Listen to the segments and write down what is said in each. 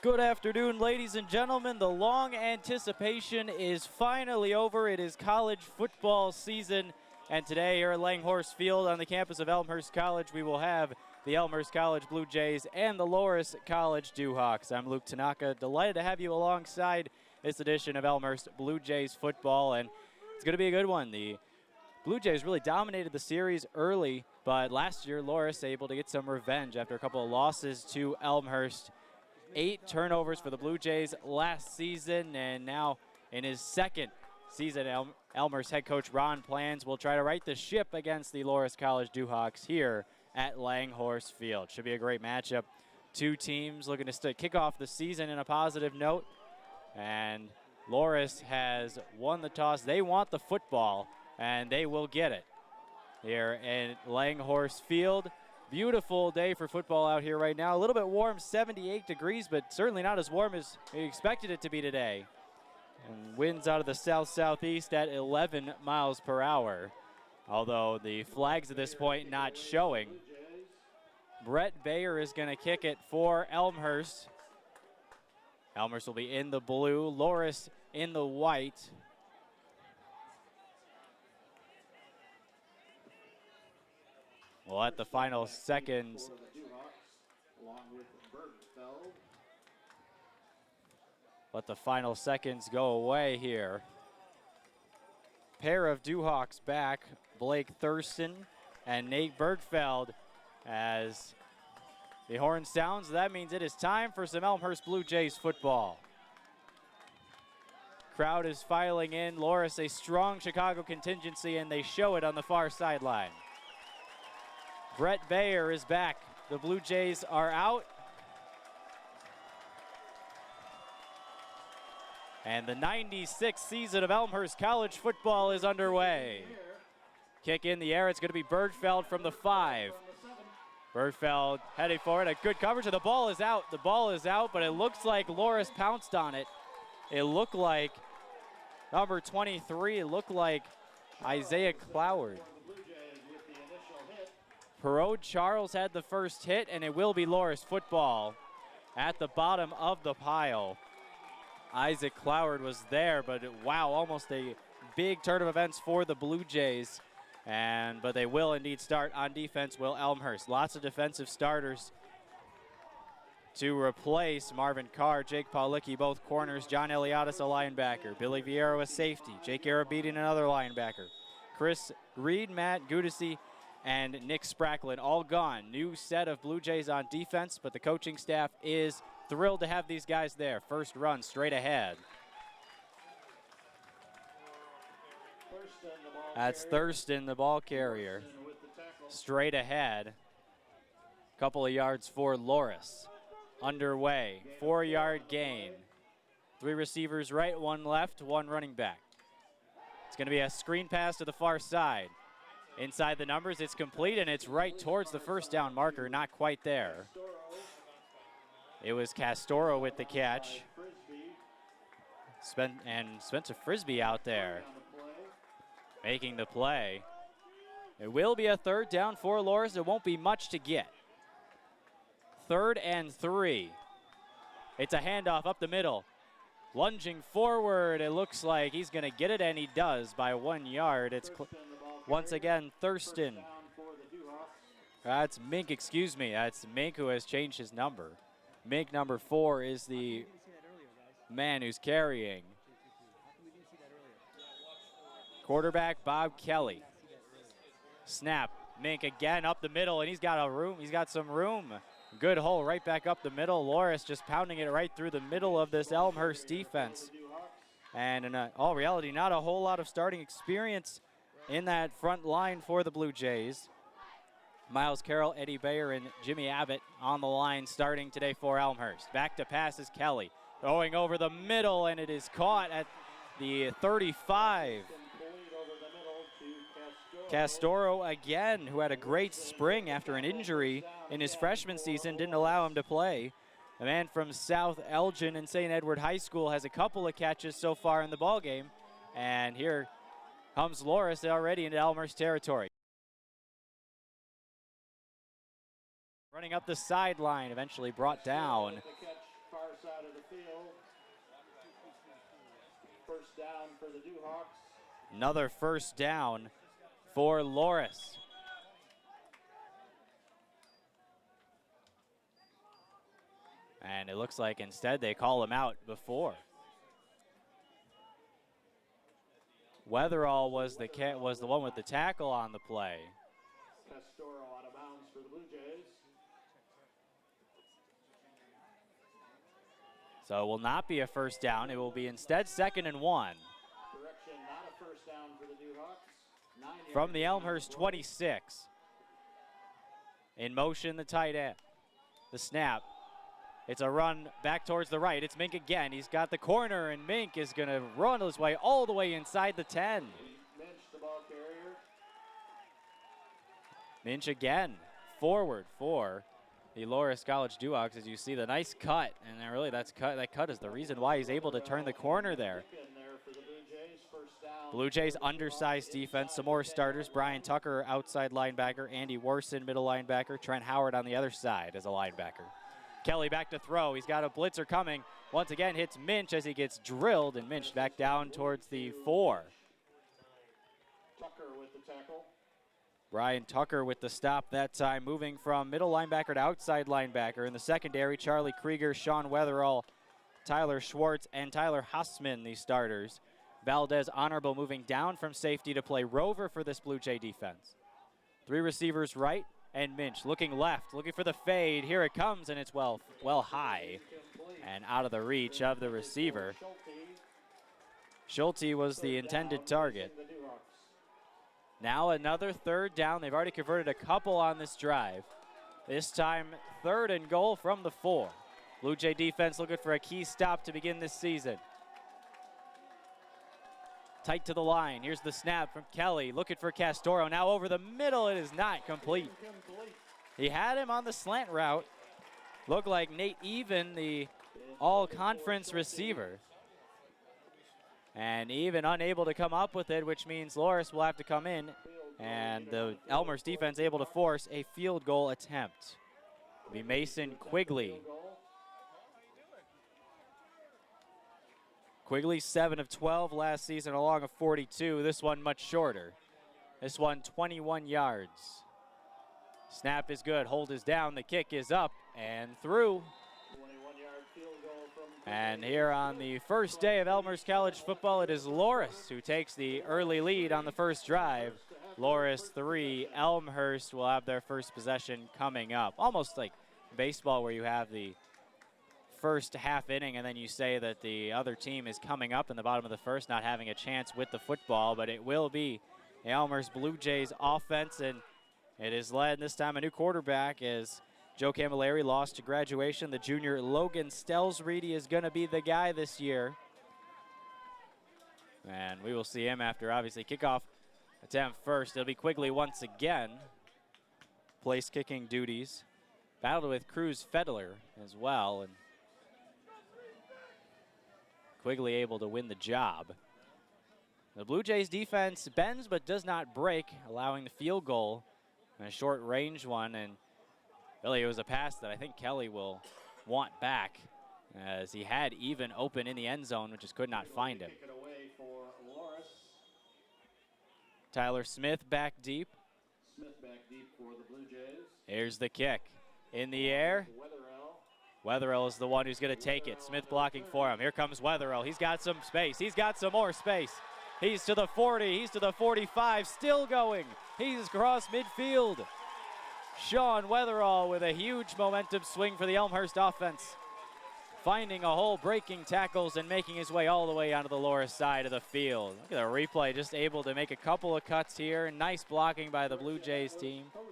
Good afternoon, ladies and gentlemen. The long anticipation is finally over. It is college football season, and today here at Elmhurst Field on the campus of Elmhurst College, we will have the Elmhurst College Blue Jays and the Loras College Dewhawks. I'm Luke Tanaka, delighted to have you alongside this edition of Elmhurst Blue Jays football, and it's going to be a good one. The Blue Jays really dominated the series early, but last year Loras able to get some revenge after a couple of losses to Elmhurst. 8 turnovers for the Blue Jays last season, and now in his second season, Elmhurst head coach Ron Plans will try to right the ship against the Loras College Dewhawks here at Elmhurst Field. Should be a great matchup. Two teams looking to kick off the season in a positive note, and Loras has won the toss. They want the football, and they will get it here at Elmhurst Field. Beautiful day for football out here right now. A little bit warm, 78 degrees, but certainly not as warm as we expected it to be today. And winds out of the south-southeast at 11 miles per hour. Although the flags at this point not showing. Brett Bayer is going to kick it for Elmhurst. Elmhurst will be in the blue, Loras in the white. Well, at the final seconds, let the final seconds go away here. Pair of Dewhawks back, Blake Thurston and Nate Bergfeld. As the horn sounds, that means it is time for some Elmhurst Blue Jays football. Crowd is filing in. Loras, a strong Chicago contingency, and they show it on the far sideline. Brett Bayer is back. The Blue Jays are out. And the 96th season of Elmhurst College football is underway. Kick in the air. It's going to be Bergfeld from the 5. Bergfeld heading forward. A good coverage. And the ball is out. The ball is out, but it looks like Loras pounced on it. It looked like number 23. It looked like Isaiah Cloward. Perot Charles had the first hit, and it will be Loras football at the bottom of the pile. Isaac Cloward was there, but wow, almost a big turn of events for the Blue Jays. But they will indeed start on defense, will Elmhurst. Lots of defensive starters to replace Marvin Carr, Jake Paulicki, both corners, John Eliadis, a linebacker, Billy Vieira, a safety, Jake Arabidi, another linebacker, Chris Reed, Matt Gudisi, and Nick Spracklin all gone. New set of Blue Jays on defense, but the coaching staff is thrilled to have these guys there. First run straight ahead. That's Thurston, the ball carrier. Straight ahead. Couple of yards for Loras. Underway. 4-yard gain. 3 receivers right, 1 left, 1 running back. It's going to be a screen pass to the far side. Inside the numbers, it's complete, and it's right towards the first down marker. Not quite there. It was Castoro with the catch. Spencer Frisbee out there making the play. It will be a 3rd down for Loras. It won't be much to get. 3rd and 3. It's a handoff up the middle. Lunging forward, it looks like he's going to get it, and he does by 1 yard. It's once again Thurston. That's Mink, excuse me. That's Mink who has changed his number. Mink number 4 is the man who's carrying. Quarterback Bob Kelly. Snap. Mink again up the middle, and he's got some room. Good hole right back up the middle. Loras just pounding it right through the middle of this Elmhurst defense. And in all reality, not a whole lot of starting experience in that front line for the Blue Jays. Miles Carroll, Eddie Bayer, and Jimmy Abbott on the line starting today for Elmhurst. Back to pass is Kelly. Going over the middle, and it is caught at the 35. Castoro again, who had a great spring after an injury in his freshman season, didn't allow him to play. The man from South Elgin and St. Edward High School has a couple of catches so far in the ballgame. And here comes Loras already into Elmhurst territory. Running up the sideline, eventually brought down first down for the Dewhawks. Another first down for Loras. And it looks like instead they call him out before. Weatherall was the one with the tackle on the play. Castoro out of bounds for the Blue Jays. So it will not be a first down. It will be instead 2nd and 1. Correction, not a first down for the Dewhawks. From the Elmhurst 26. In motion, the tight end. The snap. It's a run back towards the right. It's Mink again. He's got the corner, and Mink is going to run his way all the way inside the 10. Minch, the ball carrier. Minch again, forward for the Loras College Dewhawks. As you see, the nice cut, and really that cut is the reason why he's able to turn the corner there. Blue Jays undersized defense. Some more starters. Brian Tucker, outside linebacker. Andy Warson, middle linebacker. Trent Howard on the other side as a linebacker. Kelly back to throw. He's got a blitzer coming. Once again hits Minch as he gets drilled, and Minch back down towards the 4. Tucker with the tackle. Brian Tucker with the stop that time, moving from middle linebacker to outside linebacker. In the secondary, Charlie Krieger, Sean Weatherall, Tyler Schwartz, and Tyler Hussman, the starters. Valdez Honorable moving down from safety to play rover for this Blue Jay defense. 3 receivers right, and Minch looking left, looking for the fade. Here it comes, and it's well high and out of the reach of the receiver. Schulte was the intended target. Now another 3rd down. They've already converted a couple on this drive. This time 3rd and goal from the 4. Blue Jay defense looking for a key stop to begin this season. Tight to the line. Here's the snap from Kelly, looking for Castoro. Now over the middle, it is not complete. He had him on the slant route. Looked like Nate Even, the all-conference receiver. And Even unable to come up with it, which means Loras will have to come in. And the Elmhurst defense able to force a field goal attempt. It'll be Mason Quigley. Quigley 7 of 12 last season along a 42. This one much shorter. This one 21 yards. Snap is good. Hold is down. The kick is up and through. 21-yard field goal from And here on the first day of Elmhurst College football, it is Loras who takes the early lead on the first drive. Loras 3, Elmhurst will have their first possession coming up. Almost like baseball where you have the first half inning and then you say that the other team is coming up in the bottom of the first, not having a chance with the football, but it will be the Elmhurst Blue Jays offense, and it is led this time a new quarterback as Joe Camilleri lost to graduation. The junior Logan Stelsreedy is going to be the guy this year. And we will see him after, obviously, kickoff attempt first. It'll be Quigley once again. Place kicking duties. Battled with Cruz Fedler as well. And Quigley able to win the job. The Blue Jays defense bends but does not break, allowing the field goal. And a short range one, and really it was a pass that I think Kelly will want back, as he had Even open in the end zone, but just could not find him. Tyler Smith back deep. Smith back deep for the Blue Jays. Here's the kick. In the air. Weatherell is the one who's going to take it. Smith blocking for him. Here comes Weatherell. He's got some space. He's got some more space. He's to the 40. He's to the 45. Still going. He's across midfield. Sean Weatherall with a huge momentum swing for the Elmhurst offense. Finding a hole, breaking tackles, and making his way all the way onto the Loras side of the field. Look at the replay, just able to make a couple of cuts here. Nice blocking by the Blue Jays team. On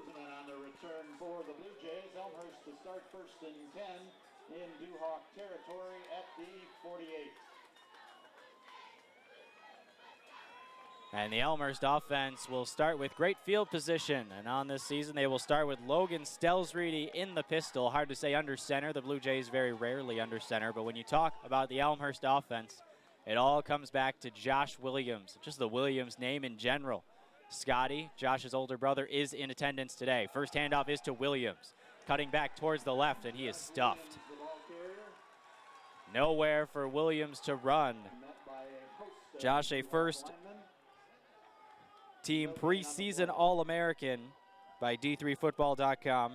the return for the Blue Jays, Elmhurst to start 1st and 10 in Dewhawk territory at the 48. And the Elmhurst offense will start with great field position. And on this season, they will start with Logan Stelsreedy in the pistol. Hard to say under center. The Blue Jays very rarely under center. But when you talk about the Elmhurst offense, it all comes back to Josh Williams, just the Williams name in general. Scotty, Josh's older brother, is in attendance today. First handoff is to Williams. Cutting back towards the left, and he is stuffed. Nowhere for Williams to run. Josh, a first team preseason All-American by D3Football.com.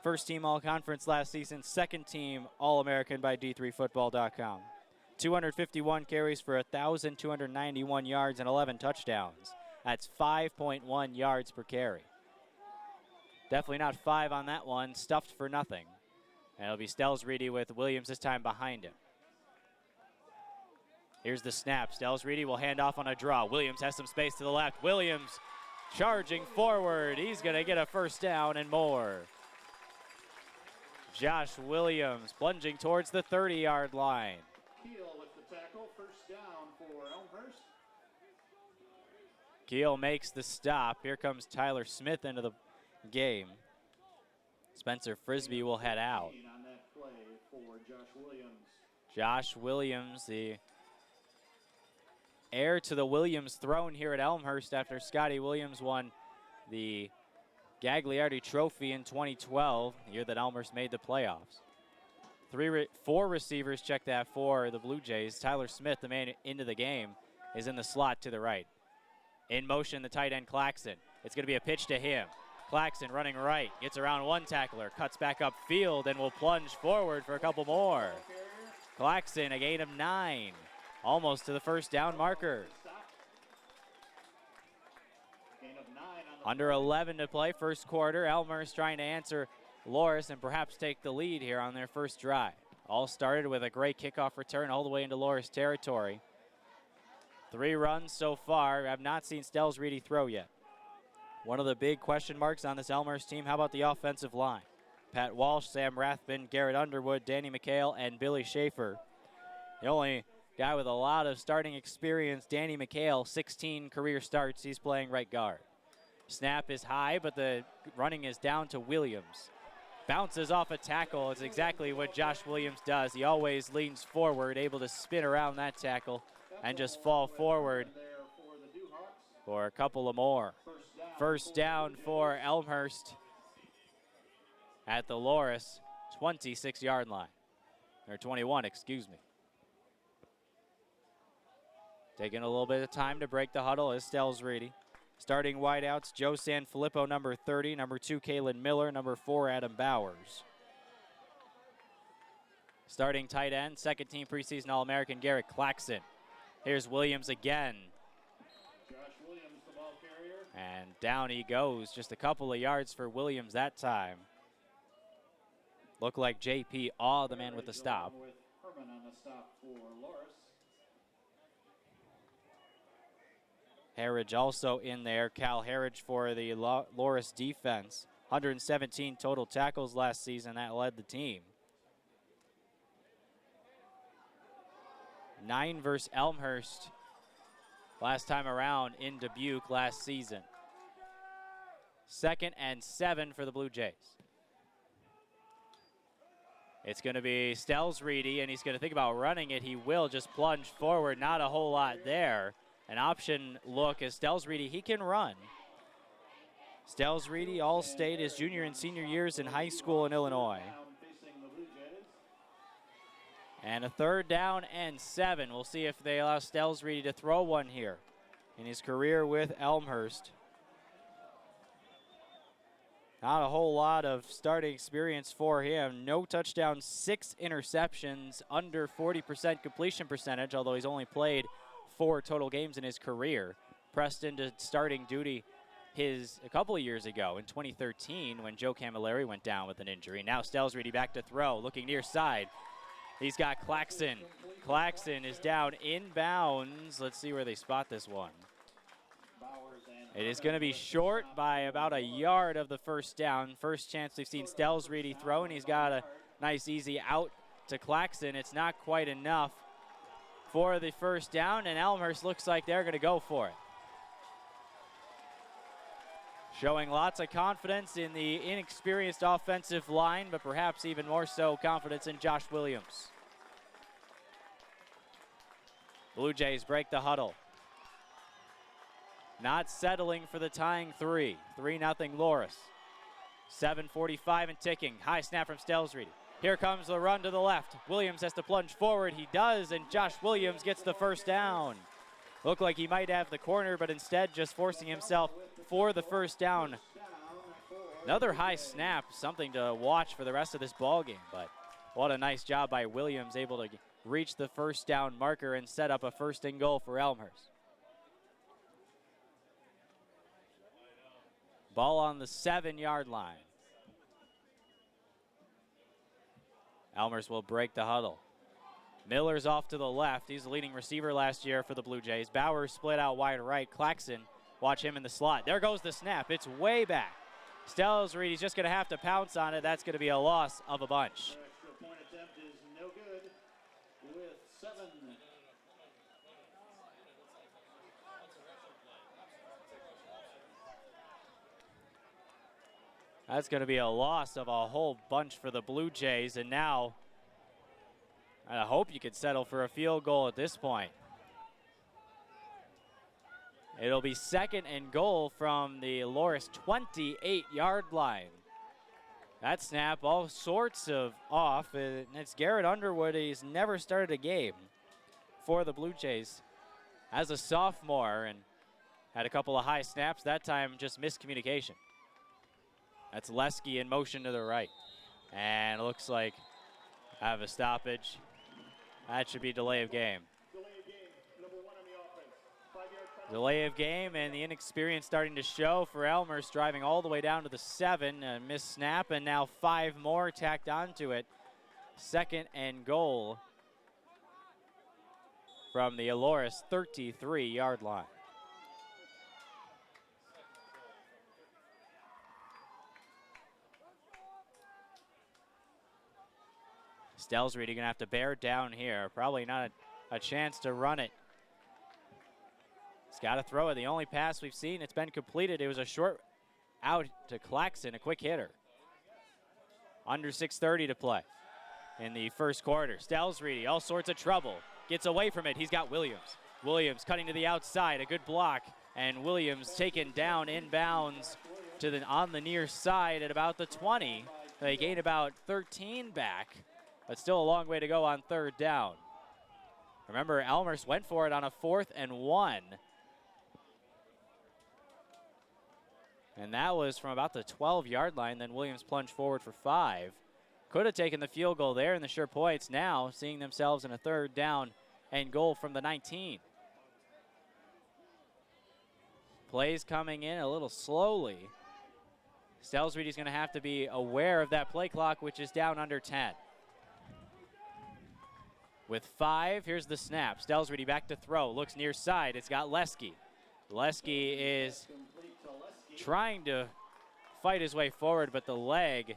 First team All-Conference last season, second team All-American by D3Football.com. 251 carries for 1,291 yards and 11 touchdowns. That's 5.1 yards per carry. Definitely not 5 on that one, stuffed for nothing. And it'll be Stelsreedy with Williams this time behind him. Here's the snap. Stelsreedy will hand off on a draw. Williams has some space to the left. Williams charging forward. He's going to get a first down and more. Josh Williams plunging towards the 30-yard line. Keel with the tackle, first down for Elmhurst. Keel makes the stop. Here comes Tyler Smith into the game. Spencer Frisbee will head out. On that play for Josh Williams. Josh Williams, the heir to the Williams throne here at Elmhurst after Scotty Williams won the Gagliardi Trophy in 2012, the year that Elmhurst made the playoffs. 4 receivers check that for the Blue Jays. Tyler Smith, the man into the game, is in the slot to the right. In motion, the tight end Claxton. It's going to be a pitch to him. Claxton running right, gets around one tackler, cuts back upfield, and will plunge forward for a couple more. Claxton, a gain of 9, almost to the first down marker. Under 11 to play, first quarter. Elmhurst trying to answer Loras and perhaps take the lead here on their first drive. All started with a great kickoff return all the way into Loras territory. 3 runs so far. I've not seen Stelsreedy throw yet. One of the big question marks on this Elmhurst team, how about the offensive line? Pat Walsh, Sam Rathbun, Garrett Underwood, Danny McHale, and Billy Schaefer. The only guy with a lot of starting experience, Danny McHale, 16 career starts. He's playing right guard. Snap is high, but the running is down to Williams. Bounces off a tackle. It's exactly what Josh Williams does. He always leans forward, able to spin around that tackle and just fall forward for a couple of more. First down for Elmhurst at the Loras 26-yard line. Or 21, excuse me. Taking a little bit of time to break the huddle is Stelsreedy. Starting wideouts, Joe Sanfilippo, number 30, number 2, Kalen Miller, number 4, Adam Bowers. Starting tight end, second team preseason All-American, Garrett Claxton. Here's Williams again. Josh Williams, the ball carrier. And down he goes, just a couple of yards for Williams that time. Looked like J.P. Awe, the man with the stop. With Herman on the stop for Loras. Harridge also in there. Cal Harridge for the Loras defense. 117 total tackles last season. That led the team. 9 versus Elmhurst last time around in Dubuque last season. 2nd and 7 for the Blue Jays. It's going to be Stelsreedy, and he's going to think about running it. He will just plunge forward. Not a whole lot there. An option look as Stelsreedy, he can run. Stelsreedy, All-State his junior and senior years in high school in Illinois. And a 3rd down and 7. We'll see if they allow Stelsreedy to throw one here in his career with Elmhurst. Not a whole lot of starting experience for him. No touchdowns, 6 interceptions, under 40% completion percentage, although he's only played 4 total games in his career. Pressed into starting duty a couple of years ago in 2013 when Joe Camilleri went down with an injury. Now Stelsreedy back to throw, looking near side. He's got Claxton. Claxton is down inbounds. Let's see where they spot this one. It is going to be short by about a yard of the first down. First chance we've seen Stelsreedy throw, and he's got a nice easy out to Claxton. It's not quite enough for the first down, and Elmhurst looks like they're going to go for it. Showing lots of confidence in the inexperienced offensive line, but perhaps even more so confidence in Josh Williams. Blue Jays break the huddle. Not settling for the tying 3. 3-0 Loras. 7:45 and ticking. High snap from Stelsreedy. Here comes the run to the left. Williams has to plunge forward. He does, and Josh Williams gets the first down. Looked like he might have the corner, but instead just forcing himself for the first down. Another high snap, something to watch for the rest of this ball game, but what a nice job by Williams, able to reach the first down marker and set up a 1st and goal for Elmhurst. Ball on the 7-yard line. Elmhurst will break the huddle. Miller's off to the left. He's the leading receiver last year for the Blue Jays. Bauer split out wide right. Claxon, watch him in the slot. There goes the snap. It's way back. Stelsreed, he's just going to have to pounce on it. That's going to be a loss of a bunch. Extra point attempt is no good with 7. That's going to be a loss of a whole bunch for the Blue Jays, and now I hope you could settle for a field goal at this point. It'll be 2nd and goal from the Loras 28-yard line. That snap, all sorts of off, and it's Garrett Underwood. He's never started a game for the Blue Jays as a sophomore and had a couple of high snaps. That time, just miscommunication. That's Lesky in motion to the right. And it looks like I have a stoppage. That should be delay of game. Delay of game, and the inexperience starting to show for Elmhurst, driving all the way down to the 7. A missed snap, and now 5 more tacked onto it. 2nd and goal from the Loras 33-yard line. Stelsreed going to have to bear down here. Probably not a chance to run it. He's got to throw it. The only pass we've seen, it's been completed. It was a short out to Claxon, a quick hitter. Under 6:30 to play in the first quarter. Stelsreed, all sorts of trouble. Gets away from it. He's got Williams. Williams cutting to the outside. A good block. And Williams taken down inbounds to on the near side at about the 20. They gain about 13 back, but still a long way to go on 3rd down. Remember, Elmhurst went for it on a 4th and 1. And that was from about the 12-yard line. Then Williams plunged forward for 5. Could have taken the field goal there in the sure points. Now seeing themselves in a 3rd down and goal from the 19. Plays coming in a little slowly. Stelsreed is going to have to be aware of that play clock, which is down under 10. With 5, here's the snap. Stelsreed back to throw. Looks near side. It's got Lesky. Lesky is trying to fight his way forward, but the leg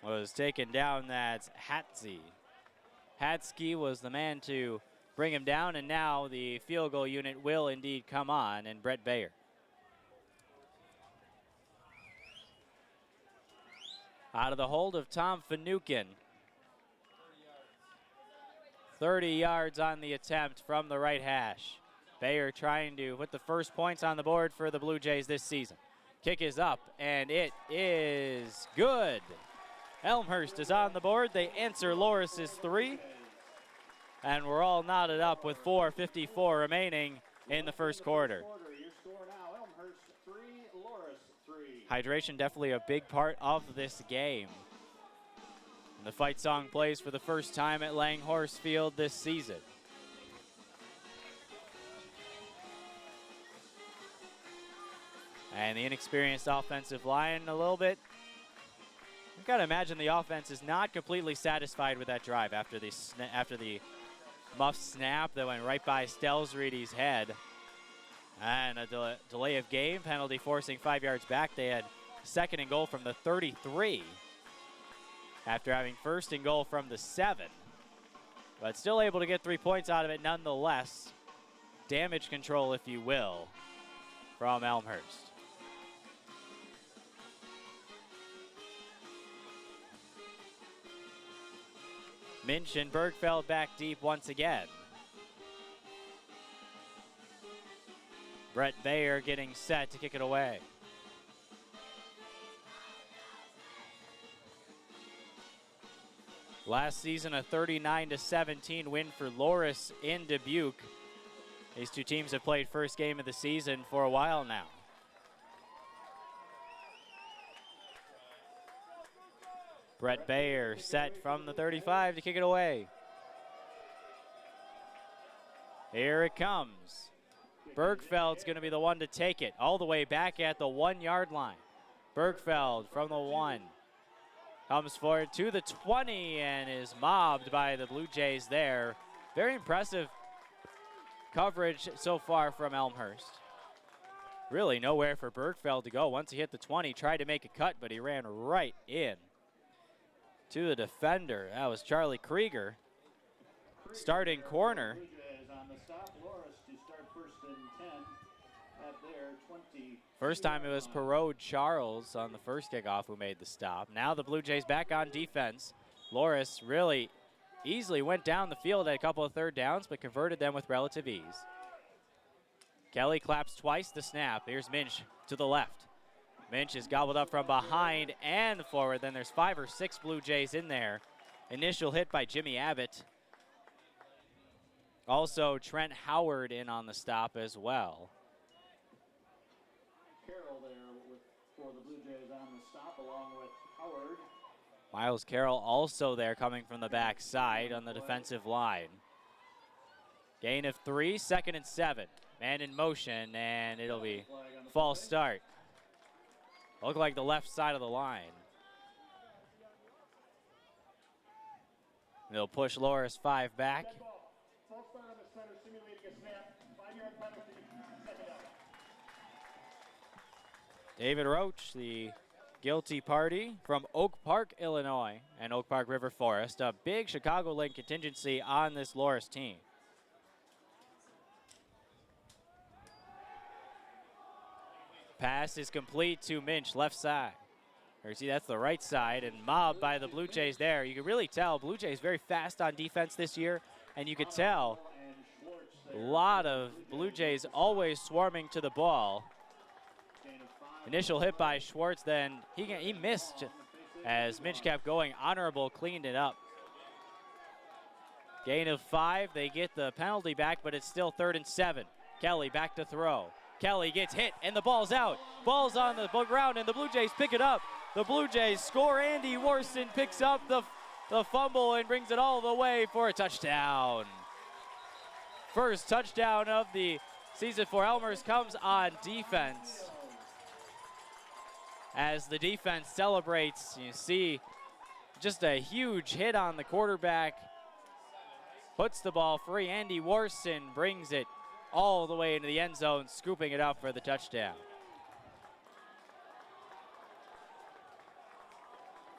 was taken down. That's Hatsky. Hatsky was the man to bring him down, and now the field goal unit will indeed come on, and Brett Bayer. Out of the hold of Tom Finucane. 30 yards on the attempt from the right hash. Bayer trying to put the first points on the board for the Blue Jays this season. Kick is up, and it is good. Elmhurst is on the board. They answer Loras' 3. And we're all knotted up with 4:54 remaining in the first quarter. Hydration definitely a big part of this game. And the fight song plays for the first time at Langhorse Field this season. And the inexperienced offensive line a little bit. I've got to imagine the offense is not completely satisfied with that drive after the muff snap that went right by Stelsreedy's head. And a delay of game penalty forcing 5 yards back. They had 2nd and goal from the 33 after having 1st and goal from the 7. But still able to get 3 points out of it nonetheless. Damage control, if you will, from Elmhurst. Minch and Bergfeld back deep once again. Brett Bayer getting set to kick it away. Last season, a 39-17 win for Loras in Dubuque. These two teams have played first game of the season for a while now. Brett Bayer set from the 35 to kick it away. Here it comes. Bergfeld's going to be the one to take it all the way back at the 1-yard line. Bergfeld from the 1. Comes forward to the 20 and is mobbed by the Blue Jays there. Very impressive coverage so far from Elmhurst. Really nowhere for Bergfeld to go. Once he hit the 20, tried to make a cut, but he ran right in to the defender. That was Charlie Krieger. Starting corner. First time it was Perot Charles on the first kickoff who made the stop. Now the Blue Jays back on defense. Loras really easily went down the field at a couple of third downs, but converted them with relative ease. Kelly claps twice the snap. Here's Minch to the left. Minch is gobbled up from behind and forward. Then there's 5 or 6 Blue Jays in there. Initial hit by Jimmy Abbott. Also Trent Howard in on the stop as well. Carroll there for the Blue Jays on the stop along with Howard. Miles Carroll also there coming from the backside on the defensive line. Gain of 3, 2nd and 7. Man in motion, and it'll be false start. Look like the left side of the line. They'll push Loras 5 back. David Roach, the guilty party from Oak Park, Illinois, and Oak Park River Forest. A big Chicagoland contingency on this Loras team. Pass is complete to Minch, left side. Or see, that's the right side, and mobbed by the Blue Jays there. You can really tell Blue Jays very fast on defense this year, and you could tell a lot of Blue Jays always swarming to the ball. Initial hit by Schwartz, then he missed as Minch kept going. Honorable cleaned it up. Gain of 5, they get the penalty back, but it's still 3rd and 7. Kelly back to throw. Kelly gets hit, and the ball's out. Ball's on the ground, and the Blue Jays pick it up. The Blue Jays score. Andy Warson picks up the fumble and brings it all the way for a touchdown. First touchdown of the season for Elmhurst comes on defense. As the defense celebrates, you see just a huge hit on the quarterback. Puts the ball free. Andy Warson brings it all the way into the end zone, scooping it up for the touchdown.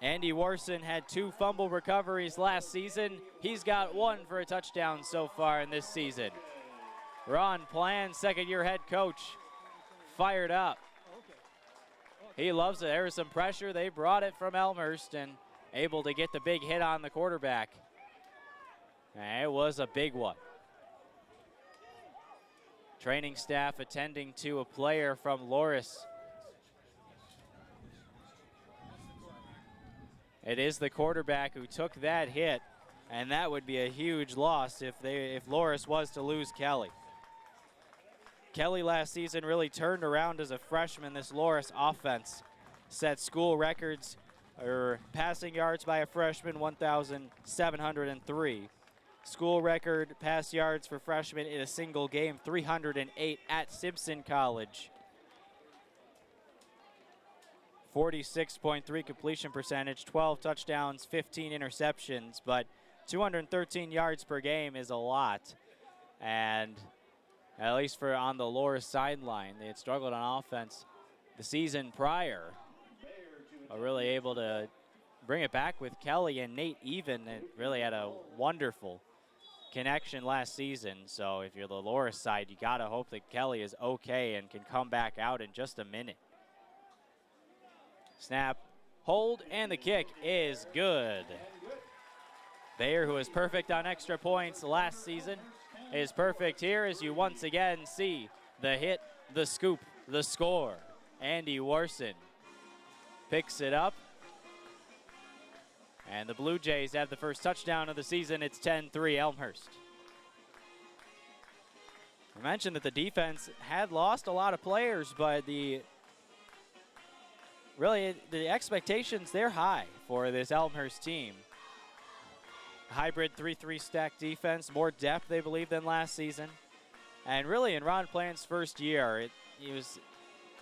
Andy Warson had 2 fumble recoveries last season. He's got 1 for a touchdown so far in this season. Ron Plan, second-year head coach, fired up. He loves it. There was some pressure. They brought it from Elmhurst and able to get the big hit on the quarterback. And it was a big one. Training staff attending to a player from Loras. It is the quarterback who took that hit, and that would be a huge loss if Loras was to lose Kelly. Kelly last season really turned around as a freshman. This Loras offense set school records or passing yards by a freshman, 1,703. School record pass yards for freshmen in a single game, 308 at Simpson College. 46.3 completion percentage, 12 touchdowns, 15 interceptions, but 213 yards per game is a lot. And at least for on the Loras sideline, they had struggled on offense the season prior. Really able to bring it back with Kelly and Nate Even. It really had a wonderful connection last season. So if you're the Loras side, you got to hope that Kelly is okay and can come back out in just a minute. Snap, hold, and the kick is good. Bayer, who was perfect on extra points last season, is perfect here as you once again see the hit, the scoop, the score. Andy Warson picks it up And the Blue Jays have the first touchdown of the season. It's 10-3 Elmhurst. I mentioned that the defense had lost a lot of players, but really the expectations, they're high for this Elmhurst team. Hybrid 3-3 stack defense, more depth they believe than last season. And really in Ron Plant's first year, he was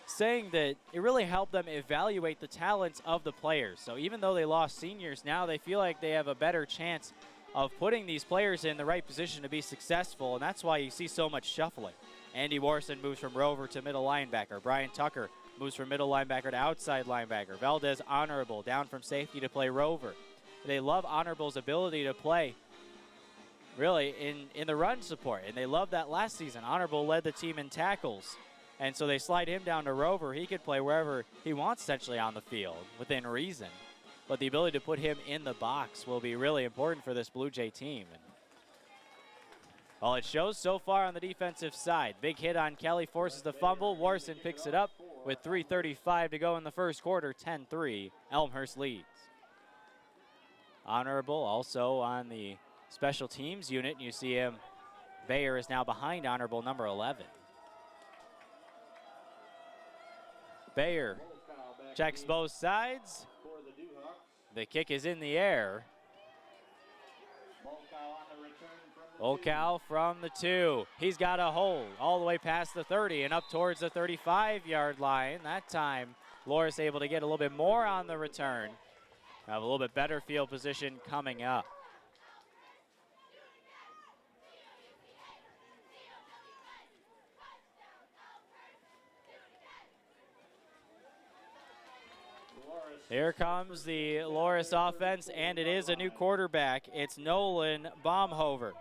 saying that it really helped them evaluate the talents of the players. So even though they lost seniors, now they feel like they have a better chance of putting these players in the right position to be successful, and that's why you see so much shuffling. Andy Warson moves from rover to middle linebacker. Brian Tucker moves from middle linebacker to outside linebacker. Valdez Honorable down from safety to play rover. They love Honorable's ability to play really in the run support, and they love that last season. Honorable led the team in tackles, and so they slide him down to rover. He could play wherever he wants essentially on the field within reason. But the ability to put him in the box will be really important for this Blue Jay team. And, well, it shows so far on the defensive side. Big hit on Kelly, forces the fumble. Warson picks it up with 3:35 to go in the first quarter. 10-3, Elmhurst leads. Honorable also on the special teams unit. You see him, Bayer is now behind Honorable number 11. Bayer checks both sides. The kick is in the air. Volkow from the 2. He's got a hold all the way past the 30 and up towards the 35-yard line. That time, Loras able to get a little bit more on the return. Have a little bit better field position coming up. Here comes the Loras offense, and it is a new quarterback. It's Nolan Baumhover.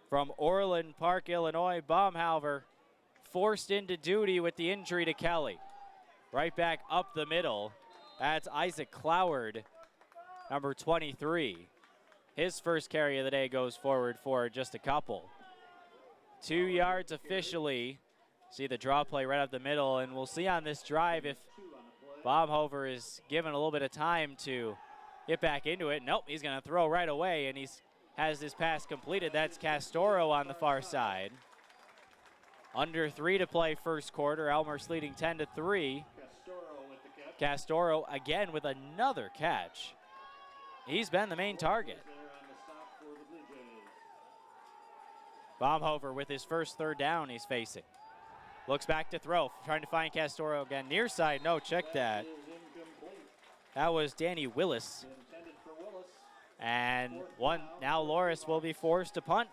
From Orland Park, Illinois, Baumhover forced into duty with the injury to Kelly. Right back up the middle. That's Isaac Cloward, number 23. His first carry of the day goes forward for just a couple. 2 yards officially. See the draw play right up the middle, and we'll see on this drive if Baumhover is given a little bit of time to get back into it. Nope, he's going to throw right away, and has his pass completed. That's Castoro on the far side. Under 3 to play first quarter. Elmhurst leading 10-3. Castoro again with another catch. He's been the main target. Baumhover with his first third down he's facing. Looks back to throw, trying to find Castoro again. Near side, no, check that. That was Danny Willis. And now Loras will be forced to punt.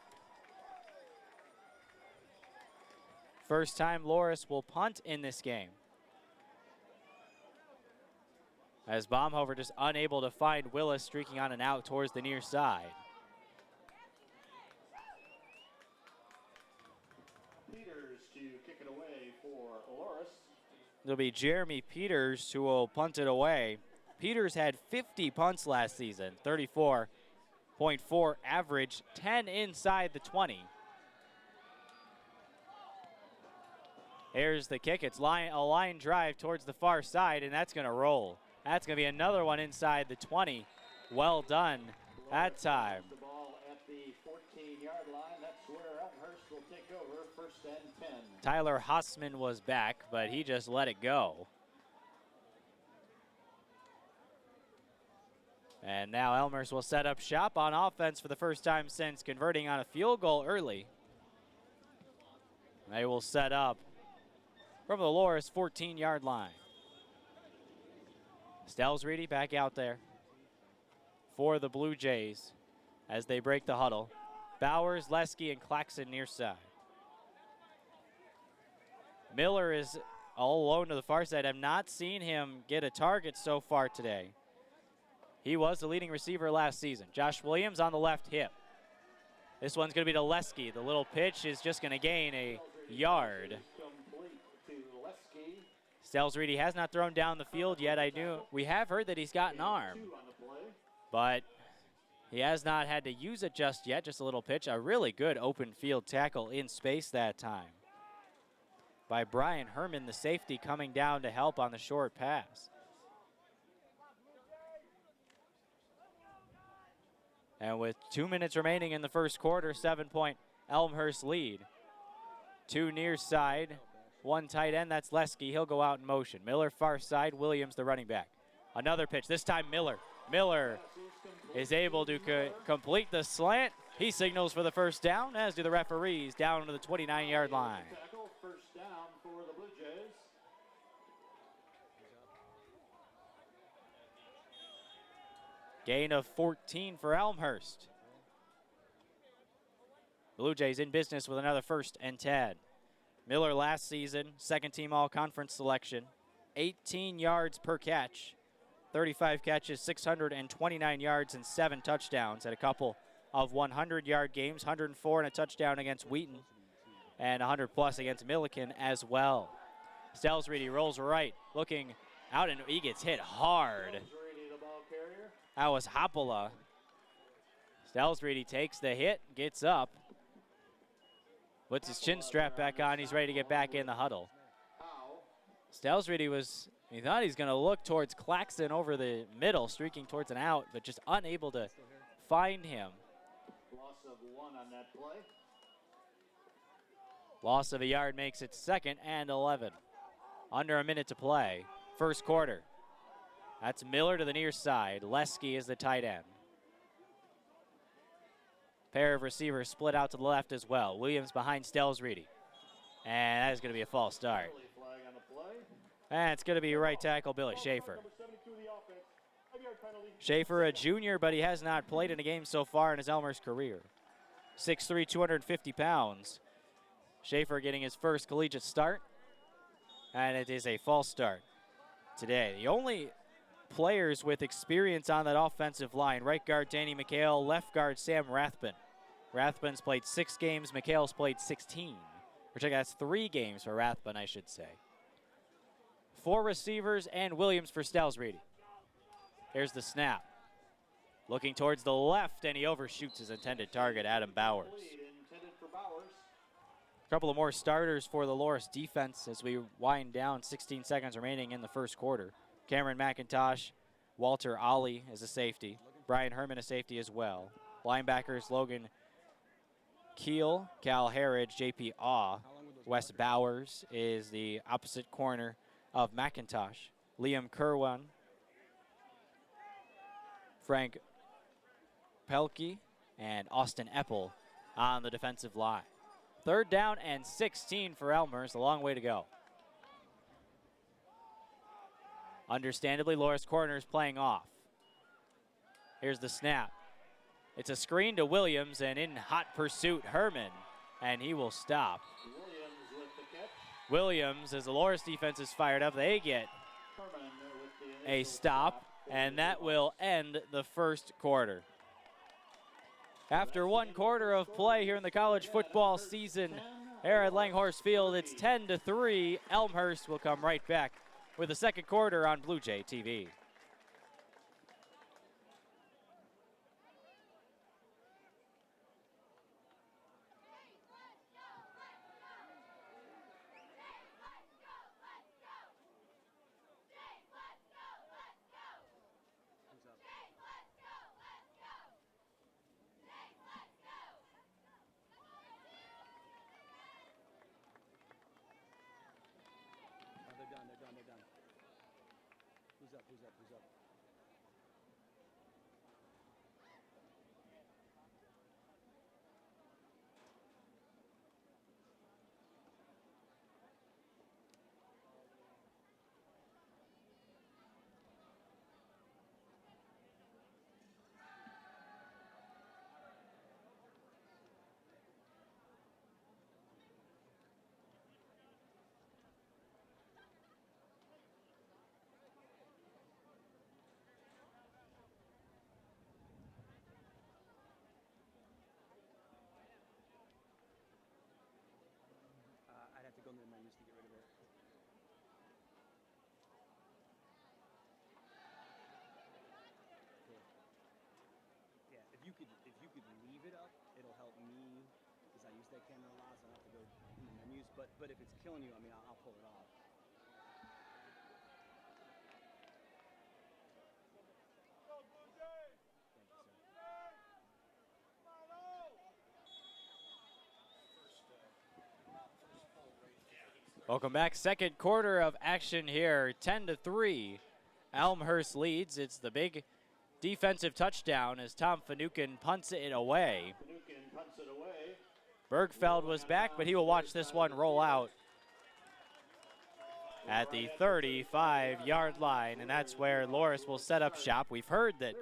First time Loras will punt in this game. As Baumhover just unable to find Willis, streaking on and out towards the near side. It'll be Jeremy Peters who will punt it away. Peters had 50 punts last season, 34.4 average, 10 inside the 20. Here's the kick. It's a line drive towards the far side, and that's going to roll. That's going to be another one inside the 20. Well done that time. The ball at the 14-yard line. That's where Elmhurst will take over, 1st and 10. Tyler Hussman was back, but he just let it go. And now Elmhurst will set up shop on offense for the first time since converting on a field goal early. They will set up from the Loras 14-yard line. Stelsreedy back out there for the Blue Jays as they break the huddle. Bowers, Lesky, and Claxon near side. Miller is all alone to the far side. I've not seen him get a target so far today. He was the leading receiver last season. Josh Williams on the left hip. This one's going to be to Lesky. The little pitch is just going to gain a yard. Stelsreedy has not thrown down the field yet. We have heard that he's got an arm, but he has not had to use it just yet. Just a little pitch. A really good open field tackle in space that time by Brian Herman, the safety, coming down to help on the short pass. And with 2 minutes remaining in the first quarter, 7-point Elmhurst lead. 2 near side, 1 tight end, that's Lesky. He'll go out in motion. Miller far side, Williams the running back. Another pitch, this time Miller. Miller is able to complete the slant. He signals for the first down, as do the referees, down to the 29-yard line. First down for the Blue Jays. Gain of 14 for Elmhurst. Blue Jays in business with another 1st and 10. Miller last season, second-team all-conference selection, 18 yards per catch, 35 catches, 629 yards, and 7 touchdowns at a couple of 100-yard games, 104 and a touchdown against Wheaton, and 100-plus against Milliken as well. Stelsreedy rolls right, looking out, and he gets hit hard. That was Hoppola. Stelsreedy takes the hit, gets up, puts his chin strap back on. He's ready to get back in the huddle. Stelsreedy he thought he's going to look towards Claxton over the middle, streaking towards an out, but just unable to find him. Loss of 1 on that play. Loss of a yard makes it 2nd and 11. Under a minute to play. First quarter. That's Miller to the near side. Lesky is the tight end. Pair of receivers split out to the left as well. Williams behind Stelsreedy. And that is going to be a false start. And it's going to be right tackle Billy Schaefer. Schaefer, a junior, but he has not played in a game so far in his Elmhurst career. 6'3", 250 pounds. Schaefer getting his first collegiate start. And it is a false start today. The only players with experience on that offensive line, right guard Danny McHale, left guard Sam Rathbun. Rathbun's played 6 games, McHale's played 16. Which I guess 3 games for Rathbun, I should say. 4 receivers and Williams for Stelsreedy. Here's the snap. Looking towards the left, and he overshoots his intended target, Adam Bowers. A couple of more starters for the Loras defense as we wind down. 16 seconds remaining in the first quarter. Cameron McIntosh, Walter Ollie as a safety. Brian Herman a safety as well. Linebackers Logan Keel, Cal Harridge, J.P. Awe. Wes Bowers is the opposite corner of McIntosh. Liam Kerwan, Frank Pelkey, and Austin Eppel on the defensive line. 3rd down and 16 for Elmhurst. A long way to go. Understandably, Loras corners playing off. Here's the snap. It's a screen to Williams, and in hot pursuit, Herman, and he will stop. Williams, as the Loras defense is fired up, they get a stop, and that will end the first quarter. After 1 quarter of play here in the college football season here at Langhorse Field, it's 10-3. Elmhurst will come right back with the second quarter on Blue Jay TV. Who's up? I'd have to go into the menus to get rid of it. Yeah, if you could leave it up, it'll help me because I use that camera a lot, so I don't have to go in the menus. But if it's killing you, I mean, I'll pull it off. Thank you, sir. Welcome back. Second quarter of action here. 10-3. Elmhurst leads. It's the big defensive touchdown as Tom Finucane punts it away. Bergfeld was back, but he will watch this one roll out at the 35-yard line, and that's where Loras will set up shop. We've heard that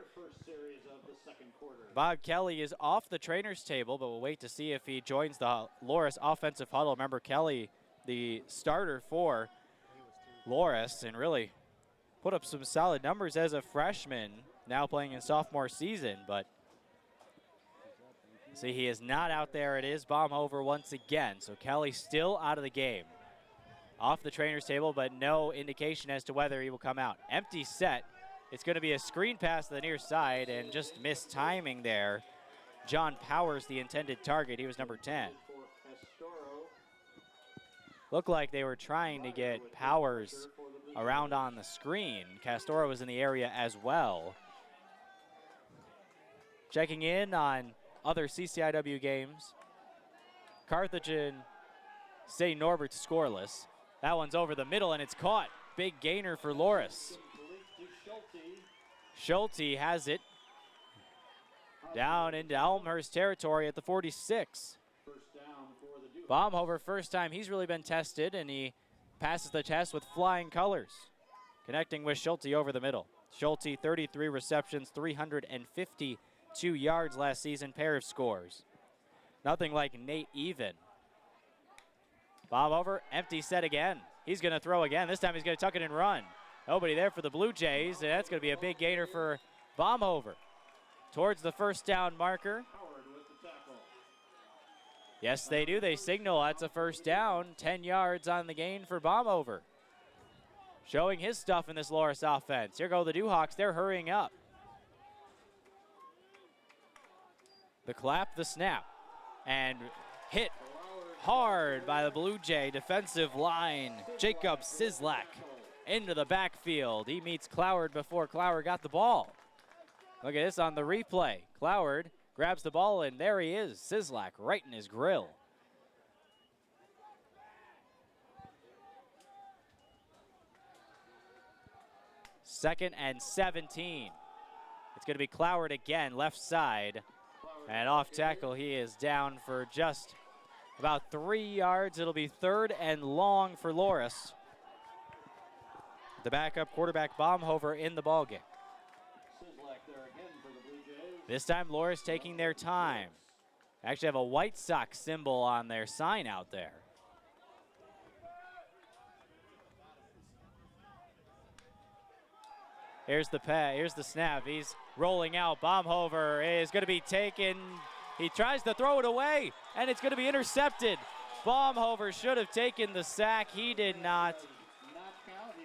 Bob Kelly is off the trainer's table, but we'll wait to see if he joins the Loras offensive huddle. Remember, Kelly, the starter for Loras, and really put up some solid numbers as a freshman, now playing in sophomore season, but see, he is not out there. It is Baumhover once again, so Kelly still out of the game. Off the trainer's table, but no indication as to whether he will come out. Empty set. It's going to be a screen pass to the near side, and just missed timing there. John Powers, the intended target. He was number 10. Looked like they were trying to get Powers around on the screen. Castoro was in the area as well. Checking in on other CCIW games. Carthage and St. Norbert scoreless. That one's over the middle, and it's caught. Big gainer for Loras. Schulte has it down into Elmhurst territory at the 46. Baumhover, first time he's really been tested, and he passes the test with flying colors, connecting with Schulte over the middle. Schulte, 33 receptions, 352 yards last season, pair of scores. Nothing like Nate Even. Baumhover, empty set again. He's going to throw again. This time he's going to tuck it and run. Nobody there for the Blue Jays, and that's going to be a big gainer for Baumhover. Towards the first down marker. Yes, they do. They signal that's a first down. 10 yards on the gain for Baumhover. Showing his stuff in this Loras offense. Here go the Duhawks. They're hurrying up. The clap, the snap, and hit hard by the Blue Jay defensive line. Jacob Sislak into the backfield. He meets Cloward before Cloward got the ball. Look at this on the replay. Cloward grabs the ball, and there he is. Sislak right in his grill. Second and 17. It's going to be Cloward again, left side. And off tackle, he is down for just about 3 yards. It'll be third and long for Loras. The backup quarterback Baumhover in the ballgame. This time Loras taking their time. Actually have a White Sox symbol on their sign out there. Here's the snap. He's rolling out. Baumhover is going to be taken. He tries to throw it away, and it's going to be intercepted. Baumhover should have taken the sack. He did not.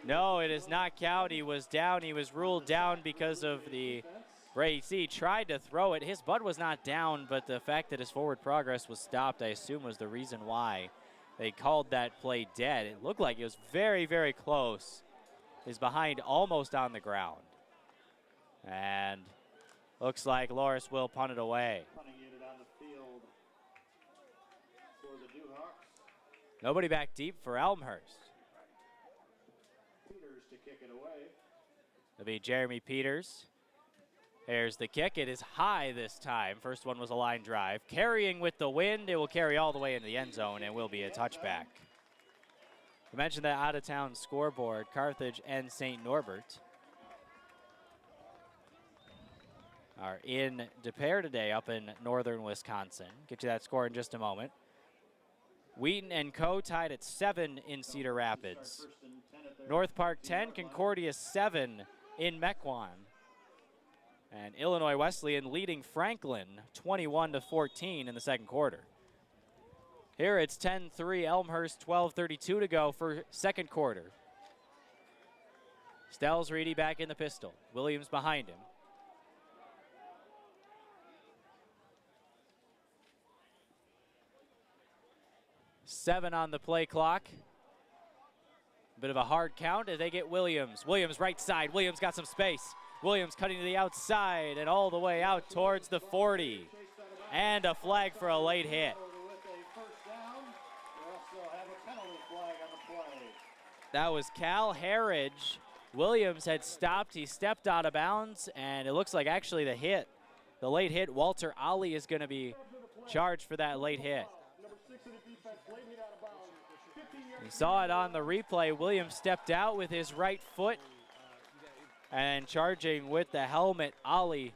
No, it is not count. He was down. He was ruled down because of the race. He tried to throw it. His butt was not down, but the fact that his forward progress was stopped, I assume, was the reason why they called that play dead. It looked like it was very, very close. He's behind almost on the ground. And looks like Loras will punt it away. Nobody back deep for Elmhurst. Peters to kick it away. It'll be Jeremy Peters. There's the kick. It is high this time. First one was a line drive. Carrying with the wind. It will carry all the way into the end zone and will be a touchback. We mentioned that out-of-town scoreboard, Carthage and St. Norbert are in De Pere today up in northern Wisconsin. Get you that score in just a moment. Wheaton and Co. tied at 7 in Cedar Rapids. North Park 10, Concordia 7 in Mequon. And Illinois Wesleyan leading Franklin 21-14 in the second quarter. Here it's 10-3, Elmhurst 12:32 to go for second quarter. Stells Reedy back in the pistol. Williams behind him. Seven on the play clock. Bit of a hard count as they get Williams. Williams right side. Williams got some space. Williams cutting to the outside and all the way out towards the 40. And a flag for a late hit. With a first down, we also have a penalty flag on the play. That was Cal Harridge. Williams had stopped. He stepped out of bounds, and it looks like actually the late hit, Walter Ollie is going to be charged for that late hit. We saw it on the replay. Williams stepped out with his right foot and charging with the helmet, Ollie,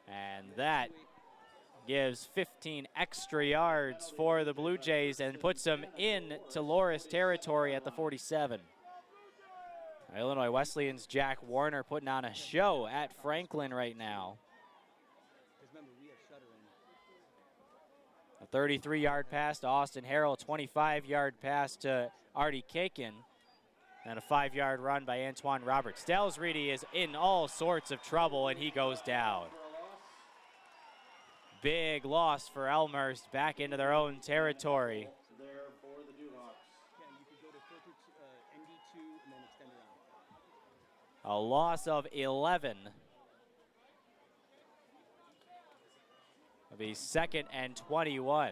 and that gives 15 extra yards for the Blue Jays and puts them into Loras territory at the 47. Illinois Wesleyan's Jack Warner putting on a show at Franklin right now. A 33-yard pass to Austin Harrell, 25-yard pass to Artie Kakin, and a 5-yard run by Antoine Roberts. Stalsreedy is in all sorts of trouble, and he goes down. Big loss for Elmhurst, back into their own territory. A loss of 11. It'll be 2nd and 21.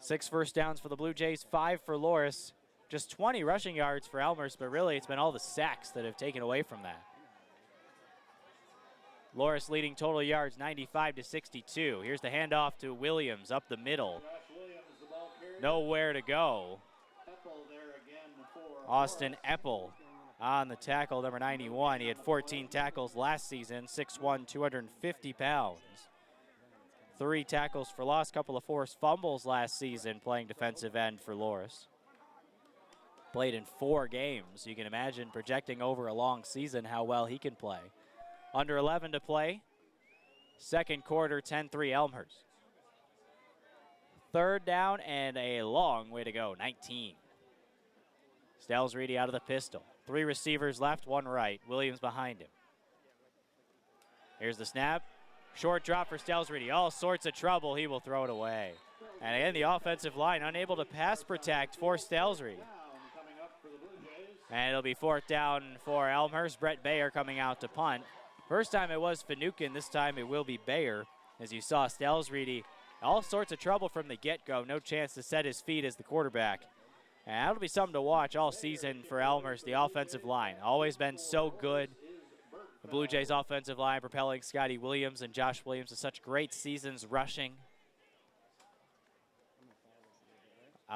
Six first downs for the Blue Jays, 5 for Loras. Just 20 rushing yards for Elmhurst, but really it's been all the sacks that have taken away from that. Loras leading total yards 95-62. Here's the handoff to Williams up the middle. Nowhere to go. Austin Eppel on the tackle, number 91. He had 14 tackles last season, 6'1", 250 pounds. 3 tackles for loss, couple of forced fumbles last season playing defensive end for Loras. Played in 4 games. You can imagine projecting over a long season how well he can play. Under 11 to play. Second quarter, 10-3 Elmhurst. 3rd down and a long way to go, 19. Stalsreedy out of the pistol. 3 receivers left, 1 right. Williams behind him. Here's the snap. Short drop for Stalsreedy. All sorts of trouble. He will throw it away. And again, the offensive line unable to pass protect for Stalsreedy. And it'll be 4th down for Elmhurst. Brett Bayer coming out to punt. First time it was Finucane. This time it will be Bayer. As you saw, Stalsreedy, all sorts of trouble from the get-go. No chance to set his feet as the quarterback. And that'll be something to watch all season for Elmhurst, the offensive line. Always been so good. The Blue Jays offensive line propelling Scotty Williams and Josh Williams to such great seasons rushing.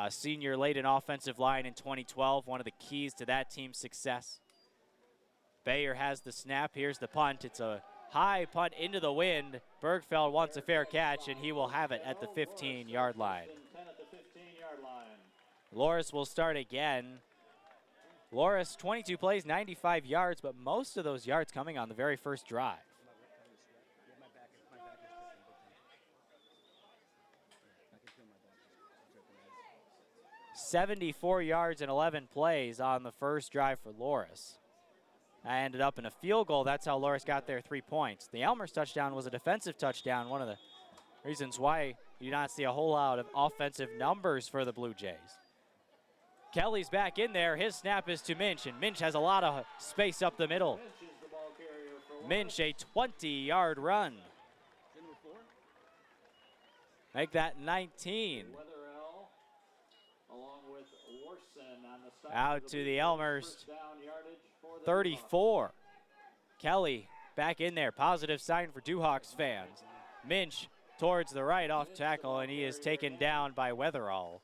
Senior late in offensive line in 2012, one of the keys to that team's success. Bayer has the snap. Here's the punt. It's a high punt into the wind. Bergfeld wants a fair catch, and he will have it at the 15-yard line. Loras will start again. Loras, 22 plays, 95 yards, but most of those yards coming on the very first drive. 74 yards and 11 plays on the first drive for Loras. I ended up in a field goal. That's how Loras got their 3 points. The Elmhurst touchdown was a defensive touchdown, one of the reasons why you do not see a whole lot of offensive numbers for the Blue Jays. Kelly's back in there. His snap is to Minch, and Minch has a lot of space up the middle. Minch, a 20-yard run. Make that 19. Out to the Elmhurst 34. Kelly back in there. Positive sign for Duhawks fans. Minch towards the right off tackle, and he is taken down by Weatherall.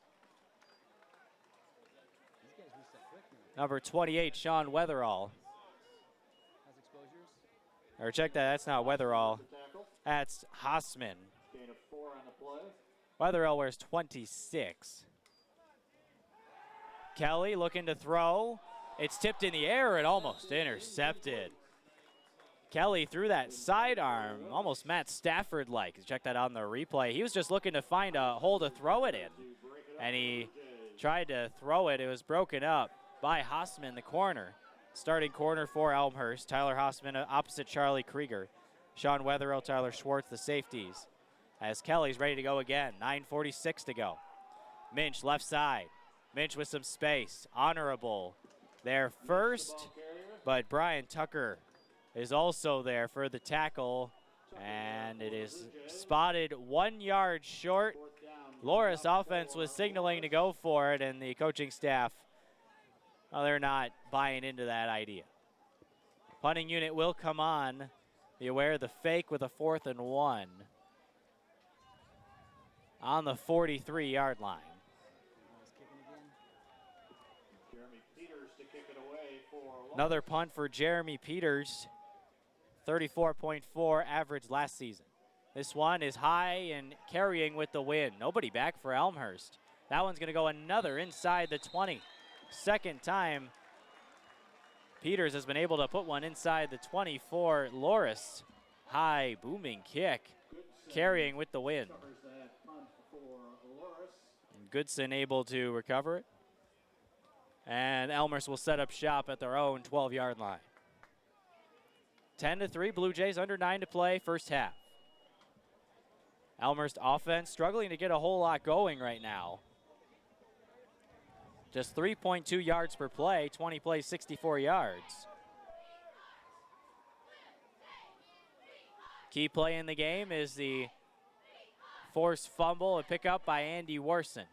Number 28, Sean Weatherall. Or check that, that's not Weatherall. That's Hassman. Weatherall wears 26. Kelly looking to throw. It's tipped in the air and almost intercepted. Kelly threw that sidearm, almost Matt Stafford-like. Check that on the replay. He was just looking to find a hole to throw it in. And he tried to throw it. It was broken up by Hassman, the corner. Starting corner for Elmhurst. Tyler Hassman opposite Charlie Krieger. Sean Weatherall, Tyler Schwartz, the safeties. As Kelly's ready to go again. 9:46 to go. Minch left side. Minch with some space. Honorable there first, but Brian Tucker is also there for the tackle And it is spotted 1 yard short. Loras offense was signaling to go for it, and the coaching staff, well, they're not buying into that idea. Punting unit will come on. Be aware of the fake with a 4th and 1 on the 43-yard line. Jeremy Peters to kick it away for Another punt for Jeremy Peters. 34.4 average last season. This one is high and carrying with the wind. Nobody back for Elmhurst. That one's going to go another inside the 20. Second time Peters has been able to put one inside the 20 for Loras. High booming kick, carrying with the wind. Goodson able to recover it. And Elmhurst will set up shop at their own 12-yard line. 10-3, Blue Jays under 9 to play, first half. Elmhurst offense struggling to get a whole lot going right now. Just 3.2 yards per play, 20 plays, 64 yards. Key play in the game is the forced fumble and pickup by Andy Warson.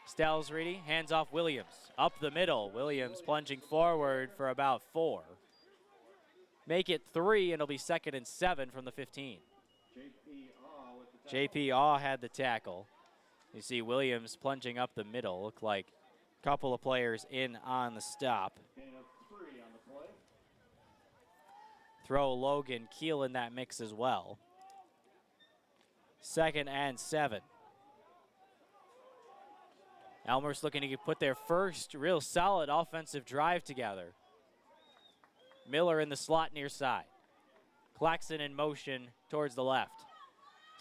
Stelsredy hands off Williams. Up the middle, Williams plunging forward for about 4. Make it 3, and it'll be 2nd and 7 from the 15. J.P. Aw had the tackle. You see Williams plunging up the middle. Look like a couple of players in on the stop. Throw Logan Keel in that mix as well. 2nd and 7. Elmhurst looking to put their first real solid offensive drive together. Miller in the slot near side. Claxton in motion towards the left.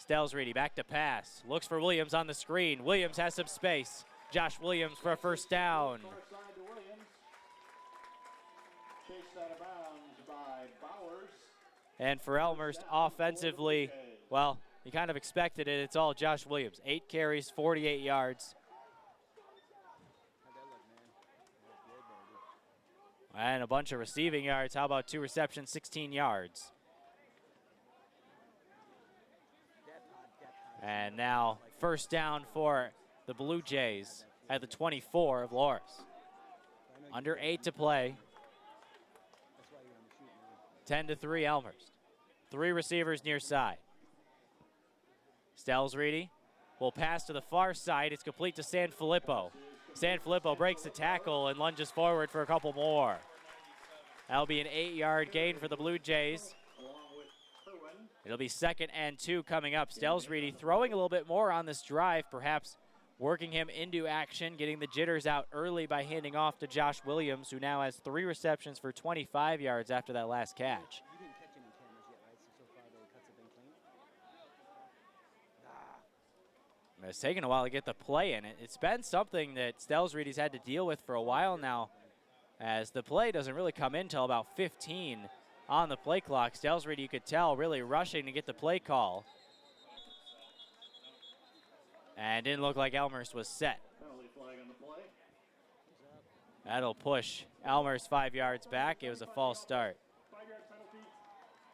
Stelsredy back to pass. Looks for Williams on the screen. Williams has some space. Josh Williams for a first down. And for Elmhurst offensively, well, you kind of expected it. It's all Josh Williams. 8 carries, 48 yards. And a bunch of receiving yards. How about 2 receptions, 16 yards? And now first down for the Blue Jays at the 24 of Loras. Under 8 to play. 10-3 Elmhurst. 3 receivers near side. Stelsredy will pass to the far side. It's complete to Sanfilippo. Sanfilippo breaks the tackle and lunges forward for a couple more. That'll be an 8-yard gain for the Blue Jays. It'll be 2nd and 2 coming up. Stelsredy throwing a little bit more on this drive, perhaps working him into action, getting the jitters out early by handing off to Josh Williams, who now has 3 receptions for 25 yards after that last catch. You didn't catch any cameras yet, right? So far the cuts have been clean? It's taken a while to get the play in. It's been something that Stelsredy's had to deal with for a while now, as the play doesn't really come in until about 15 on the play clock. Stelsredy, you could tell, really rushing to get the play call. And didn't look like Elmhurst was set. That'll push Elmhurst 5 yards back. It was a false start.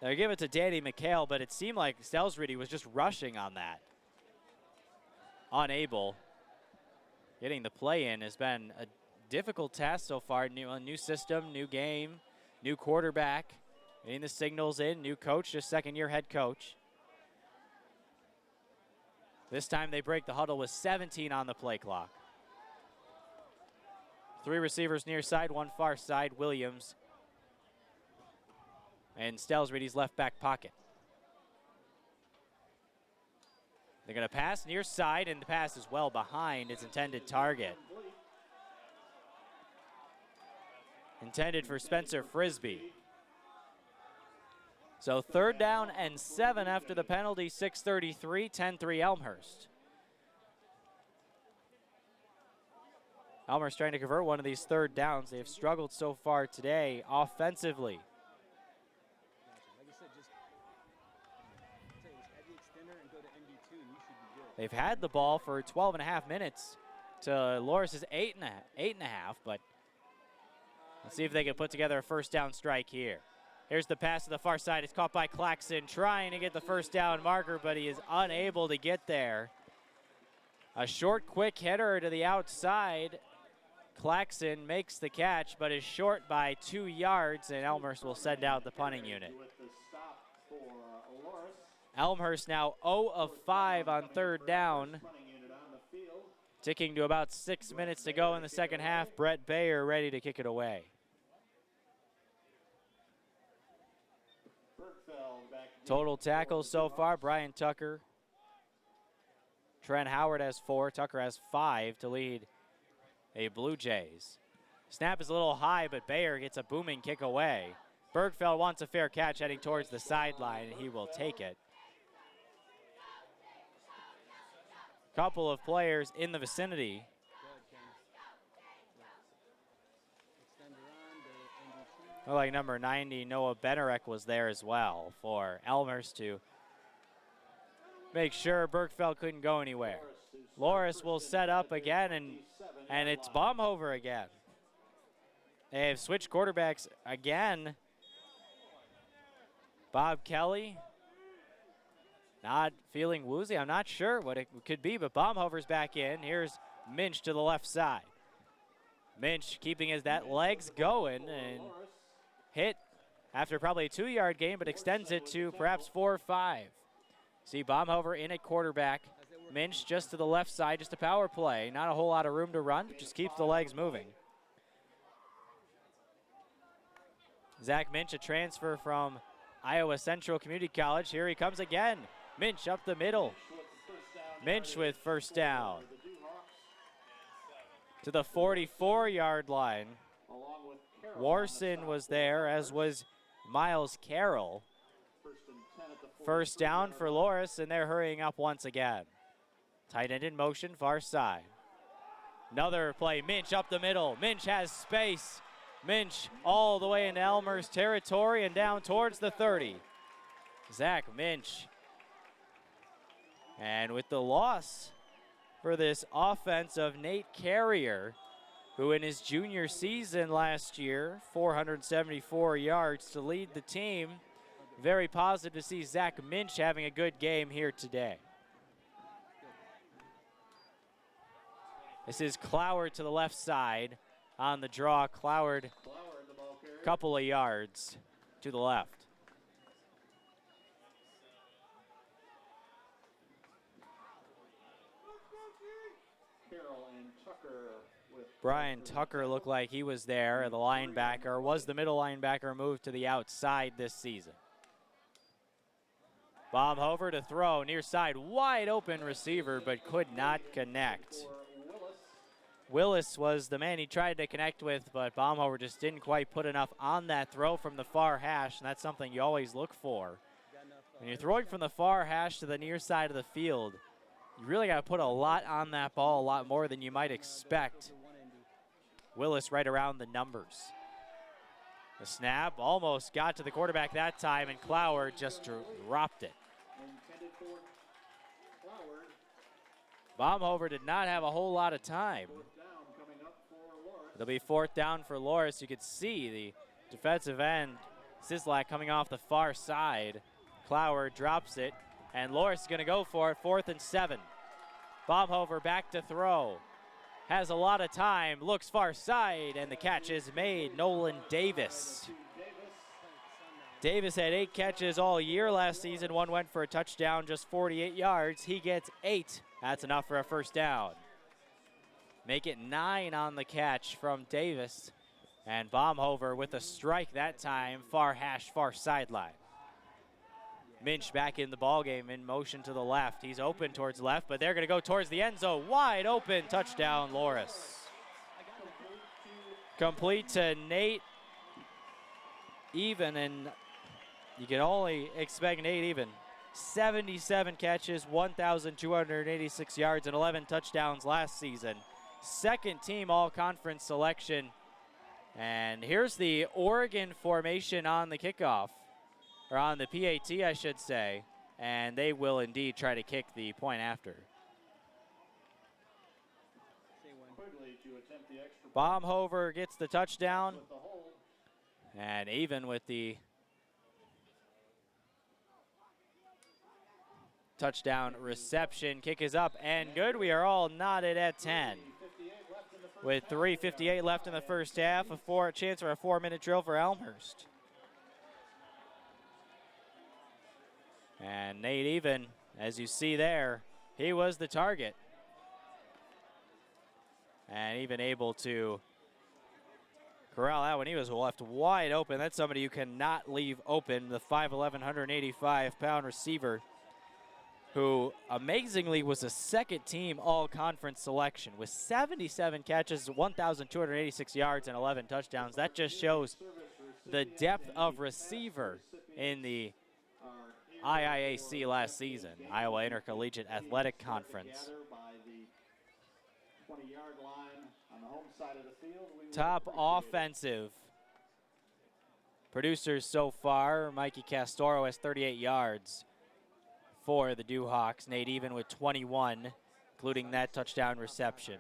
They'll give it to Danny McHale, but it seemed like Stelsredy was just rushing on that. Unable. Getting the play in has been a difficult task so far. New system, new game, new quarterback. Getting the signals in, new coach, just 2nd-year head coach. This time they break the huddle with 17 on the play clock. 3 receivers near side, 1 far side, Williams. And Stelsredy's left back pocket. They're going to pass near side, and the pass is well behind its intended target. Intended for Spencer Frisbee. So 3rd down and 7 after the penalty, 6:33, 10-3 Elmhurst. Elmhurst trying to convert one of these 3rd downs. They have struggled so far today offensively. Like I said, just add the extender and go to MD2 and you should be good. They've had the ball for 12 and a half minutes to Loras' 8 and a half, but let's see if they can put together a first down strike here. Here's the pass to the far side. It's caught by Claxton, trying to get the first down marker, but he is unable to get there. A short, quick hitter to the outside. Claxton makes the catch, but is short by 2 yards, and Elmhurst will send out the punting unit. Elmhurst now 0 of 5 on third down. Ticking to about 6 minutes to go in the second half. Brett Bayer ready to kick it away. Total tackles so far, Brian Tucker. Trent Howard has 4, Tucker has 5 to lead a Blue Jays. Snap is a little high, but Bayer gets a booming kick away. Bergfeld wants a fair catch heading towards the sideline, and he will take it. Couple of players in the vicinity. Like number 90, Noah Benarek was there as well for Elmhurst to make sure Bergfeld couldn't go anywhere. Loras will set up again, and it's Baumhover again. They have switched quarterbacks again. Bob Kelly not feeling woozy. I'm not sure what it could be, but Baumhover's back in. Here's Minch to the left side. Minch keeping his legs going and hit after probably a 2-yard gain, but extends it to perhaps 4 or 5. See Baumhover in at quarterback. Minch just to the left side, just a power play. Not a whole lot of room to run, just keeps the legs moving. Zach Minch, a transfer from Iowa Central Community College. Here he comes again. Minch up the middle. Minch with first down. To the 44-yard line. Warson was there, as was Miles Carroll. First down for Loras, and they're hurrying up once again. Tight end in motion, far side. Another play, Minch up the middle. Minch has space. Minch all the way into Elmhurst territory and down towards the 30. Zach Minch. And with the loss for this offense of Nate Carrier, who in his junior season last year, 474 yards to lead the team. Very positive to see Zach Minch having a good game here today. This is Cloward to the left side on the draw. Cloward, couple of yards to the left. Brian Tucker looked like he was there, the linebacker, was the middle linebacker, moved to the outside this season. Baumhover to throw, near side, wide open receiver, but could not connect. Willis was the man he tried to connect with, but Baumhover just didn't quite put enough on that throw from the far hash, and that's something you always look for. When you're throwing from the far hash to the near side of the field, you really got to put a lot on that ball, a lot more than you might expect. Willis right around the numbers. The snap almost got to the quarterback that time, and Cloward just dropped it. Baumhover did not have a whole lot of time. It'll be fourth down for Loras. You could see the defensive end, Sislak, coming off the far side. Cloward drops it, and Loras is going to go for it, 4th and 7. Baumhover back to throw. Has a lot of time, looks far side, and the catch is made. Nolan Davis. Davis had 8 catches all year last season. 1 went for a touchdown, just 48 yards. He gets 8. That's enough for a first down. Make it 9 on the catch from Davis. And Baumhover with a strike that time, far hash, far sideline. Minch back in the ballgame, in motion to the left. He's open towards left, but they're going to go towards the end zone. Wide open, touchdown, Loras. Complete to Nate Even, and you can only expect Nate Even. 77 catches, 1,286 yards, and 11 touchdowns last season. Second team all-conference selection. And here's the Oregon formation on the kickoff. Or on the PAT, I should say, and they will indeed try to kick the point after. Baumhover gets the touchdown, and even with the touchdown reception. Kick is up and good. We are all knotted at 10. With 3:58 left in the first half, a chance for a 4-minute drill for Elmhurst. And Nate Even, as you see there, he was the target. And even able to corral that one. He was left wide open. That's somebody you cannot leave open, the 5'11", 185-pound receiver, who amazingly was a second-team all-conference selection with 77 catches, 1,286 yards, and 11 touchdowns. That just shows the depth of receiver in the IIAC last season, Iowa Intercollegiate Athletic Conference. Top offensive producers so far. Mikey Castoro has 38 yards for the Dewhawks. Nate Even with 21, including that touchdown reception.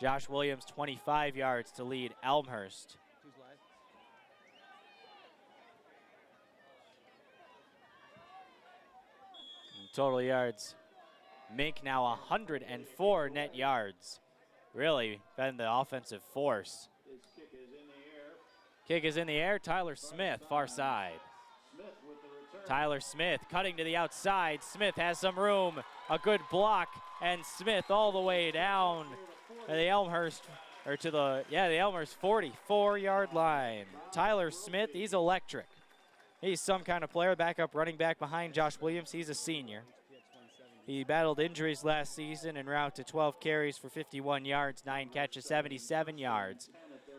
Josh Williams, 25 yards to lead Elmhurst. And total yards. Mink now 104 net yards. Really been the offensive force. Kick is in the air. Tyler Smith, far side. Tyler Smith cutting to the outside. Smith has some room. A good block. And Smith all the way down to the Elmhurst, or to the Elmhurst 44-yard line. Tyler Smith, he's electric. He's some kind of player, backup running back behind Josh Williams. He's a senior. He battled injuries last season en route to 12 carries for 51 yards, 9 catches, 77 yards.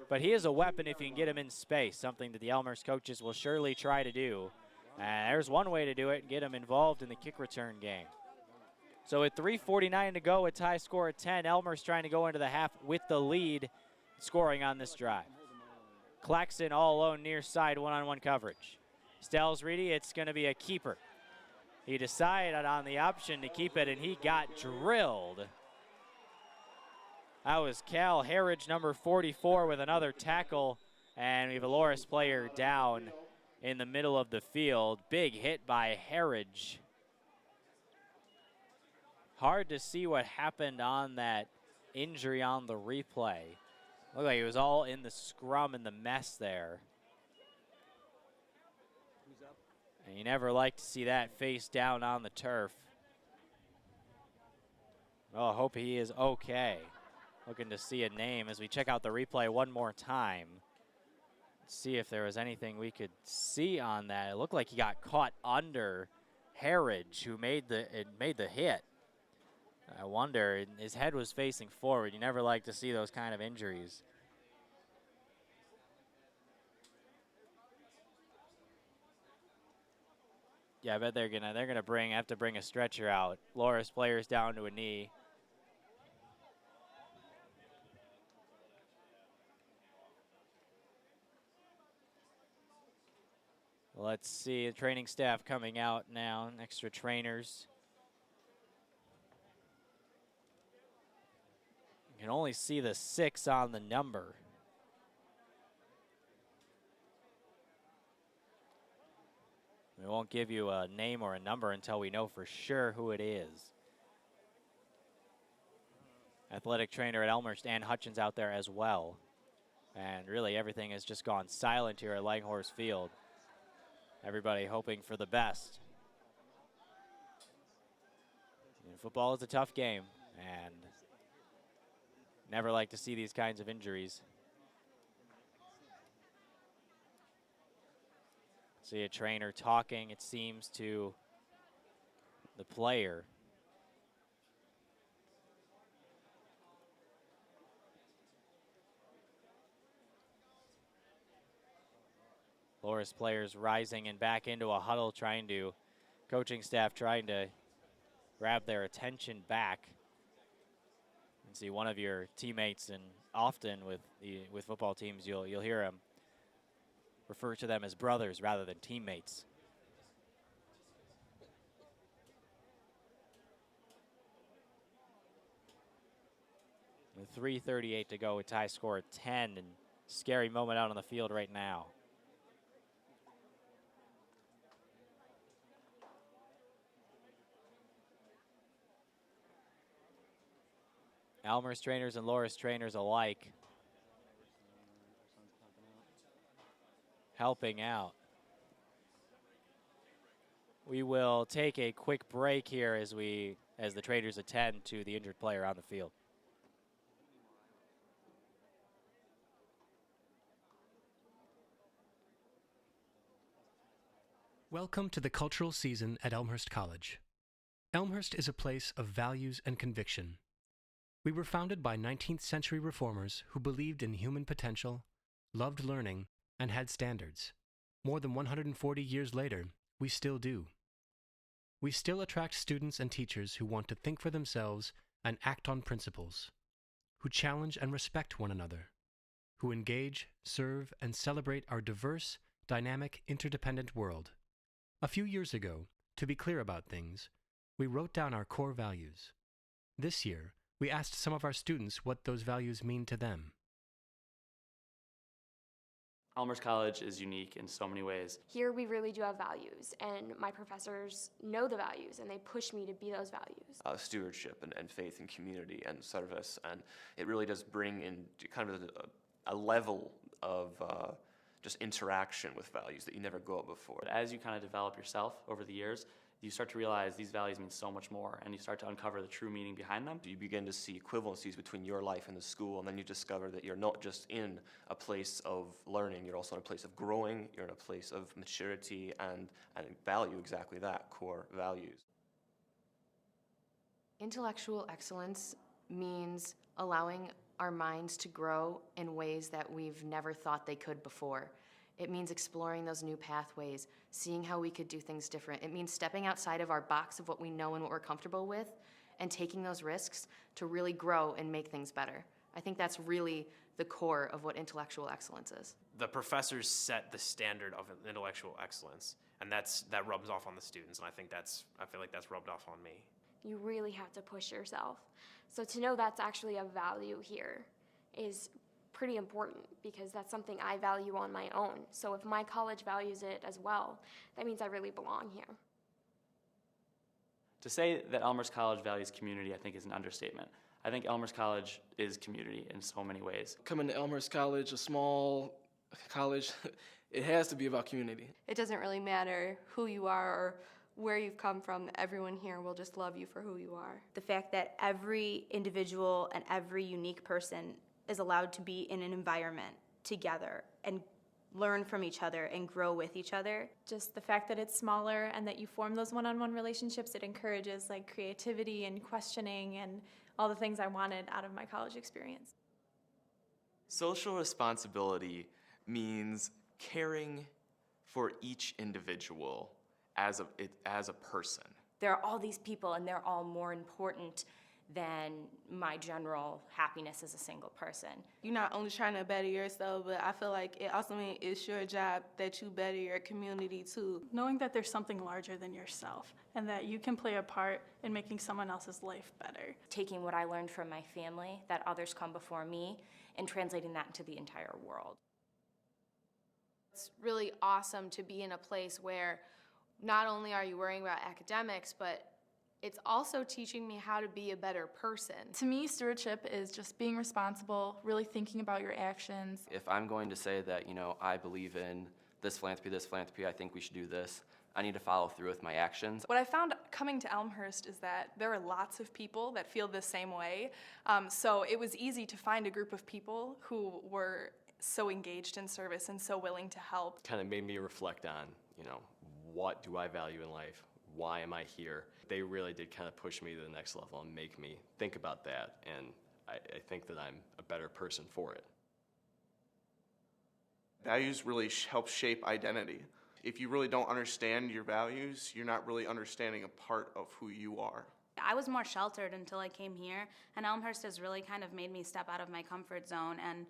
But he is a weapon if you can get him in space, something that the Elmhurst coaches will surely try to do. And there's one way to do it, get him involved in the kick return game. So with 3:49 to go, a tie score at 10, Elmhurst trying to go into the half with the lead, scoring on this drive. Claxton all alone near side, one-on-one coverage. Stells Reedy, it's going to be a keeper. He decided on the option to keep it, and he got drilled. That was Cal Harridge, number 44, with another tackle, and we have a Loras player down in the middle of the field. Big hit by Harridge. Hard to see what happened on that injury on the replay. Looked like it was all in the scrum and the mess there. And you never like to see that face down on the turf. Well, I hope he is okay. Looking to see a name as we check out the replay one more time. See if there was anything we could see on that. It looked like he got caught under Harridge, who made the hit. I wonder, his head was facing forward. You never like to see those kind of injuries. Yeah, I bet they're gonna have to bring a stretcher out. Loras players down to a knee. Let's see the training staff coming out now, extra trainers. You can only see the 6 on the number. We won't give you a name or a number until we know for sure who it is. Athletic trainer at Elmhurst, Ann Hutchins, out there as well. And really everything has just gone silent here at Langhorse Field. Everybody hoping for the best. And football is a tough game, and never like to see these kinds of injuries. See a trainer talking, it seems, to the player. Loras players rising and back into a huddle, coaching staff trying to grab their attention back. And see one of your teammates, and often with football teams, you'll hear them refer to them as brothers rather than teammates. With 3:38 to go, a tie score at 10, and scary moment out on the field right now. Elmhurst trainers and Loras trainers alike helping out. We will take a quick break here as the trainers attend to the injured player on the field. Welcome to the cultural season at Elmhurst College. Elmhurst is a place of values and conviction. We were founded by 19th century reformers who believed in human potential, loved learning, and had standards. More than 140 years later, we still do. We still attract students and teachers who want to think for themselves and act on principles, who challenge and respect one another, who engage, serve, and celebrate our diverse, dynamic, interdependent world. A few years ago, to be clear about things, we wrote down our core values. This year, we asked some of our students what those values mean to them. Elmhurst College is unique in so many ways. Here we really do have values, and my professors know the values, and they push me to be those values. Stewardship and faith and community and service, and it really does bring in kind of a level of just interaction with values that you never go up before. But as you kind of develop yourself over the years, you start to realize these values mean so much more, and you start to uncover the true meaning behind them. You begin to see equivalencies between your life and the school, and then you discover that you're not just in a place of learning, you're also in a place of growing, you're in a place of maturity and value, exactly that, core values. Intellectual excellence means allowing our minds to grow in ways that we've never thought they could before. It means exploring those new pathways, seeing how we could do things different. It means stepping outside of our box of what we know and what we're comfortable with and taking those risks to really grow and make things better. I think that's really the core of what intellectual excellence is. The professors set the standard of intellectual excellence, and that rubs off on the students, and I feel like that's rubbed off on me. You really have to push yourself. So to know that's actually a value here is pretty important, because that's something I value on my own. So if my college values it as well, that means I really belong here. To say that Elmhurst College values community, I think, is an understatement. I think Elmhurst College is community in so many ways. Coming to Elmhurst College, a small college, it has to be about community. It doesn't really matter who you are or where you've come from. Everyone here will just love you for who you are. The fact that every individual and every unique person is allowed to be in an environment together and learn from each other and grow with each other. Just the fact that it's smaller and that you form those one-on-one relationships, it encourages like creativity and questioning and all the things I wanted out of my college experience. Social responsibility means caring for each individual as a person. There are all these people, and they're all more important than my general happiness as a single person. You're not only trying to better yourself, but I feel like it also means it's your job that you better your community too. Knowing that there's something larger than yourself and that you can play a part in making someone else's life better. Taking what I learned from my family, that others come before me, and translating that into the entire world. It's really awesome to be in a place where not only are you worrying about academics, but it's also teaching me how to be a better person. To me, stewardship is just being responsible, really thinking about your actions. If I'm going to say that, I believe in this philanthropy, I think we should do this, I need to follow through with my actions. What I found coming to Elmhurst is that there are lots of people that feel the same way. So it was easy to find a group of people who were so engaged in service and so willing to help. Kind of made me reflect on, what do I value in life? Why am I here? They really did kind of push me to the next level and make me think about that, and I think that I'm a better person for it. Values really help shape identity. If you really don't understand your values, you're not really understanding a part of who you are. I was more sheltered until I came here, and Elmhurst has really kind of made me step out of my comfort zone and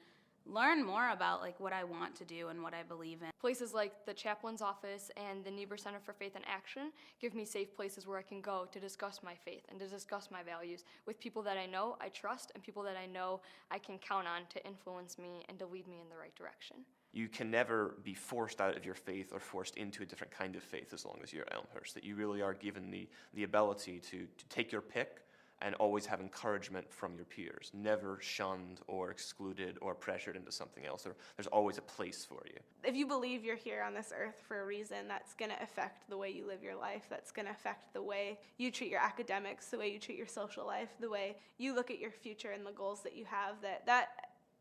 learn more about what I want to do and what I believe in. Places like the chaplain's office and the Niebuhr Center for Faith and Action give me safe places where I can go to discuss my faith and to discuss my values with people that I know I trust and people that I know I can count on to influence me and to lead me in the right direction. You can never be forced out of your faith or forced into a different kind of faith as long as you're at Elmhurst, that you really are given the ability to take your pick and always have encouragement from your peers. Never shunned or excluded or pressured into something else. There's always a place for you. If you believe you're here on this earth for a reason, that's going to affect the way you live your life. That's going to affect the way you treat your academics, the way you treat your social life, the way you look at your future and the goals that you have.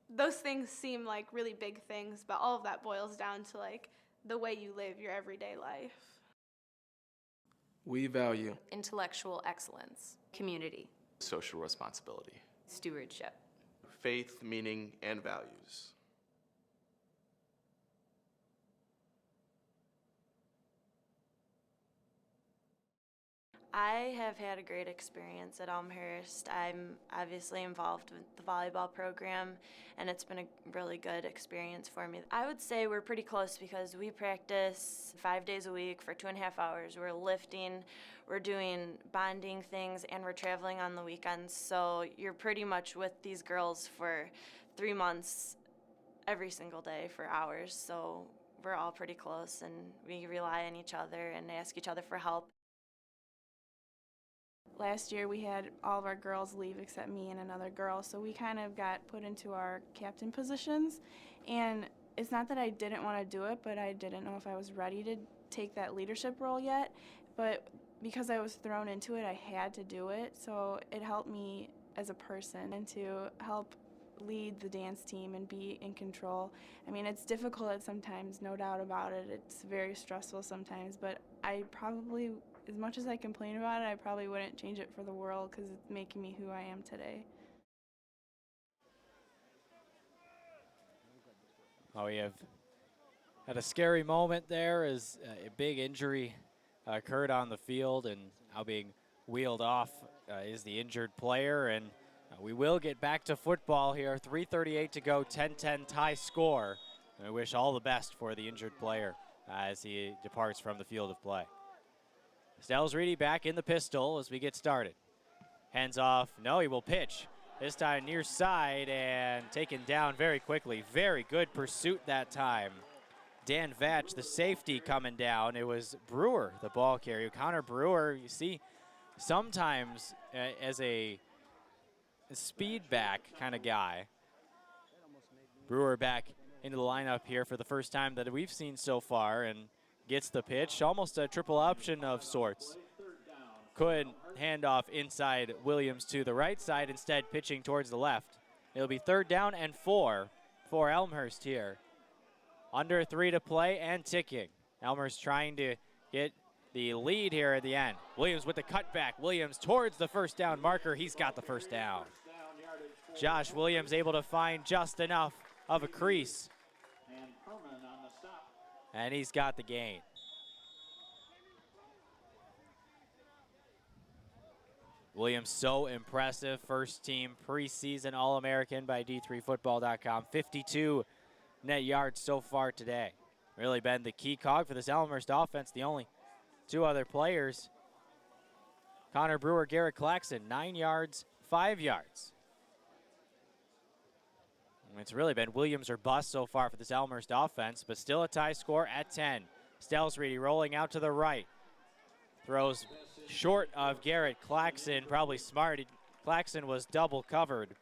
Those things seem like really big things, but all of that boils down to like the way you live your everyday life. We value intellectual excellence, community, social responsibility, stewardship, faith, meaning, and values. I have had a great experience at Elmhurst. I'm obviously involved with the volleyball program, and it's been a really good experience for me. I would say we're pretty close because we practice 5 days a week for 2.5 hours. We're lifting, we're doing bonding things, and we're traveling on the weekends. So you're pretty much with these girls for 3 months every single day for hours. So we're all pretty close, and we rely on each other and ask each other for help. Last year we had all of our girls leave except me and another girl, so we kind of got put into our captain positions. And it's not that I didn't want to do it, but I didn't know if I was ready to take that leadership role yet. But because I was thrown into it, I had to do it. So it helped me as a person and to help lead the dance team and be in control. I mean, it's difficult at sometimes, no doubt about it. It's very stressful sometimes, but I probably, as much as I complain about it, I probably wouldn't change it for the world because it's making me who I am today. Oh, we have had a scary moment there as a big injury occurred on the field, and now being wheeled off is the injured player. And we will get back to football here. 3:38 to go, 10-10 tie score. And we wish all the best for the injured player as he departs from the field of play. Stells Reedy back in the pistol as we get started. Hands off. No, he will pitch. This time near side and taken down very quickly. Very good pursuit that time. Dan Vatch, the safety, coming down. It was Brewer, the ball carrier. Connor Brewer, you see, sometimes as a speed back kind of guy. Brewer back into the lineup here for the first time that we've seen so far and gets the pitch. Almost a triple option of sorts. Could hand off inside Williams to the right side, instead pitching towards the left. It'll be 3rd down and 4 for Elmhurst here. Under 3 to play and ticking. Elmhurst trying to get the lead here at the end. Williams with the cutback. Williams towards the first down marker. He's got the first down. Josh Williams able to find just enough of a crease. And he's got the gain. Williams so impressive. First team preseason All-American by D3Football.com. 52 net yards so far today. Really been the key cog for this Elmhurst offense. The only 2 other players, Connor Brewer, Garrett Claxton, 9 yards, 5 yards. And it's really been Williams or bust so far for this Elmhurst offense, but still a tie score at 10. Stells Reedy rolling out to the right. Throws short of Garrett Claxton, probably smart. Claxton was double covered.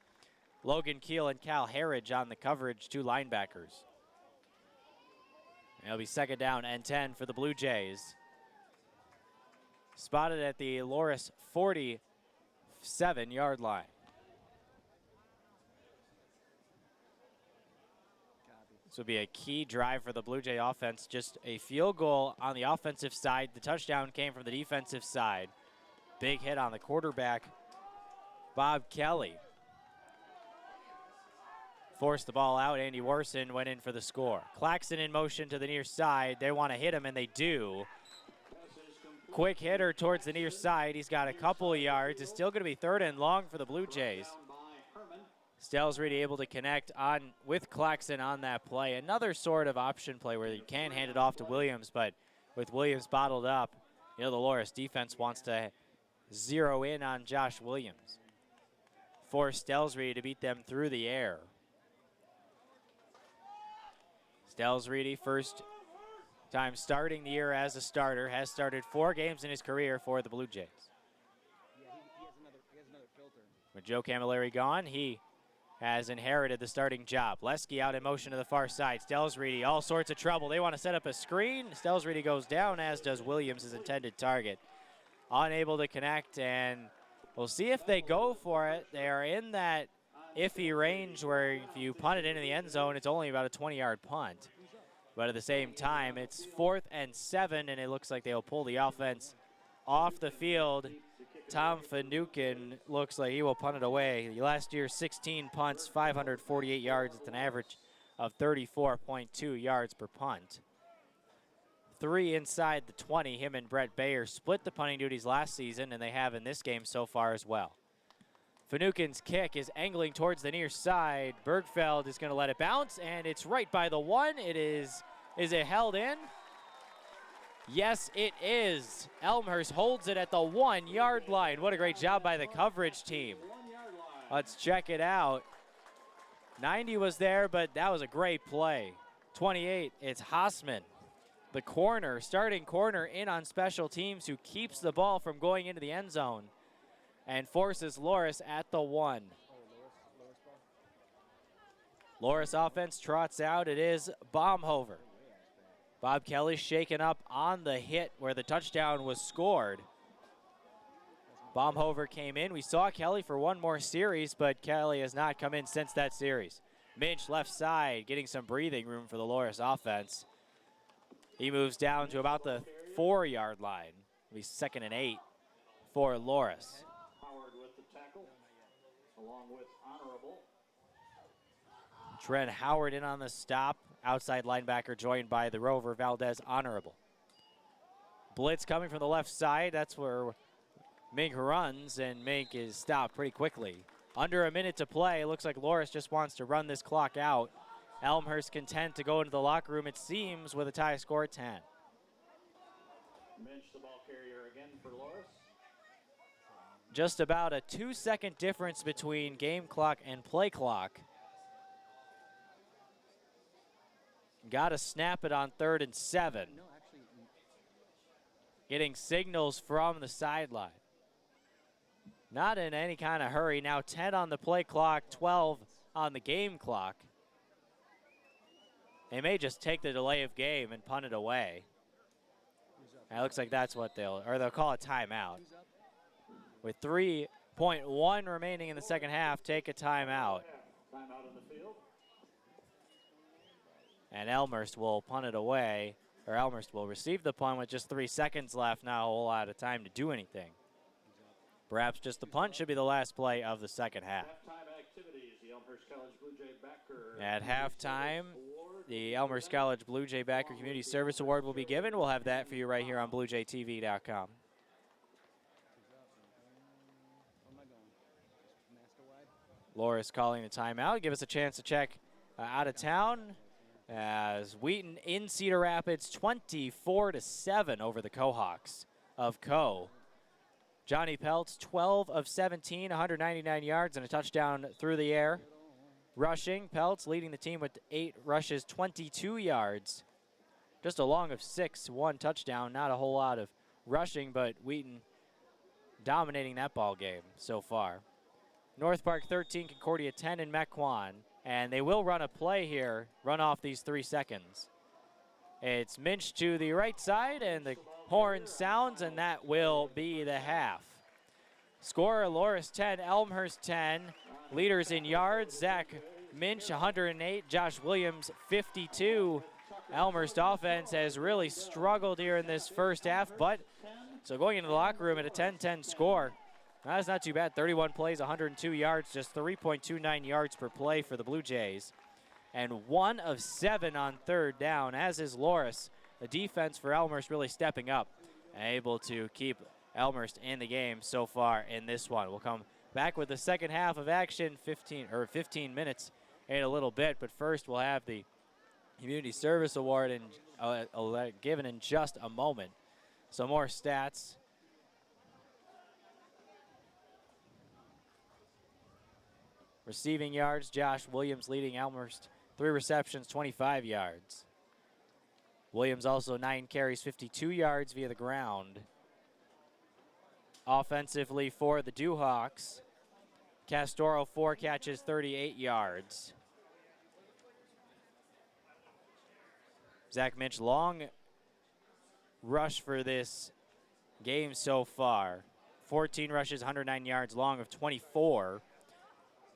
Logan Keel and Cal Harridge on the coverage, 2 linebackers. It'll be 2nd down and 10 for the Blue Jays. Spotted at the Loras 47-yard line. This will be a key drive for the Blue Jay offense. Just a field goal on the offensive side. The touchdown came from the defensive side. Big hit on the quarterback, Bob Kelly. Forced the ball out. Andy Warson went in for the score. Claxton in motion to the near side. They want to hit him, and they do. Quick hitter towards the near side. He's got a couple of yards. It's still going to be 3rd and long for the Blue Jays. Stells Reedy able to connect on with Claxton on that play. Another sort of option play where you can hand it off to Williams, but with Williams bottled up, the Loras defense wants to zero in on Josh Williams. Force Stells Reedy to beat them through the air. Stells Reedy, first time starting the year as a starter, has started 4 games in his career for the Blue Jays. With Joe Camilleri gone, he has inherited the starting job. Leski out in motion to the far side. Stelsrede, all sorts of trouble. They want to set up a screen. Stelsrede goes down, as does Williams, his intended target. Unable to connect, and we'll see if they go for it. They are in that iffy range where if you punt it into the end zone, it's only about a 20-yard punt. But at the same time, it's 4th and 7, and it looks like they'll pull the offense off the field. Tom Finucane looks like he will punt it away. Last year, 16 punts, 548 yards. It's an average of 34.2 yards per punt. 3 inside the 20. Him and Brett Bayer split the punting duties last season, and they have in this game so far as well. Finucane's kick is angling towards the near side. Bergfeld is going to let it bounce, and it's right by the 1. It is it held in? Yes, it is. Elmhurst holds it at the 1-yard line. What a great job by the coverage team. Let's check it out. 90 was there, but that was a great play. 28, it's Hassman, the corner, starting corner in on special teams, who keeps the ball from going into the end zone and forces Loras at the 1. Loras offense trots out. It is Baumhover. Bob Kelly shaken up on the hit where the touchdown was scored. Baumhover came in. We saw Kelly for one more series, but Kelly has not come in since that series. Minch left side, getting some breathing room for the Loras offense. He moves down to about the 4-yard line. It'll be 2nd and 8 for Loras. Howard with the tackle, along with Honorable. Trent Howard in on the stop. Outside linebacker joined by the Rover, Valdez Honorable. Blitz coming from the left side. That's where Mink runs, and Mink is stopped pretty quickly. Under a minute to play. Looks like Loras just wants to run this clock out. Elmhurst content to go into the locker room, it seems, with a tie score at 10. Minch, the ball carrier again for Loras. Just about a 2-second difference between game clock and play clock. Got to snap it on 3rd and 7. Getting signals from the sideline. Not in any kind of hurry. Now 10 on the play clock, 12 on the game clock. They may just take the delay of game and punt it away. It looks like that's what they'll call a timeout. With 3.1 remaining in the second half, take a timeout. Timeout on the field. And Elmhurst will punt it away, or Elmhurst will receive the punt with just 3 seconds left, not a whole lot of time to do anything. Perhaps just the punt should be the last play of the second half. Halftime activities, the Elmhurst College Blue Jay Backer. At halftime, the Elmhurst College Blue Jay Backer Community Service Award will be given. We'll have that for you right here on BlueJayTV.com. Loras calling the timeout. Give us a chance to check out of town. As Wheaton in Cedar Rapids, 24-7 over the Cohawks of Co. Johnny Peltz, 12 of 17, 199 yards and a touchdown through the air. Rushing, Peltz leading the team with 8 rushes, 22 yards. Just a long of 6, 1 touchdown. Not a whole lot of rushing, but Wheaton dominating that ball game so far. North Park 13, Concordia 10, and Mequon. And they will run a play here, run off these 3 seconds. It's Minch to the right side, and the horn sounds, and that will be the half. Scorer, Loras 10, Elmhurst 10. Leaders in yards, Zach Minch 108, Josh Williams 52. Elmhurst offense has really struggled here in this first half, but so going into the locker room at a 10-10 score. That's not too bad. 31 plays, 102 yards, just 3.29 yards per play for the Blue Jays. And 1 of 7 on 3rd down, as is Loras. The defense for Elmhurst really stepping up, able to keep Elmhurst in the game so far in this one. We'll come back with the second half of action, 15 minutes in a little bit. But first, we'll have the Community Service Award given in just a moment. Some more stats. Receiving yards, Josh Williams leading Elmhurst. 3 receptions, 25 yards. Williams also 9 carries, 52 yards via the ground. Offensively for the Dewhawks, Castoro, 4 catches, 38 yards. Zach Minch, long rush for this game so far. 14 rushes, 109 yards, long of 24.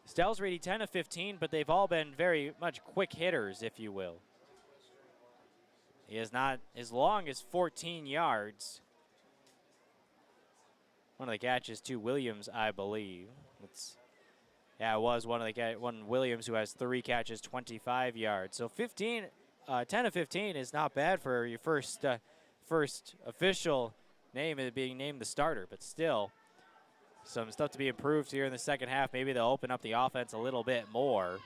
Stell's Reedy 10 of 15, but they've all been very much quick hitters, if you will. He is not as long as 14 yards. One of the catches to Williams, I believe. It was one Williams who has 3 catches, 25 yards. So 10 of 15 is not bad for your first official name, being named the starter, but still some stuff to be improved here in the second half. Maybe they'll open up the offense a little bit more.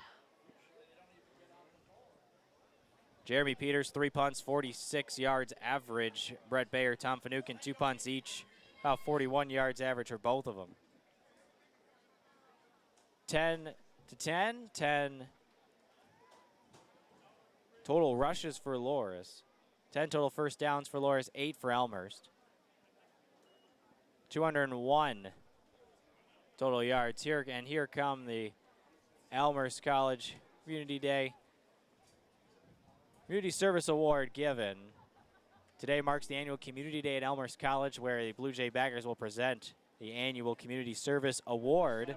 Jeremy Peters, 3 punts, 46 yards average. Brett Bayer, Tom Finucane, 2 punts each, about 41 yards average for both of them. 10 total rushes for Loras. 10 total first downs for Loras, 8 for Elmhurst. 201 total yards here, and here come the Elmhurst College Community Service Award given. Today marks the annual Community Day at Elmhurst College, where the Blue Jay Baggers will present the annual Community Service Award.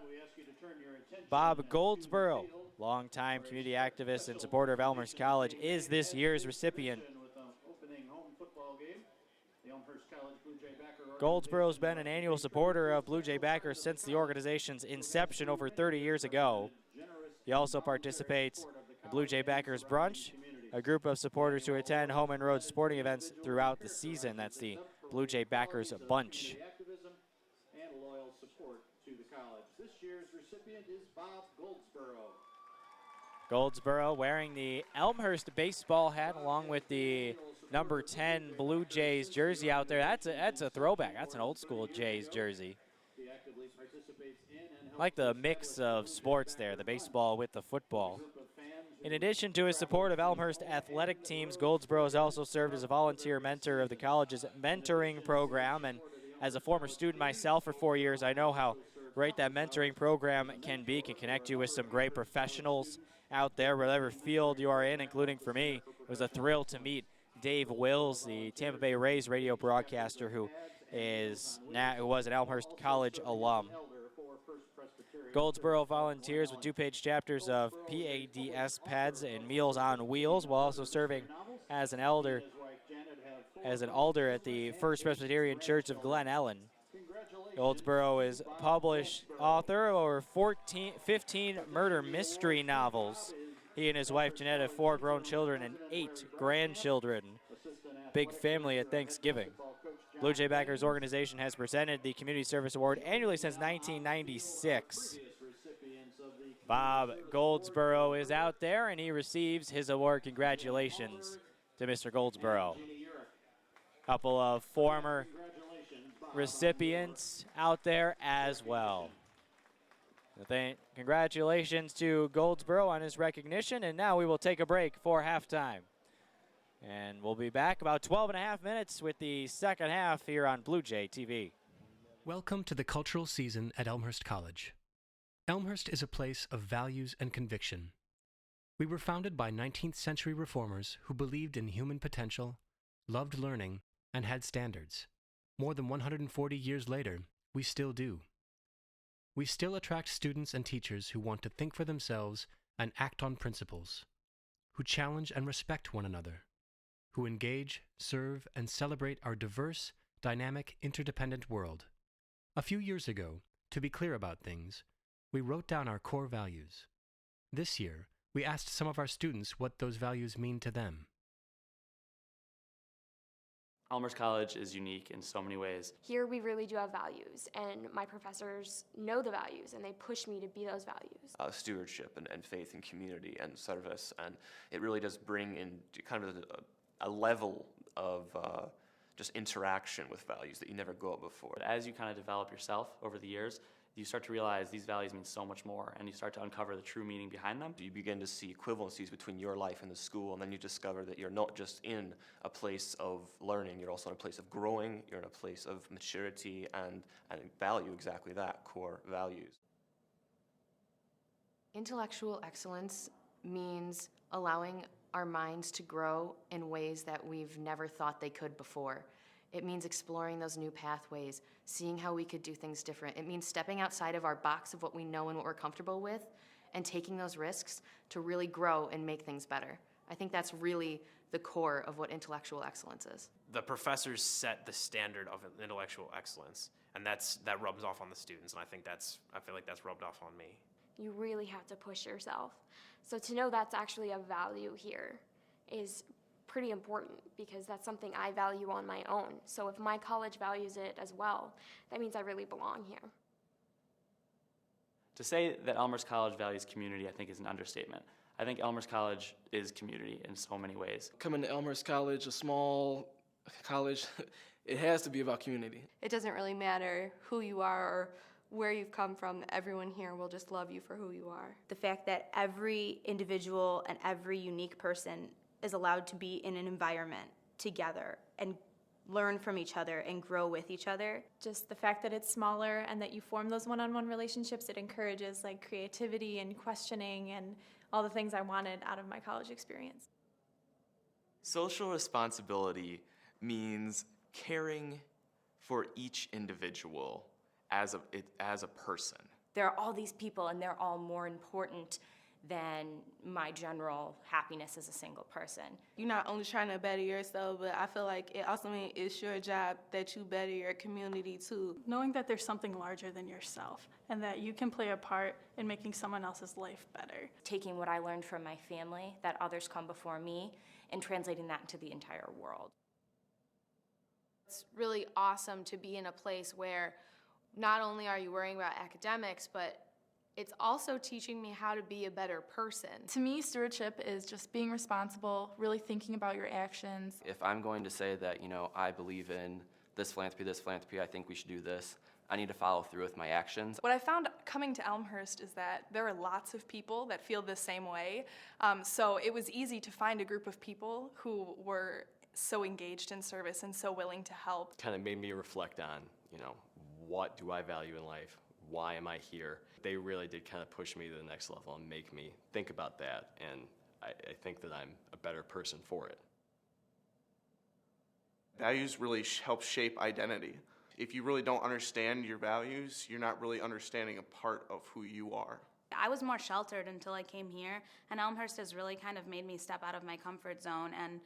Bob Goldsboro, longtime community activist and supporter of Elmhurst College, is this year's recipient. Goldsboro's been an annual supporter of Blue Jay Backers since the organization's inception over 30 years ago. He also participates in Blue Jay Backers Brunch, a group of supporters who attend home and road sporting events throughout the season. That's the Blue Jay Backers Bunch. And loyal support to the college. This year's recipient is Bob Goldsboro. Goldsboro wearing the Elmhurst baseball hat along with the number 10 Blue Jays jersey out there. That's a throwback. That's an old school Jays jersey. I like the mix of sports there, the baseball with the football. In addition to his support of Elmhurst athletic teams, Goldsboro has also served as a volunteer mentor of the college's mentoring program. And as a former student myself for 4 years, I know how great that mentoring program can be, can connect you with some great professionals out there, whatever field you are in, including for me. It was a thrill to meet Dave Wills, the Tampa Bay Rays radio broadcaster who was an Elmhurst College alum. Goldsboro volunteers with DuPage chapters of PADS PADS and Meals on Wheels, while also serving as an elder at the First Presbyterian Church of Glen Ellen. Goldsboro is published author of over 15 murder mystery novels. He and his wife Jeanette have 4 grown children and 8 grandchildren. Big family at Thanksgiving. Blue Jay Backers organization has presented the Community Service Award annually since 1996. Bob Goldsboro is out there, and he receives his award. Congratulations to Mr. Goldsboro. Couple of former recipients out there as well. Congratulations to Goldsboro on his recognition, and now we will take a break for halftime. And we'll be back about 12 and a half minutes with the second half here on Blue Jay TV. Welcome to the cultural season at Elmhurst College. Elmhurst is a place of values and conviction. We were founded by 19th century reformers who believed in human potential, loved learning, and had standards. More than 140 years later, we still do. We still attract students and teachers who want to think for themselves and act on principles, who challenge and respect one another, who engage, serve, and celebrate our diverse, dynamic, interdependent world. A few years ago, to be clear about things, we wrote down our core values. This year, we asked some of our students what those values mean to them. Elmhurst College is unique in so many ways. Here we really do have values, and my professors know the values, and they push me to be those values. Stewardship and faith and community and service, and it really does bring in kind of a level of just interaction with values that you never got before. But as you kind of develop yourself over the years, you start to realize these values mean so much more, and you start to uncover the true meaning behind them. You begin to see equivalencies between your life and the school, and then you discover that you're not just in a place of learning, you're also in a place of growing, you're in a place of maturity and value exactly that, core values. Intellectual excellence means allowing our minds to grow in ways that we've never thought they could before. It means exploring those new pathways, seeing how we could do things different. It means stepping outside of our box of what we know and what we're comfortable with and taking those risks to really grow and make things better. I think that's really the core of what intellectual excellence is. The professors set the standard of intellectual excellence, and that rubs off on the students, and I feel like that's rubbed off on me. You really have to push yourself. So to know that's actually a value here is pretty important because that's something I value on my own. So if my college values it as well, that means I really belong here. To say that Elmhurst College values community, I think, is an understatement. I think Elmhurst College is community in so many ways. Coming to Elmhurst College, a small college, it has to be about community. It doesn't really matter who you are or where you've come from. Everyone here will just love you for who you are. The fact that every individual and every unique person is allowed to be in an environment together and learn from each other and grow with each other. Just the fact that it's smaller and that you form those one-on-one relationships, it encourages like creativity and questioning and all the things I wanted out of my college experience. Social responsibility means caring for each individual as a person. There are all these people and they're all more important than my general happiness as a single person. You're not only trying to better yourself, but I feel like it also means it's your job that you better your community too. Knowing that there's something larger than yourself and that you can play a part in making someone else's life better. Taking what I learned from my family, that others come before me, and translating that into the entire world. It's really awesome to be in a place where not only are you worrying about academics, but it's also teaching me how to be a better person. To me, stewardship is just being responsible, really thinking about your actions. If I'm going to say that, I believe in this philanthropy, I think we should do this, I need to follow through with my actions. What I found coming to Elmhurst is that there are lots of people that feel the same way. So it was easy to find a group of people who were so engaged in service and so willing to help. Kind of made me reflect on, what do I value in life? Why am I here? They really did kind of push me to the next level and make me think about that, and I think that I'm a better person for it. Values really help shape identity. If you really don't understand your values, you're not really understanding a part of who you are. I was more sheltered until I came here, and Elmhurst has really kind of made me step out of my comfort zone and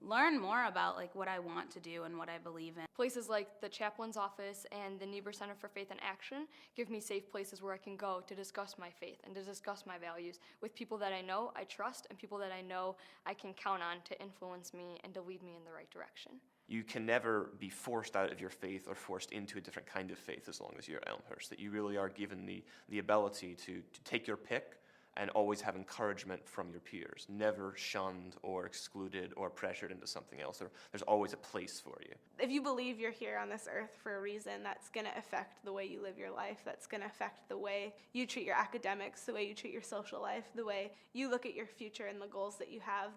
learn more about what I want to do and what I believe in. Places like the chaplain's office and the Niebuhr Center for Faith and Action give me safe places where I can go to discuss my faith and to discuss my values with people that I know, I trust, and people that I know I can count on to influence me and to lead me in the right direction. You can never be forced out of your faith or forced into a different kind of faith as long as you're at Elmhurst, that you really are given the ability to take your pick and always have encouragement from your peers, never shunned or excluded or pressured into something else. There's always a place for you. If you believe you're here on this earth for a reason, that's going to affect the way you live your life. That's going to affect the way you treat your academics, the way you treat your social life, the way you look at your future and the goals that you have.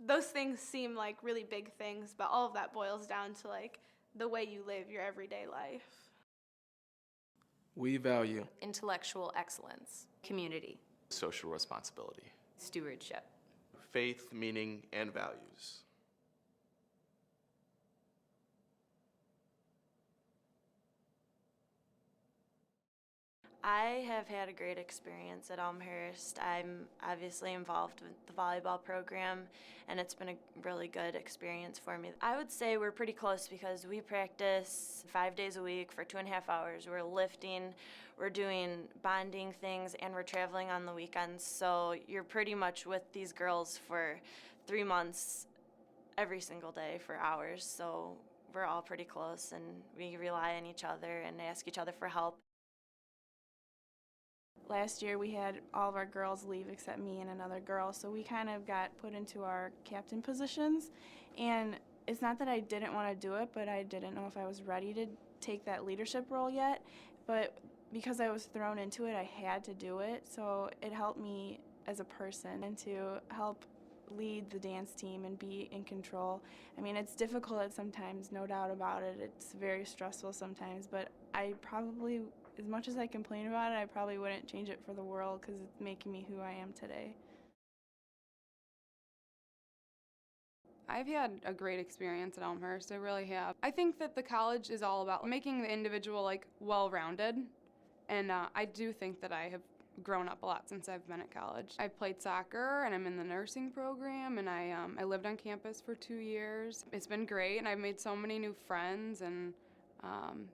Those things seem like really big things, but all of that boils down to the way you live your everyday life. We value intellectual excellence, community, social responsibility, stewardship, faith, meaning, and values. I have had a great experience at Elmhurst. I'm obviously involved with the volleyball program, and it's been a really good experience for me. I would say we're pretty close because we practice 5 days a week for 2.5 hours. We're lifting, we're doing bonding things, and we're traveling on the weekends. So you're pretty much with these girls for 3 months every single day for hours. So we're all pretty close, and we rely on each other and ask each other for help. Last year we had all of our girls leave except me and another girl, so we kind of got put into our captain positions. And it's not that I didn't want to do it, but I didn't know if I was ready to take that leadership role yet. But because I was thrown into it, I had to do it. So it helped me as a person and to help lead the dance team and be in control. I mean, it's difficult sometimes, no doubt about it. It's very stressful sometimes, but I probably As much as I complain about it, I probably wouldn't change it for the world because it's making me who I am today. I've had a great experience at Elmhurst, I really have. I think that the college is all about making the individual well-rounded, and I do think that I have grown up a lot since I've been at college. I've played soccer and I'm in the nursing program, and I lived on campus for 2 years. It's been great, and I've made so many new friends, and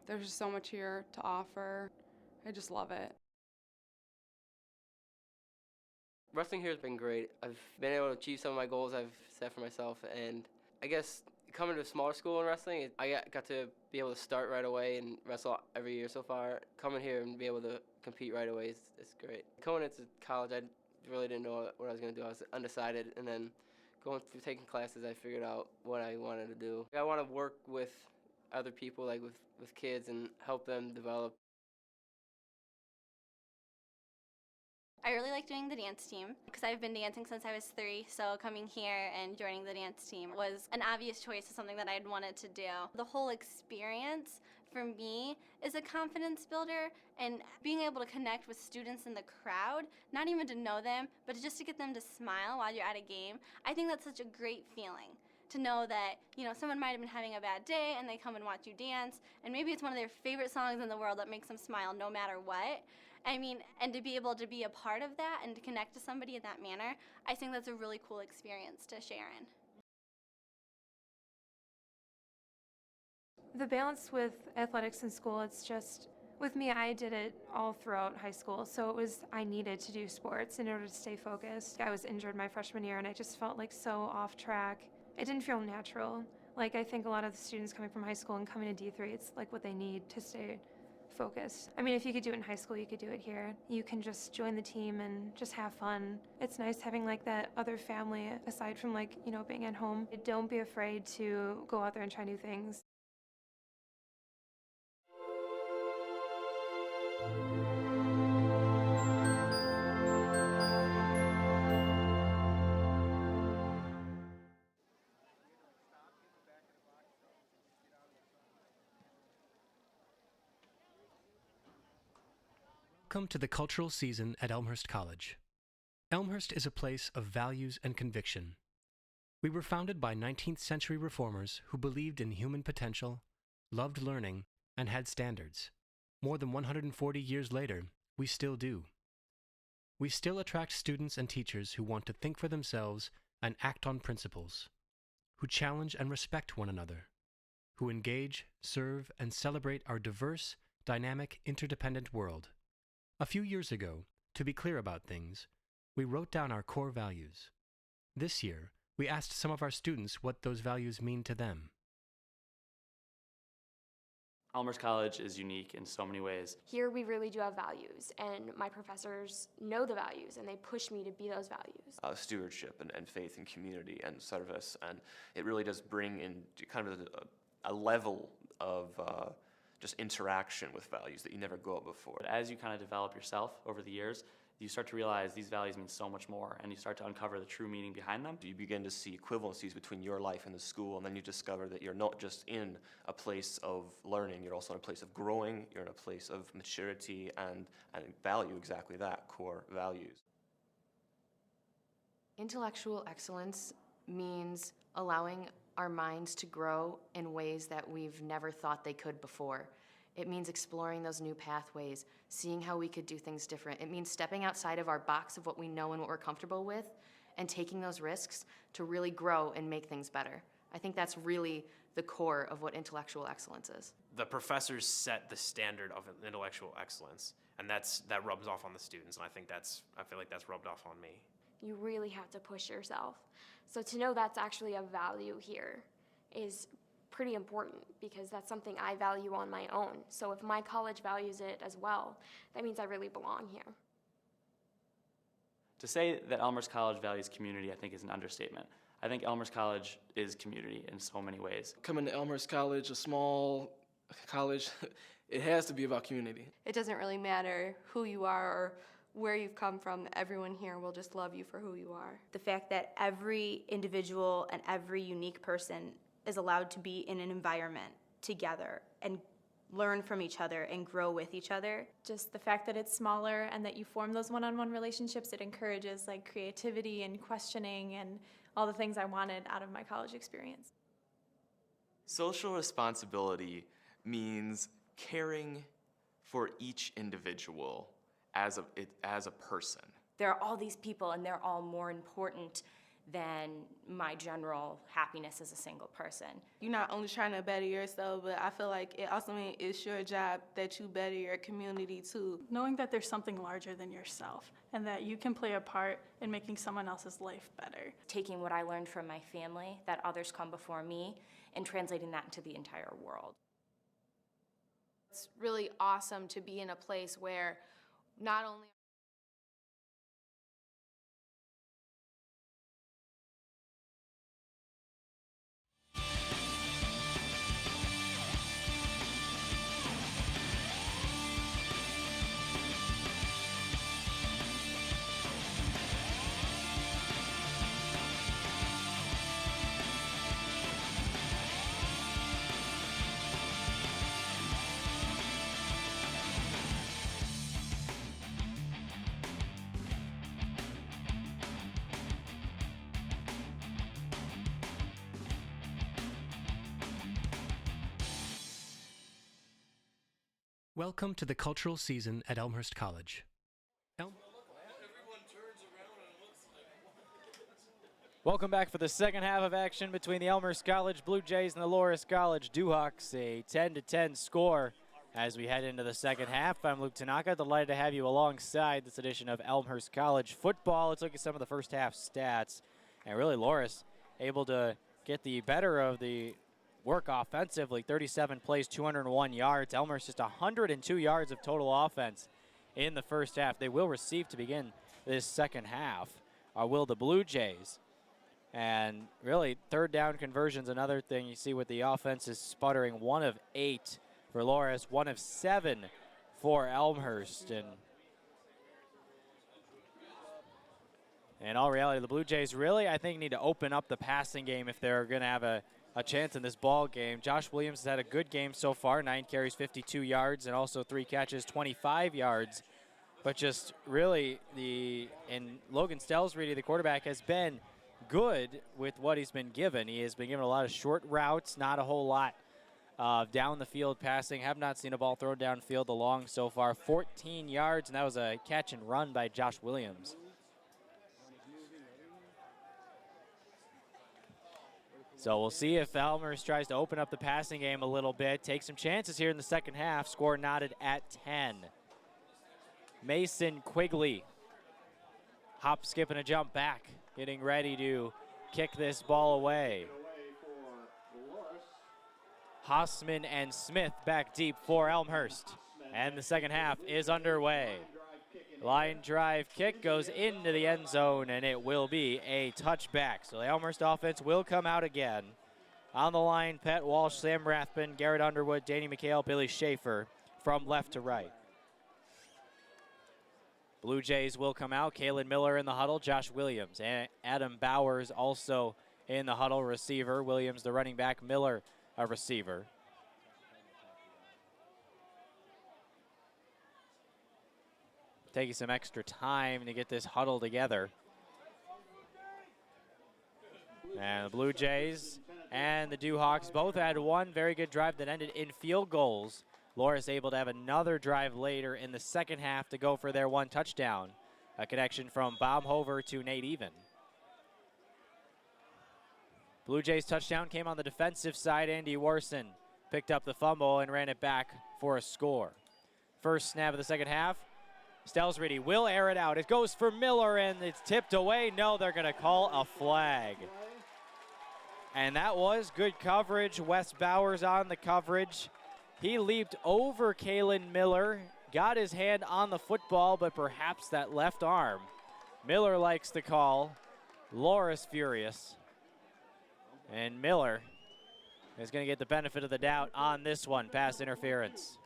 there's just so much here to offer. I just love it. Wrestling here has been great. I've been able to achieve some of my goals I've set for myself, and I guess coming to a smaller school in wrestling, I got to be able to start right away and wrestle every year so far. Coming here and be able to compete right away is great. Going into college, I really didn't know what I was going to do. I was undecided, and then going through taking classes, I figured out what I wanted to do. I want to work with other people, like with kids, and help them develop. I really like doing the dance team because I've been dancing since I was 3, so coming here and joining the dance team was an obvious choice of something that I'd wanted to do. The whole experience for me is a confidence builder, and being able to connect with students in the crowd, not even to know them, but just to get them to smile while you're at a game, I think that's such a great feeling. To know that, someone might have been having a bad day and they come and watch you dance, and maybe it's one of their favorite songs in the world that makes them smile no matter what. And to be able to be a part of that and to connect to somebody in that manner, I think that's a really cool experience to share in. The balance with athletics in school, it's just, with me, I did it all throughout high school, so I needed to do sports in order to stay focused. I was injured my freshman year, and I just felt so off track. It didn't feel natural. I think a lot of the students coming from high school and coming to D3, it's what they need to stay focused. If you could do it in high school, you could do it here. You can just join the team and just have fun. It's nice having that other family aside from being at home. Don't be afraid to go out there and try new things. Welcome to the cultural season at Elmhurst College. Elmhurst is a place of values and conviction. We were founded by 19th century reformers who believed in human potential, loved learning, and had standards. More than 140 years later, we still do. We still attract students and teachers who want to think for themselves and act on principles, who challenge and respect one another, who engage, serve, and celebrate our diverse, dynamic, interdependent world. A few years ago, to be clear about things, we wrote down our core values. This year, we asked some of our students what those values mean to them. Elmhurst College is unique in so many ways. Here we really do have values, and my professors know the values, and they push me to be those values. Stewardship and faith and community and service, and it really does bring in kind of a level of just interaction with values that you never got before. But as you kind of develop yourself over the years, you start to realize these values mean so much more, and you start to uncover the true meaning behind them. You begin to see equivalencies between your life and the school, and then you discover that you're not just in a place of learning, you're also in a place of growing, you're in a place of maturity and value exactly that, core values. Intellectual excellence means allowing our minds to grow in ways that we've never thought they could before. It means exploring those new pathways, seeing how we could do things different. It means stepping outside of our box of what we know and what we're comfortable with and taking those risks to really grow and make things better. I think that's really the core of what intellectual excellence is. The professors set the standard of intellectual excellence, and that rubs off on the students, and I feel like that's rubbed off on me. You really have to push yourself. So to know that's actually a value here is pretty important because that's something I value on my own. So if my college values it as well, that means I really belong here. To say that Elmhurst College values community, I think, is an understatement. I think Elmhurst College is community in so many ways. Coming to Elmhurst College, a small college, it has to be about community. It doesn't really matter who you are or where you've come from. Everyone here will just love you for who you are. The fact that every individual and every unique person is allowed to be in an environment together and learn from each other and grow with each other. Just the fact that it's smaller and that you form those one-on-one relationships, it encourages like creativity and questioning and all the things I wanted out of my college experience. Social responsibility means caring for each individual as a person. There are all these people and they're all more important than my general happiness as a single person. You're not only trying to better yourself, but I feel like it also means it's your job that you better your community too. Knowing that there's something larger than yourself and that you can play a part in making someone else's life better. Taking what I learned from my family, that others come before me, and translating that into the entire world. It's really awesome to be in a place where not only Welcome to the cultural season at Elmhurst College. Welcome back for the second half of action between the Elmhurst College Blue Jays and the Loras College Dewhawks. A 10-10 score as we head into the second half. I'm Luke Tanaka, delighted to have you alongside this edition of Elmhurst College football. Let's look at some of the first half stats. And really, Loras able to get the better of the work offensively. 37 plays, 201 yards. Elmhurst just 102 yards of total offense in the first half. They will receive to begin this second half, will the Blue Jays. And really, third down conversions, another thing you see with the offense is sputtering. 1 of 8 for Loras, 1 of 7 for Elmhurst. And in all reality, the Blue Jays really, I think, need to open up the passing game if they're going to have a chance in this ball game. Josh Williams has had a good game so far, 9 carries, 52 yards, and also 3 catches, 25 yards. But just really, Logan Stelsreedy, the quarterback, has been good with what he's been given. He has been given a lot of short routes, not a whole lot of down the field passing. Have not seen a ball thrown downfield along so far. 14 yards, and that was a catch and run by Josh Williams. So we'll see if Elmhurst tries to open up the passing game a little bit. Take some chances here in the second half. Score knotted at 10. Mason Quigley. Hop, skip, and a jump back. Getting ready to kick this ball away. Hossman and Smith back deep for Elmhurst. And the second half is underway. Line drive kick goes into the end zone, and it will be a touchback. So the Elmhurst offense will come out again. On the line, Pat Walsh, Sam Rathbun, Garrett Underwood, Danny McHale, Billy Schaefer from left to right. Blue Jays will come out. Kalen Miller in the huddle, Josh Williams. And Adam Bowers also in the huddle, receiver. Williams, the running back, Miller, a receiver. Taking some extra time to get this huddle together. And the Blue Jays and the Dewhawks both had one very good drive that ended in field goals. Loras able to have another drive later in the second half to go for their one touchdown. A connection from Bob Hover to Nate Even. Blue Jays touchdown came on the defensive side. Andy Warson picked up the fumble and ran it back for a score. First snap of the second half. Stelsreedy will air it out. It goes for Miller, and it's tipped away. No, they're going to call a flag. And that was good coverage. Wes Bowers on the coverage. He leaped over Kalen Miller, got his hand on the football, but perhaps that left arm. Miller likes the call. Loras furious. And Miller is going to get the benefit of the doubt on this one. Pass interference.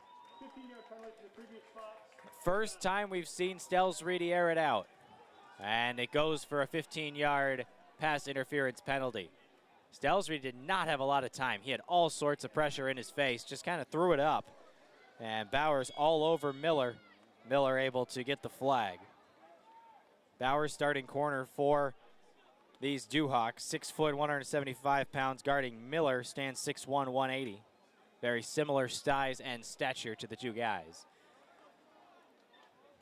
First time we've seen Stelsreedy air it out. And it goes for a 15-yard pass interference penalty. Stelsreedy did not have a lot of time. He had all sorts of pressure in his face, just kind of threw it up And Bowers all over Miller. Miller able to get the flag. Bowers starting corner for these Duhawks. 6 foot, 175 pounds, guarding Miller, stands 6'1", 180. Very similar size and stature to the two guys.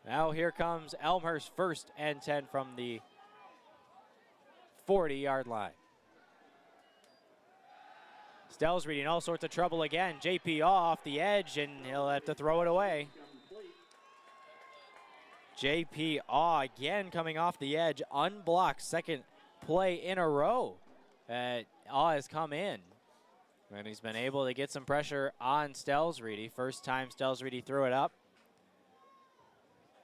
Now here comes Elmhurst, 1st and 10 from the 40-yard line. Stelsreed in all sorts of trouble again. JP off the edge, and he'll have to throw it away. JP again coming off the edge, unblocked, second play in a row. Has come in, and he's been able to get some pressure on Stelsreed. First time Stelsreed threw it up.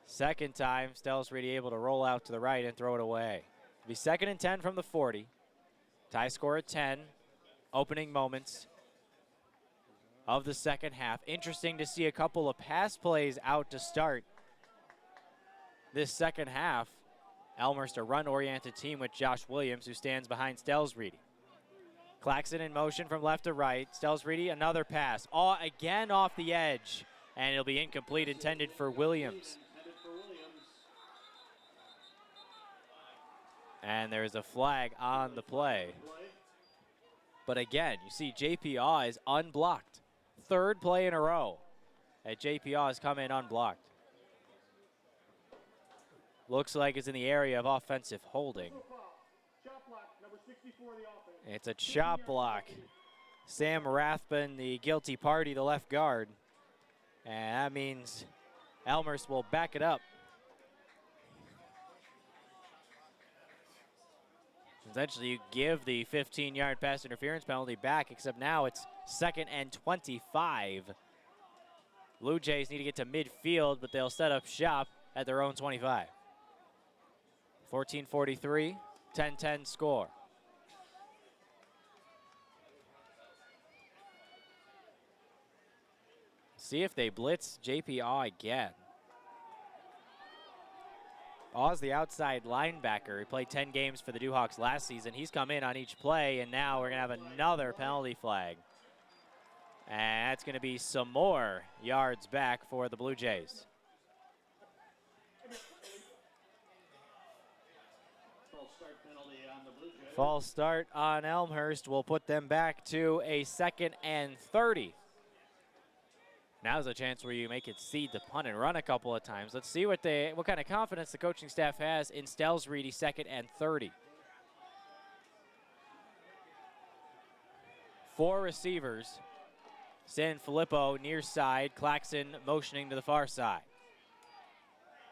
Second time Stelsreed able to roll out to the right and throw it away. It'll be 2nd and 10 from the 40. Tie score at 10. Opening moments of the second half. Interesting to see a couple of pass plays out to start this second half. Elmhurst, a run-oriented team with Josh Williams, who stands behind Stelsreed. Claxton in motion from left to right. Stelsreed, another pass. Again off the edge, and it'll be incomplete, intended for Williams. And there's a flag on the play. But again, you see JP is unblocked. 3rd play in a row that JP has come in unblocked. Looks like it's in the area of offensive holding. It's a chop block. Sam Rathbun, the guilty party, the left guard. And that means Elmhurst will back it up. Essentially, you give the 15-yard pass interference penalty back, except now it's 2nd and 25. Blue Jays need to get to midfield, but they'll set up shop at their own 25. 14:43, 10-10 score. See if they blitz JP again. Aw's the outside linebacker. He played 10 games for the Duhawks last season. He's come in on each play, and now we're going to have another penalty flag. And that's going to be some more yards back for the Blue Jays. False start on Elmhurst will put them back to a 2nd and 30. Now's a chance where you may concede the punt and run a couple of times. Let's see what kind of confidence the coaching staff has in Stelsreed, 2nd and 30. 4 receivers. San Filippo near side. Claxton motioning to the far side.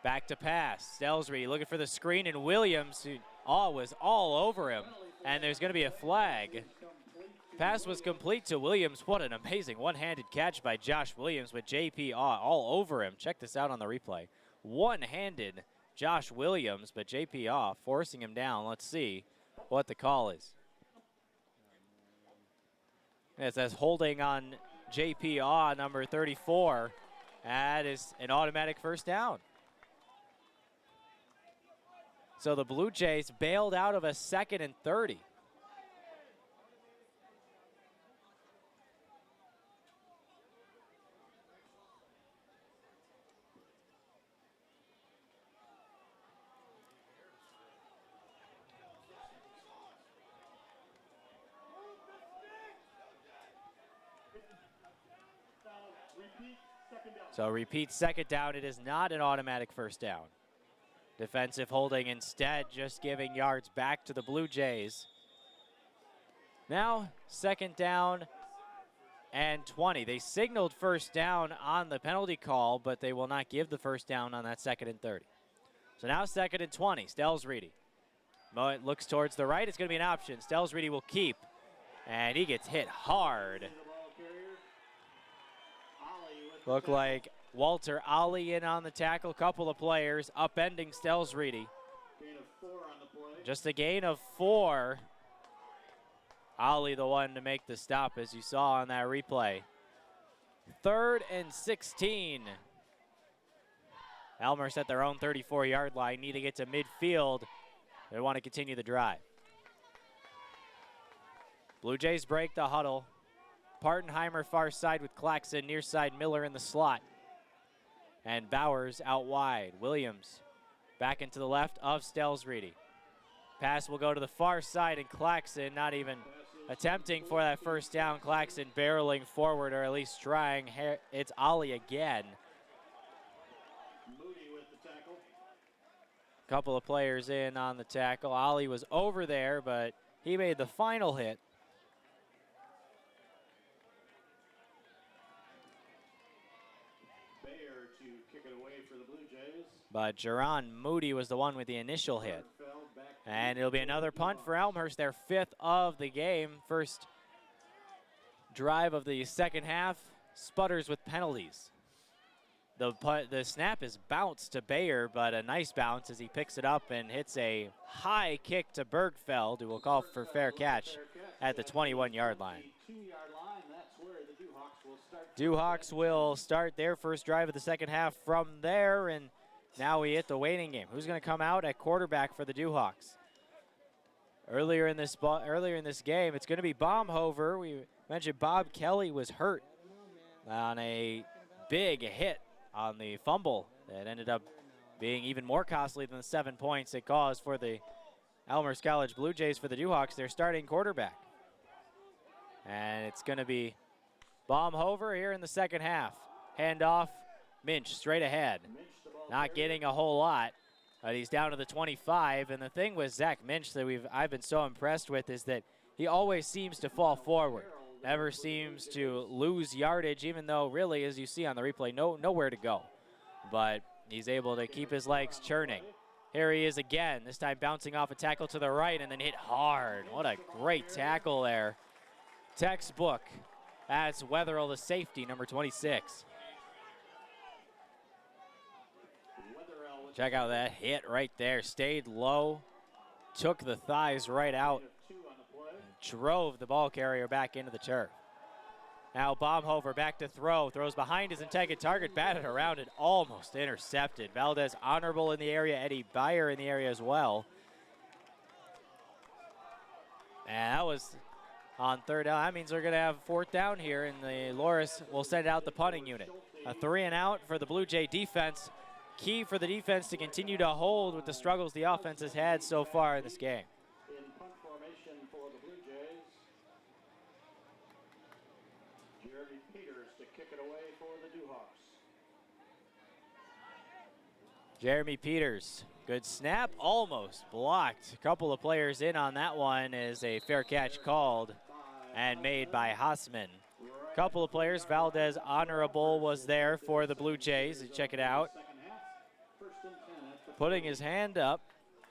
Back to pass. Stelsreed looking for the screen, and Williams, who was all over him. And there's going to be a flag. Pass was complete to Williams. What an amazing one-handed catch by Josh Williams with JP all over him. Check this out on the replay. One-handed Josh Williams, but JP forcing him down. Let's see what the call is. It says holding on JP number 34. That is an automatic first down. So the Blue Jays bailed out of a 2nd and 30. So repeat 2nd down. It is not an automatic first down. Defensive holding instead, just giving yards back to the Blue Jays. Now 2nd down and 20. They signaled first down on the penalty call, but they will not give the first down on that 2nd and 30. So now 2nd and 20. Stelsreed looks towards the right. It's going to be an option. Stelsreed will keep, and he gets hit hard. Look like Walter Ollie in on the tackle. Couple of players upending Stelsreed. Just a gain of 4. Ollie the one to make the stop, as you saw on that replay. 3rd and 16. Elmhurst at their own 34-yard line. Need to get to midfield. They want to continue the drive. Blue Jays break the huddle. Partenheimer far side with Claxon, near side Miller in the slot. And Bowers out wide. Williams back into the left of Stelsreedy. Pass will go to the far side, and Claxon not even attempting for that first down. Claxon barreling forward, or at least trying. It's Ollie again. Couple of players in on the tackle. Ollie was over there, but he made the final hit. But Jerron Moody was the one with the initial hit. And it'll be another punt for Elmhurst, their 5th of the game. First drive of the second half, sputters with penalties. The snap is bounced to Bayer, but a nice bounce as he picks it up and hits a high kick to Bergfeld, who will call for fair catch at the 21-yard line. Duhawks will start their first drive of the second half from there, and now we hit the waiting game. Who's going to come out at quarterback for the Duhawks? Earlier in this game, it's going to be Baumhover. We mentioned Bob Kelly was hurt on a big hit on the fumble that ended up being even more costly than the 7 points it caused for the Elmhurst College Blue Jays. For the Duhawks, their starting quarterback. And it's going to be Baumhover here in the second half. Handoff, Minch straight ahead. Not getting a whole lot, but he's down to the 25. And the thing with Zach Minch that I've been so impressed with is that he always seems to fall forward. Never seems to lose yardage, even though really, as you see on the replay, nowhere to go. But he's able to keep his legs churning. Here he is again, this time bouncing off a tackle to the right and then hit hard. What a great tackle there. Textbook. That's Wetherill, the safety, number 26. Check out that hit right there. Stayed low, took the thighs right out, drove the ball carrier back into the turf. Now Baumhover back to throw. Throws behind his intended target, batted around and almost intercepted. Valdez honorable in the area. Eddie Beyer in the area as well. And that was on third down. That means we're going to have fourth down here, and the Loras will send out the punting unit. A 3-and-out for the Blue Jay defense. Key for the defense to continue to hold with the struggles the offense has had so far in this game. In punt formation for the Blue Jays, Jeremy Peters to kick it away for the Duhawks. Jeremy Peters, good snap, almost blocked. A couple of players in on that one is a fair catch called and made by Hassman. A couple of players, Valdez honorable was there for the Blue Jays. Check it out. Putting his hand up,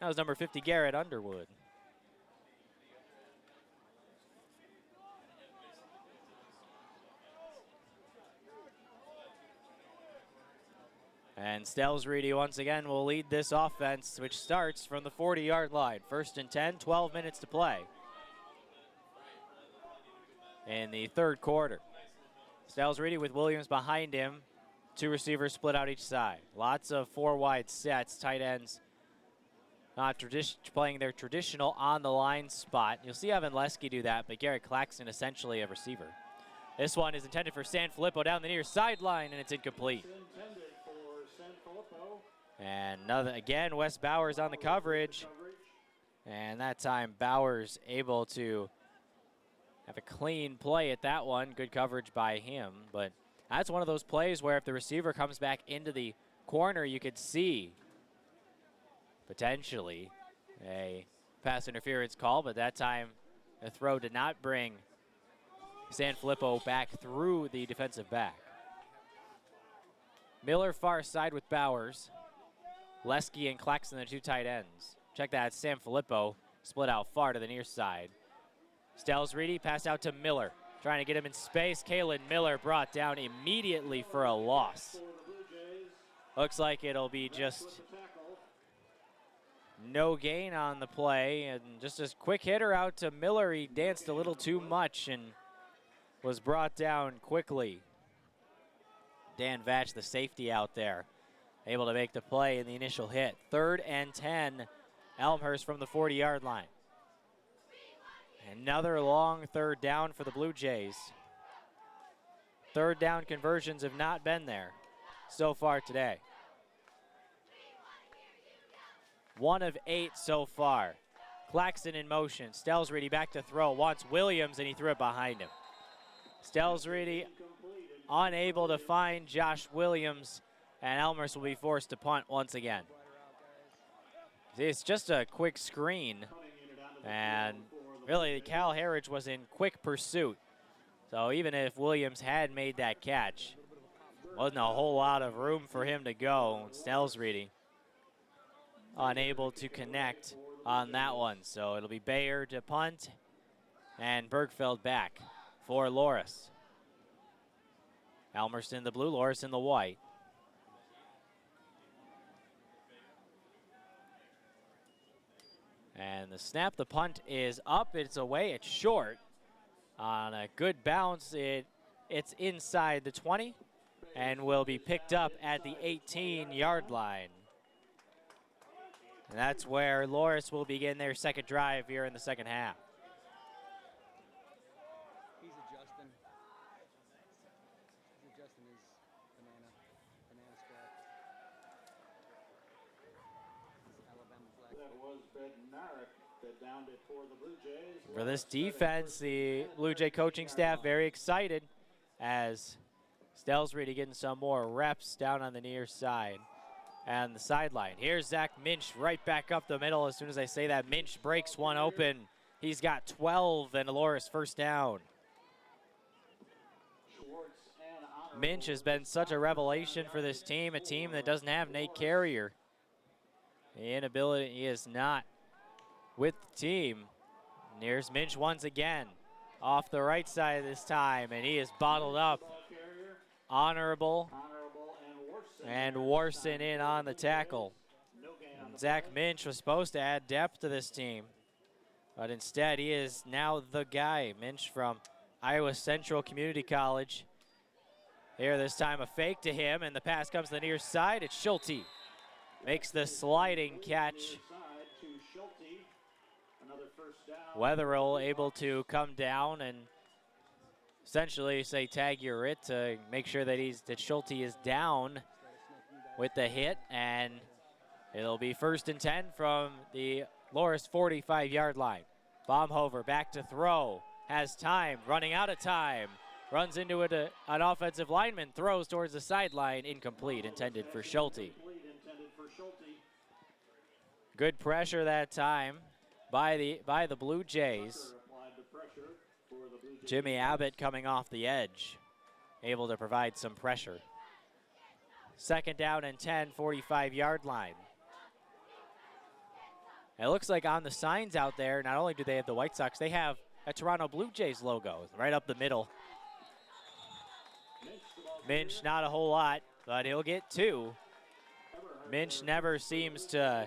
that was number 50, Garrett Underwood. And Stelsreedy once again will lead this offense, which starts from the 40-yard line. 1st and 10, 12 minutes to play in the third quarter. Stelsreedy with Williams behind him. 2 receivers split out each side. Lots of 4 wide sets. Tight ends not playing their traditional on-the-line spot. You'll see Evan Lesky do that, but Garrett Claxton essentially a receiver. This one is intended for Sanfilippo down the near sideline, and it's incomplete. And again, Wes Bowers on the coverage. And that time, Bowers able to have a clean play at that one. Good coverage by him, but that's one of those plays where if the receiver comes back into the corner, you could see potentially a pass interference call, but that time the throw did not bring Sanfilippo back through the defensive back. Miller far side with Bowers. Lesky and Claxton, the 2 tight ends. Check that, Sanfilippo split out far to the near side. Stelsreedy pass out to Miller. Trying to get him in space. Kalen Miller brought down immediately for a loss. Looks like it'll be just no gain on the play. And just a quick hitter out to Miller. He danced a little too much and was brought down quickly. Dan Vatch, the safety out there, able to make the play in the initial hit. 3rd and 10, Elmhurst from the 40-yard line. Another long 3rd down for the Blue Jays. Third down conversions have not been there so far today. 1 of 8 so far. Claxton in motion. Stelsreedy back to throw. Wants Williams, and he threw it behind him. Stelsreedy unable to find Josh Williams, and Elmhurst will be forced to punt once again. It's just a quick screen, and really Cal Harridge was in quick pursuit. So even if Williams had made that catch, wasn't a whole lot of room for him to go. Stelsreedy unable to connect on that one. So it'll be Bayer to punt and Bergfeld back for Loras. Elmhurst in the blue, Loras in the white. And the snap, the punt is up, it's away, it's short. On a good bounce, it's inside the 20 and will be picked up at the 18-yard line. And that's where Loras will begin their second drive here in the second half. He's adjusting. He's adjusting his banana strap. His Alabama flag. That was Bednarik that downed it for the Blue Jays. For this defense, the Blue Jay coaching staff very excited as Stelsreedy getting some more reps down on the near side and the sideline. Here's Zach Minch right back up the middle. As soon as I say that, Minch breaks one open. He's got 12 and Loras first down. Minch has been such a revelation for this team, a team that doesn't have Nate Carrier. The inability, he is not with the team. And here's Minch once again, off the right side this time, and he is bottled up. Honorable and Warson in on the tackle. And Zach Minch was supposed to add depth to this team, but instead he is now the guy. Minch from Iowa Central Community College. Here this time a fake to him, and the pass comes to the near side. It's Schulte. Makes the sliding catch. Wetherill able to come down and essentially say tag your it to make sure that Schulte is down with the hit, and it'll be 1st and 10 from the Loras 45-yard line. Baumhover back to throw, has time, running out of time, runs into an offensive lineman, throws towards the sideline, incomplete, intended for Schulte. Good pressure that time by the Blue Jays. Jimmy Abbott coming off the edge, able to provide some pressure. 2nd down and 10, 45-yard line. It looks like on the signs out there, not only do they have the White Sox, they have a Toronto Blue Jays logo right up the middle. Minch, not a whole lot, but he'll get 2. Minch never seems to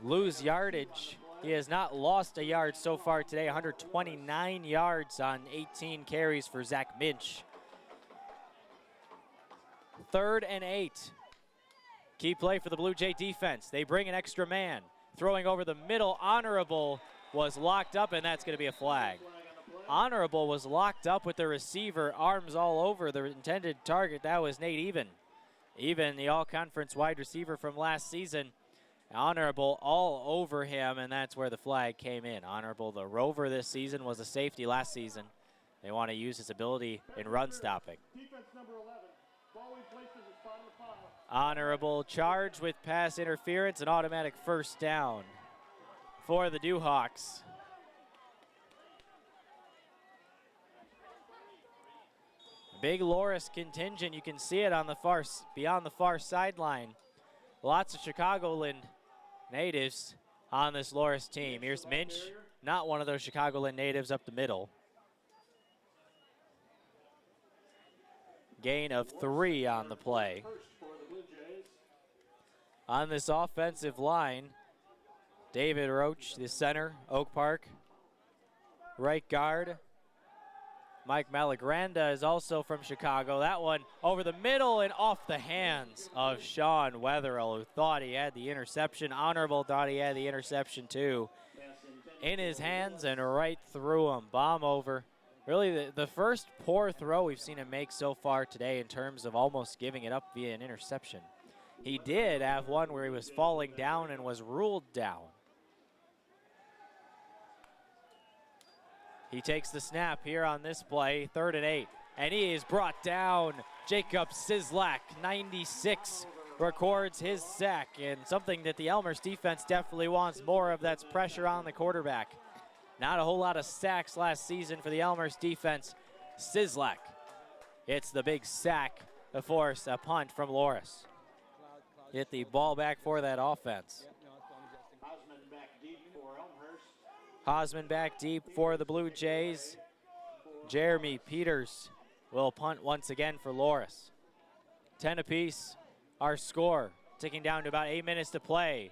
lose yardage. He has not lost a yard so far today, 129 yards on 18 carries for Zach Minch. 3rd and 8. Key play for the Blue Jay defense. They bring an extra man. Throwing over the middle, Honorable was locked up, and that's going to be a flag. Honorable was locked up with the receiver, arms all over the intended target. That was Nate Even. Even, the all-conference wide receiver from last season. Honorable all over him, and that's where the flag came in. Honorable, the rover this season, was a safety last season. They want to use his ability in run stopping. Honorable charged with pass interference and automatic 1st down for the Dewhawks. Big Loras contingent, you can see it on the beyond the far sideline. Lots of Chicagoland natives on this Loras team. Here's Minch, not one of those Chicagoland natives up the middle. Gain of 3 on the play. On this offensive line, David Roach, the center, Oak Park. Right guard, Mike Malagranda is also from Chicago. That one over the middle and off the hands of Sean Wetherill, who thought he had the interception. Honorable thought he had the interception too. In his hands and right through him. Really, the first poor throw we've seen him make so far today in terms of almost giving it up via an interception. He did have one where he was falling down and was ruled down. He takes the snap here on this play, 3rd and 8, and he is brought down. Jacob Sislak, 96, records his sack, and something that the Elmhurst defense definitely wants more of, that's pressure on the quarterback. Not a whole lot of sacks last season for the Elmhurst defense. Sislak hits the big sack to force a punt from Loras. Get the ball back for that offense. Hosman back deep for Elmhurst. Hosman back deep for the Blue Jays. Jeremy Peters will punt once again for Loras. 10 apiece, our score, ticking down to about 8 minutes to play.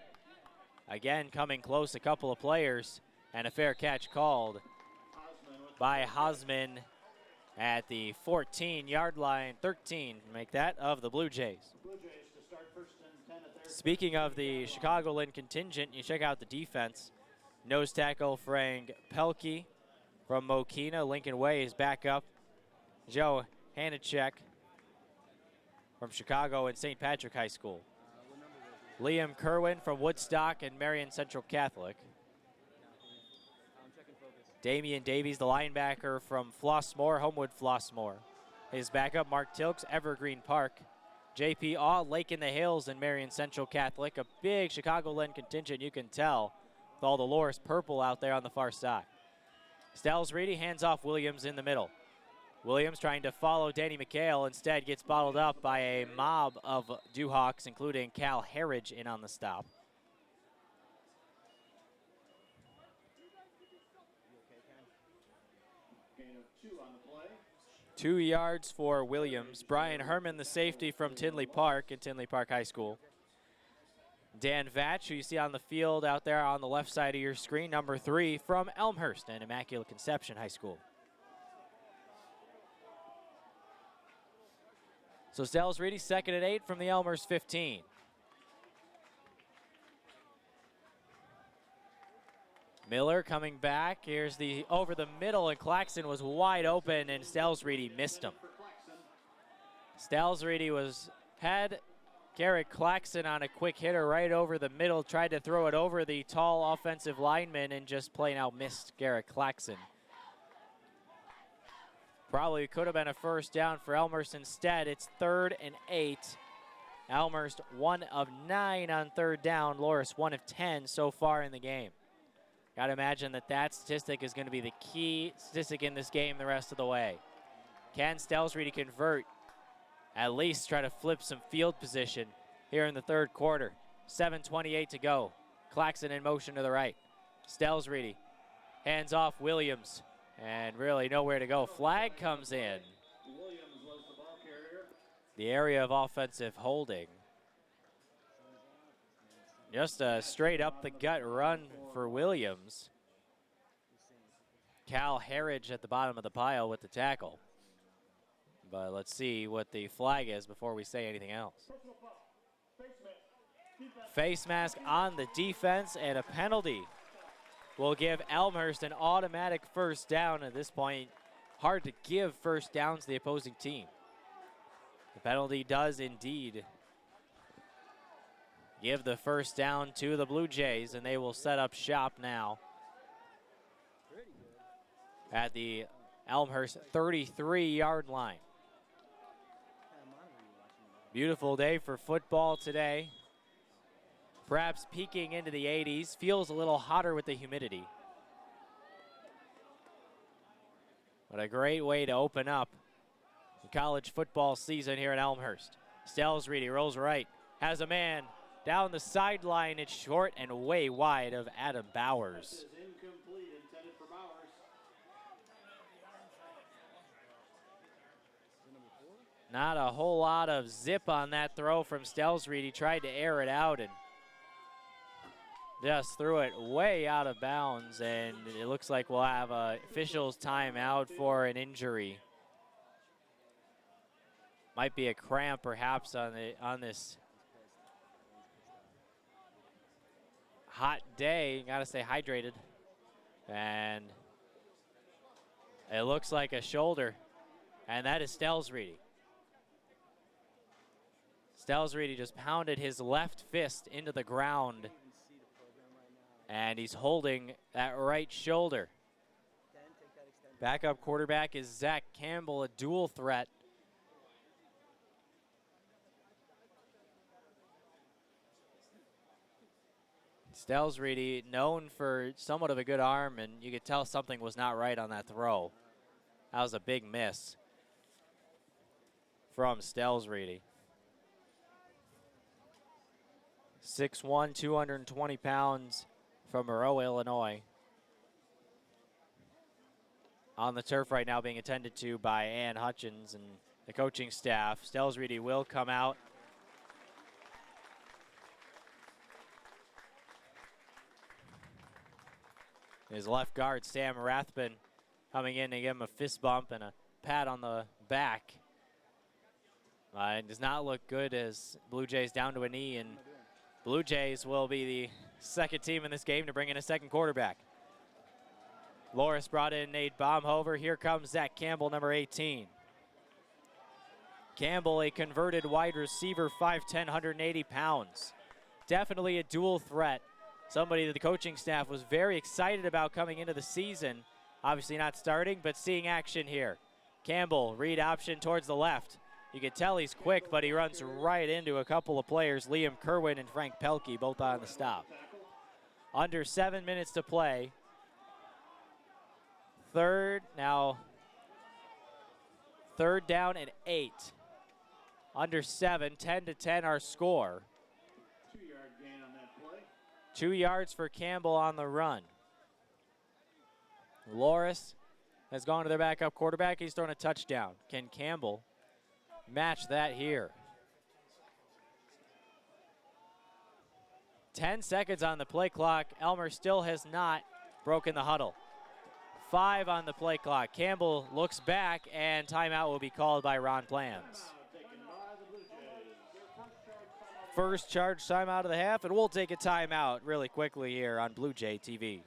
Again, coming close, a couple of players, and a fair catch called by Hosman at the 14-yard line, 13, make that, of the Blue Jays. Blue Jays to start 1st and 10 at their. Speaking of the Chicagoland contingent, you check out the defense. Nose tackle Frank Pelkey from Mokina. Lincoln Way is back up. Joe Hanachek from Chicago and St. Patrick High School. Liam Kerwin from Woodstock and Marion Central Catholic. Damian Davies, the linebacker from Flossmoor, Homewood Flossmoor. His backup, Mark Tilks, Evergreen Park. JP Aw, Lake in the Hills, and Marion Central Catholic. A big Chicagoland contingent, you can tell, with all the Loras purple out there on the far side. Stells Reedy hands off Williams in the middle. Williams trying to follow Danny McHale, instead gets bottled up by a mob of Duhawks, including Cal Harridge in on the stop. Gain of 2 on the play. 2 yards for Williams. Brian Herman, the safety from Tinley Park and Tinley Park High School. Dan Vatch, who you see on the field out there on the left side of your screen, number 3 from Elmhurst and Immaculate Conception High School. So Stells Reedy, 2nd and 8 from the Elmhurst 15. Miller coming back. Here's the over the middle, and Claxton was wide open, and Stells Reedy missed him. Stells Reedy had Garrett Claxton on a quick hitter right over the middle, tried to throw it over the tall offensive lineman, and just plain out missed Garrett Claxton. Probably could have been a first down for Elmhurst. Instead, it's 3rd and 8. Elmhurst 1 of 9 on 3rd down. Loras 1 of 10 so far in the game. Got to imagine that statistic is going to be the key statistic in this game the rest of the way. Can Stells Reedy convert? At least try to flip some field position here in the 3rd quarter. 7:28 to go. Claxton in motion to the right. Stells Reedy hands off Williams. And really nowhere to go. Flag comes in. Williams was the ball carrier. The area of offensive holding. Just a straight up the gut run for Williams. Cal Harridge at the bottom of the pile with the tackle. But let's see what the flag is before we say anything else. Face mask on the defense, and a penalty will give Elmhurst an automatic first down. At this point, hard to give first downs to the opposing team. The penalty does indeed give the first down to the Blue Jays, and they will set up shop now at the Elmhurst 33-yard line. Beautiful day for football today. Perhaps peaking into the 80s. Feels a little hotter with the humidity. But a great way to open up the college football season here at Elmhurst. Stells Reedy rolls right. Has a man down the sideline. It's short and way wide of Adam Bowers. Incomplete, intended for Bowers. Not a whole lot of zip on that throw from Stells Reedy. He tried to air it out and just threw it way out of bounds, and it looks like we'll have a official's timeout for an injury. Might be a cramp perhaps on this hot day. Gotta stay hydrated. And It looks like a shoulder, and that is Stelsreedy. Stelsreedy just pounded his left fist into the ground, and he's holding that right shoulder. Backup quarterback is Zach Campbell, a dual threat. Stelsreedy, known for somewhat of a good arm, and you could tell something was not right on that throw. That was a big miss from Stelsreedy. 6'1", 220 pounds from Moreau, Illinois. On the turf right now being attended to by Ann Hutchins and the coaching staff. Stelsreedy will come out. His left guard, Sam Rathbun, coming in to give him a fist bump and a pat on the back. It does not look good as Blue Jays down to a knee, and Blue Jays will be the second team in this game to bring in a second quarterback. Loras brought in Nate Baumhover. Here comes Zach Campbell, number 18. Campbell, a converted wide receiver, 5'10", 180 pounds. Definitely a dual threat. Somebody that the coaching staff was very excited about coming into the season. Obviously not starting, but seeing action here. Campbell, read option towards the left. You can tell he's quick, but he runs right into a couple of players, Liam Kerwin and Frank Pelkey, both on the stop. Under 7 minutes to play. Third down and 8. Under 7, 10-10 our score. 2-yard gain on that play. 2 yards for Campbell on the run. Loras has gone to their backup quarterback. He's thrown a touchdown. Can Campbell match that here? 10 seconds on the play clock. Elmhurst still has not broken the huddle. 5 on the play clock. Campbell looks back, and timeout will be called by Ron Plans. First charge timeout of the half, and we'll take a timeout really quickly here on Blue Jay TV.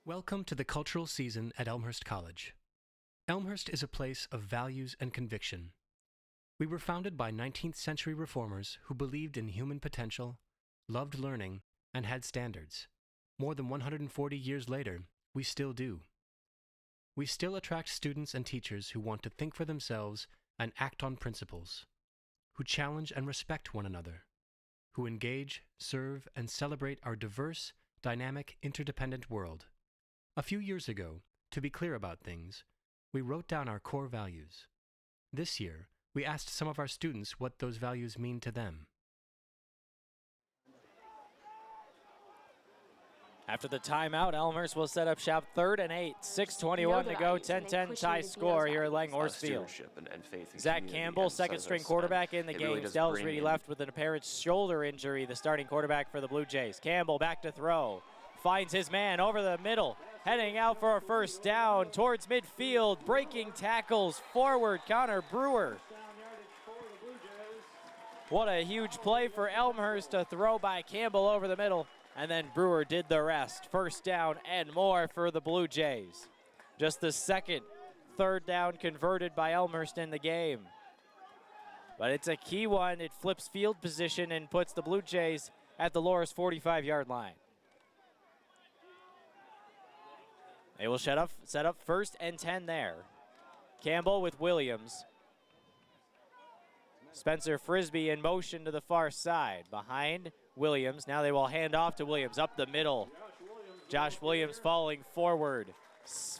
Welcome to the cultural season at Elmhurst College. Elmhurst is a place of values and conviction. We were founded by 19th century reformers who believed in human potential, loved learning, and had standards. More than 140 years later, we still do. We still attract students and teachers who want to think for themselves and act on principles, who challenge and respect one another, who engage, serve, and celebrate our diverse, dynamic, interdependent world. A few years ago, to be clear about things, we wrote down our core values. This year, we asked some of our students what those values mean to them. After the timeout, Elmhurst will set up shop 3rd and 8. 6:21 to go, 10-10 tie score here at Langhorse Field. And faith in Zach community Campbell, and second service, string quarterback and in the it really game. does bring Stelsreedy in- left with an apparent shoulder injury, the starting quarterback for the Blue Jays. Campbell back to throw. Finds his man over the middle. Heading out for a first down towards midfield. Breaking tackles forward, Connor Brewer. What a huge play for Elmhurst to throw by Campbell over the middle. And then Brewer did the rest. First down and more for the Blue Jays. Just the second third down converted by Elmhurst in the game. But it's a key one. It flips field position and puts the Blue Jays at the Loras 45-yard line. They will set up 1st and 10 there. Campbell with Williams. Spencer Frisbee in motion to the far side. Behind Williams. Now they will hand off to Williams up the middle. Josh Williams falling forward.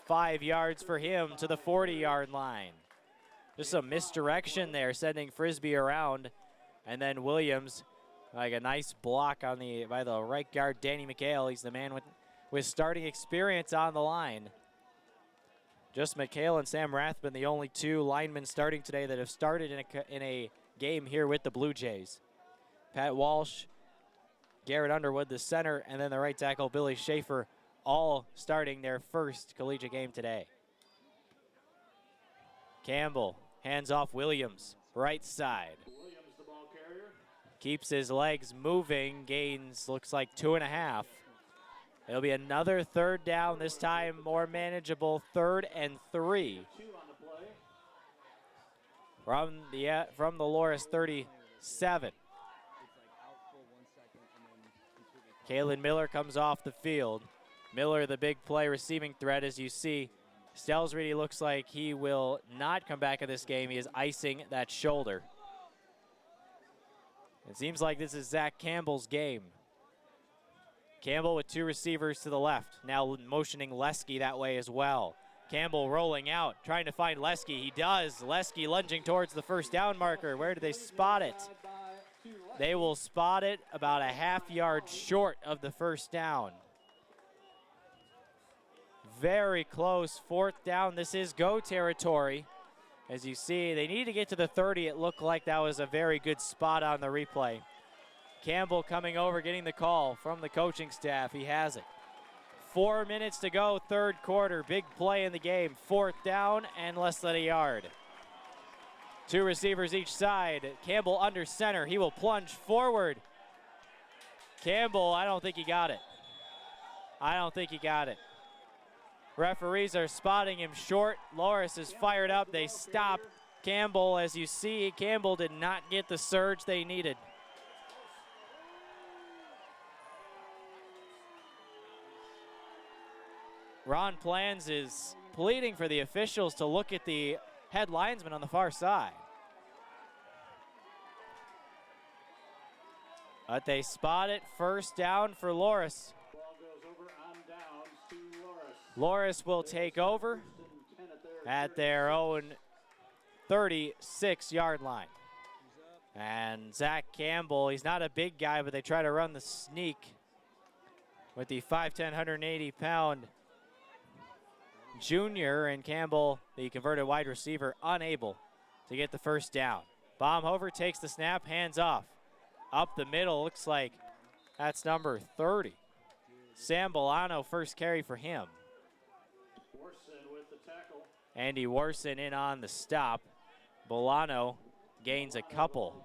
5 yards for him to the 40-yard line. Just a misdirection there, sending Frisbee around. And then Williams, like a nice block by the right guard, Danny McHale. He's the man with starting experience on the line. Just McHale and Sam Rathbun, the only 2 linemen starting today that have started in a game here with the Blue Jays. Pat Walsh, Garrett Underwood, the center, and then the right tackle, Billy Schaefer, all starting their first collegiate game today. Campbell hands off Williams, right side. keeps his legs moving, gains looks like 2.5. It'll be another third down, this time more manageable, 3rd and 3. From the Loras 37. Kalen Miller comes off the field. Miller, the big play receiving threat, as you see. Stelsrede looks like he will not come back in this game. He is icing that shoulder. It seems like this is Zach Campbell's game. Campbell with 2 receivers to the left, now motioning Lesky that way as well. Campbell rolling out, trying to find Lesky. He does. Lesky lunging towards the first down marker. Where do they spot it? They will spot it about a half-yard short of the first down. Very close, 4th down. This is go territory. As you see, they need to get to the 30. It looked like that was a very good spot on the replay. Campbell coming over, getting the call from the coaching staff. He has it. 4 minutes to go, 3rd quarter. Big play in the game. 4th down and less than a yard. 2 receivers each side. Campbell under center. He will plunge forward. Campbell, I don't think he got it. I don't think he got it. Referees are spotting him short. Loras is fired up. They stop Campbell. As you see, Campbell did not get the surge they needed. Ron Plans is pleading for the officials to look at the head linesman on the far side. But they spot it, 1st down for Loras. Loras will take over at their own 36-yard line. And Zach Campbell, he's not a big guy, but they try to run the sneak with the 5'10", 180-pound junior, and Campbell, the converted wide receiver, unable to get the first down. Baumhover takes the snap, hands off. Up the middle, looks like that's number 30. Sam Bolano, first carry for him. Andy Warson in on the stop. Bolano gains a couple.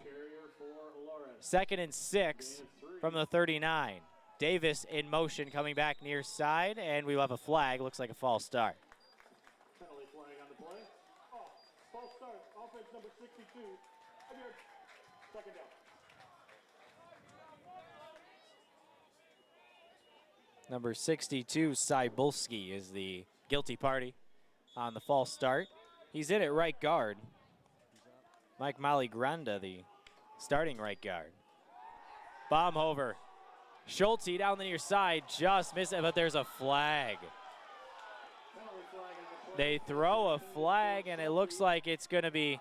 2nd and 6 from the 39. Davis in motion coming back near side, and we will have a flag. Looks like a false start. Penalty flag on the play. False start. Offense number 62. 2nd down. Number 62, Cybulski, is the guilty party on the false start. He's in at right guard. Mike Maligranda, the starting right guard. Baumhover. Schulte down the near side, just missed it, but there's a flag. They throw a flag, and it looks like it's going to be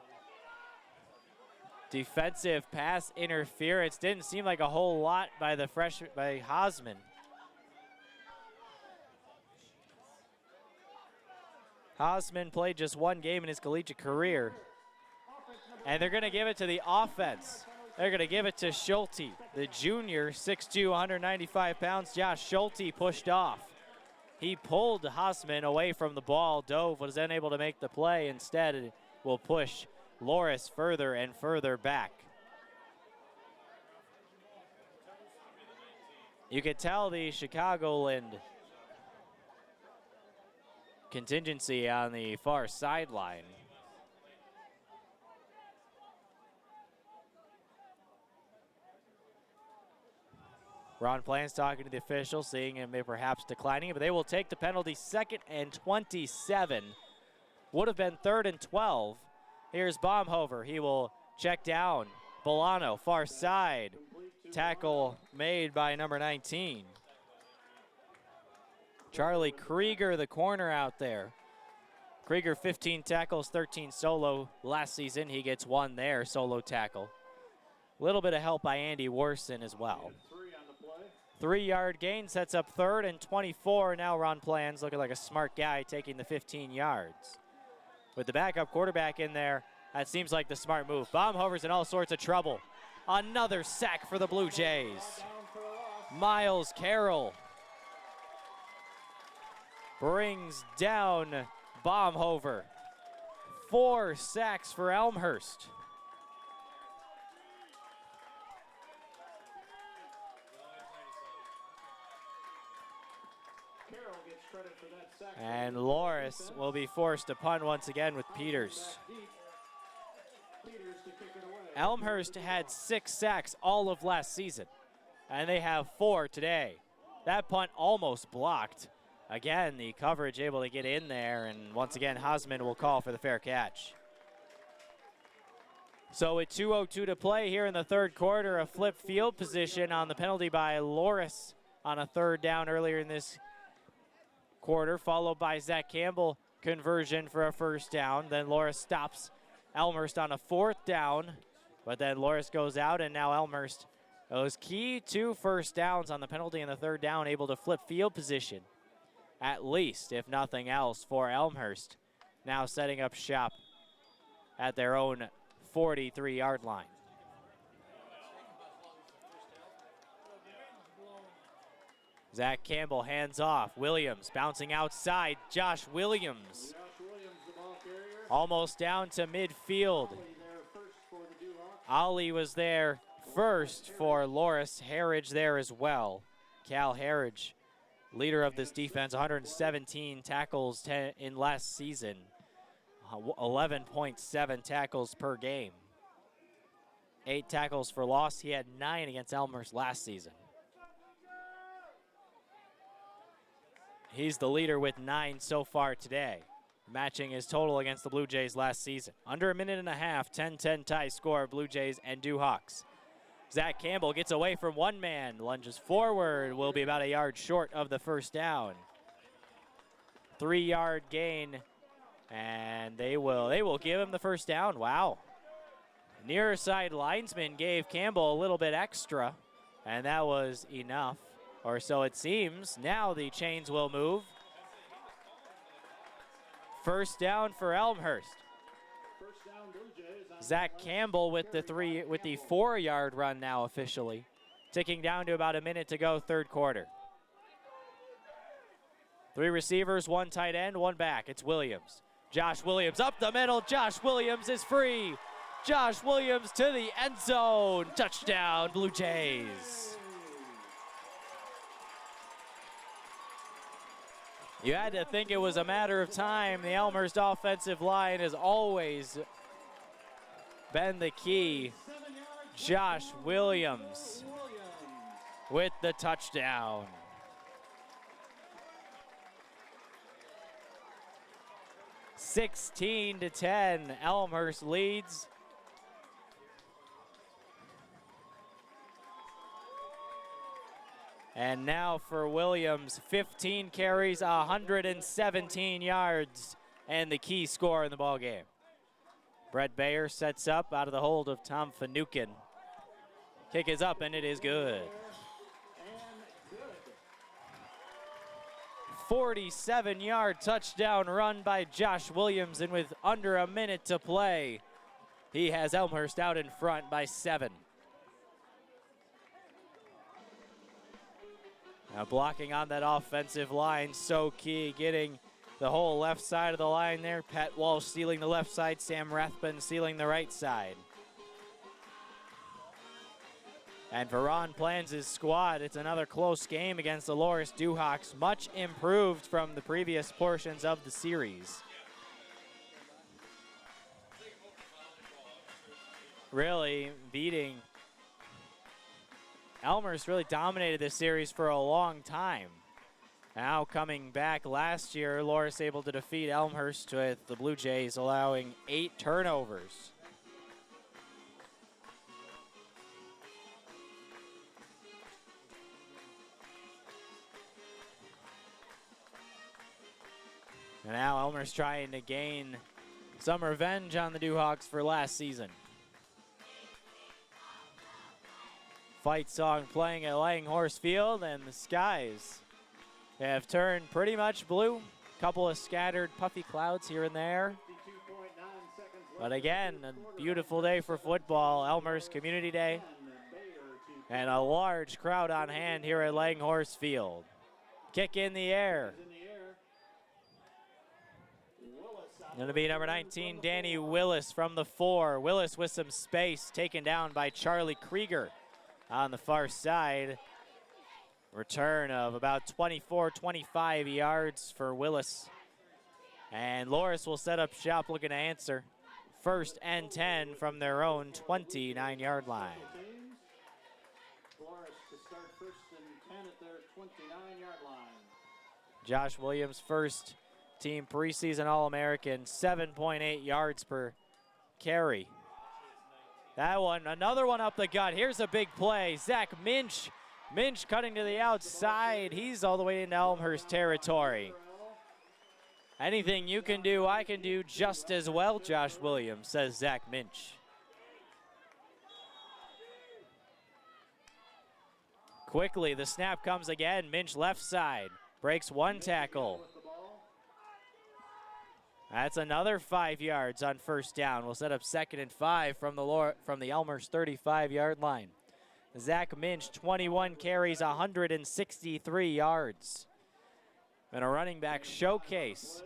defensive pass interference. Didn't seem like a whole lot by by Hausman. Hausman played just 1 game in his collegiate career. And they're going to give it to the offense. They're going to give it to Schulte, the junior, 6'2", 195 pounds. Josh Schulte pushed off. He pulled Hausman away from the ball. Dove was unable to make the play. Instead, it will push Loras further and further back. You could tell the Chicagoland contingency on the far sideline. Ron Plans talking to the official, seeing him perhaps declining, but they will take the penalty. 2nd and 27. Would have been 3rd and 12. Here's Baumhover. He will check down. Bolano, far side. Tackle made by number 19. Charlie Krieger, the corner out there. Krieger, 15 tackles, 13 solo last season. He gets 1 there, solo tackle. A little bit of help by Andy Warson as well. 3-yard gain sets up 3rd and 24. Now Ron Plans looking like a smart guy taking the 15 yards. With the backup quarterback in there, that seems like the smart move. Baumhover's in all sorts of trouble. Another sack for the Blue Jays. Miles Carroll brings down Baumhover. 4 sacks for Elmhurst. And Loras will be forced to punt once again with Peters. Elmhurst had 6 sacks all of last season, and they have 4 today. That punt almost blocked. Again, the coverage able to get in there, and once again, Hosman will call for the fair catch. So with 2:02 to play here in the third quarter, a flip field position on the penalty by Loras on a third down earlier in this quarter, followed by Zach Campbell conversion for a first down. Then Loras stops Elmhurst on a fourth down, but then Loras goes out, and now Elmhurst, those key 2 first downs on the penalty in the third down, able to flip field position, at least, if nothing else, for Elmhurst. Now setting up shop at their own 43-yard line. Zach Campbell hands off. Williams bouncing outside. Josh Williams almost down to midfield. Ali was there first for Loras. Harridge there as well. Cal Harridge, leader of this defense, 117 tackles in last season. 11.7 tackles per game. 8 tackles for loss. He had 9 against Elmhurst last season. He's the leader with 9 so far today, matching his total against the Blue Jays last season. Under a minute and a half, 10-10 tie score, Blue Jays and Dewhawks. Zach Campbell gets away from one man, lunges forward, will be about a yard short of the first down. 3-yard gain, and they will give him the first down. Wow. Near side linesman gave Campbell a little bit extra, and that was enough, or so it seems. Now the chains will move. First down for Elmhurst. Zach Campbell with the 4-yard run now officially, ticking down to about a minute to go, third quarter. 3 receivers, 1 tight end, 1 back. It's Williams. Josh Williams up the middle. Josh Williams is free. Josh Williams to the end zone. Touchdown, Blue Jays. You had to think it was a matter of time. The Elmhurst offensive line has always been the key. Josh Williams with the touchdown. 16-10, Elmhurst leads. And now for Williams, 15 carries, 117 yards, and the key score in the ball game. Brett Bayer sets up out of the hold of Tom Finucane. Kick is up, and it is good. 47-yard touchdown run by Josh Williams, and with under a minute to play, he has Elmhurst out in front by 7. Now blocking on that offensive line, so key, getting the whole left side of the line there. Pat Walsh stealing the left side, Sam Rathbun stealing the right side. And for Ron Plans' squad, it's another close game against the Loras Dewhawks, much improved from the previous portions of the series. Really beating Elmhurst, really dominated this series for a long time. Now coming back last year, Loras able to defeat Elmhurst with the Blue Jays allowing 8 turnovers. And now Elmhurst trying to gain some revenge on the Dewhawks for last season. Fight song playing at Langhorse Field, and the skies have turned pretty much blue. Couple of scattered puffy clouds here and there. But again, a beautiful day for football, Elmhurst Community Day. And a large crowd on hand here at Langhorse Field. Kick in the air. Going to be number 19, Danny Willis from the 4. Willis with some space, taken down by Charlie Krieger on the far side. Return of about 24, 25 yards for Willis. And Loras will set up shop looking to answer. 1st and 10 from their own 29-yard line. Loras to start 1st and 10 at their 29-yard line. Josh Williams, first team preseason All-American, 7.8 yards per carry. That one, another one up the gut. Here's a big play. Zach Minch. Minch cutting to the outside. He's all the way into Elmhurst territory. Anything you can do, I can do just as well, Josh Williams, says Zach Minch. Quickly, the snap comes again. Minch left side, breaks one tackle. That's another 5 yards on 1st down. We'll set up 2nd and 5 from the Elmhurst 35-yard line. Zach Minch, 21 carries, 163 yards. And a running back showcase.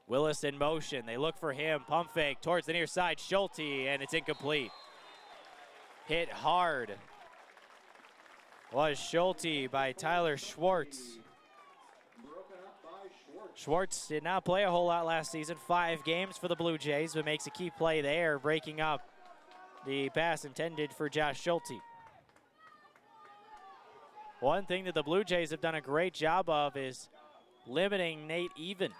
Willis in motion. They look for him. Pump fake towards the near side. Schulte, and it's incomplete. Hit hard was Schulte by Tyler Schwartz. Schwartz did not play a whole lot last season. 5 games for the Blue Jays, but makes a key play there, breaking up the pass intended for Josh Schulte. One thing that the Blue Jays have done a great job of is limiting Nate Even.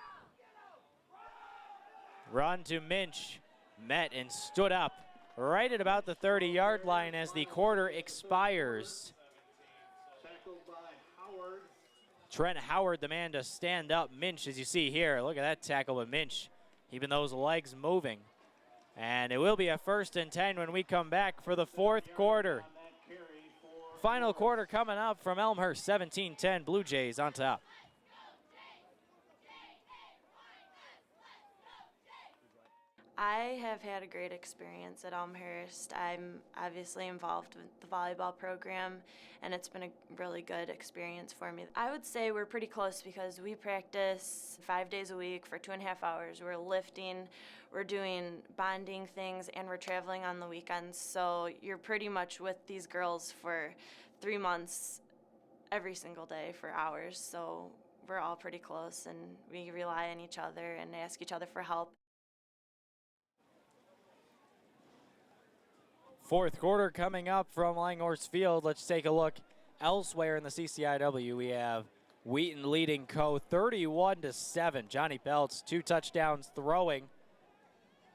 Run to Minch, met and stood up right at about the 30-yard line as the quarter expires. Trent Howard, the man to stand up. Minch, as you see here, look at that tackle with Minch, keeping those legs moving. And it will be a 1st and 10 when we come back for the 4th quarter. Final quarter coming up from Elmhurst, 17-10, Blue Jays on top. I have had a great experience at Elmhurst. I'm obviously involved with the volleyball program, and it's been a really good experience for me. I would say we're pretty close because we practice 5 days a week for 2.5 hours. We're lifting, we're doing bonding things, and we're traveling on the weekends. So you're pretty much with these girls for 3 months every single day for hours. So we're all pretty close, and we rely on each other and ask each other for help. 4th quarter coming up from Langhorse Field. Let's take a look elsewhere in the CCIW. We have Wheaton leading Co 31-7. Johnny Peltz, 2 touchdowns throwing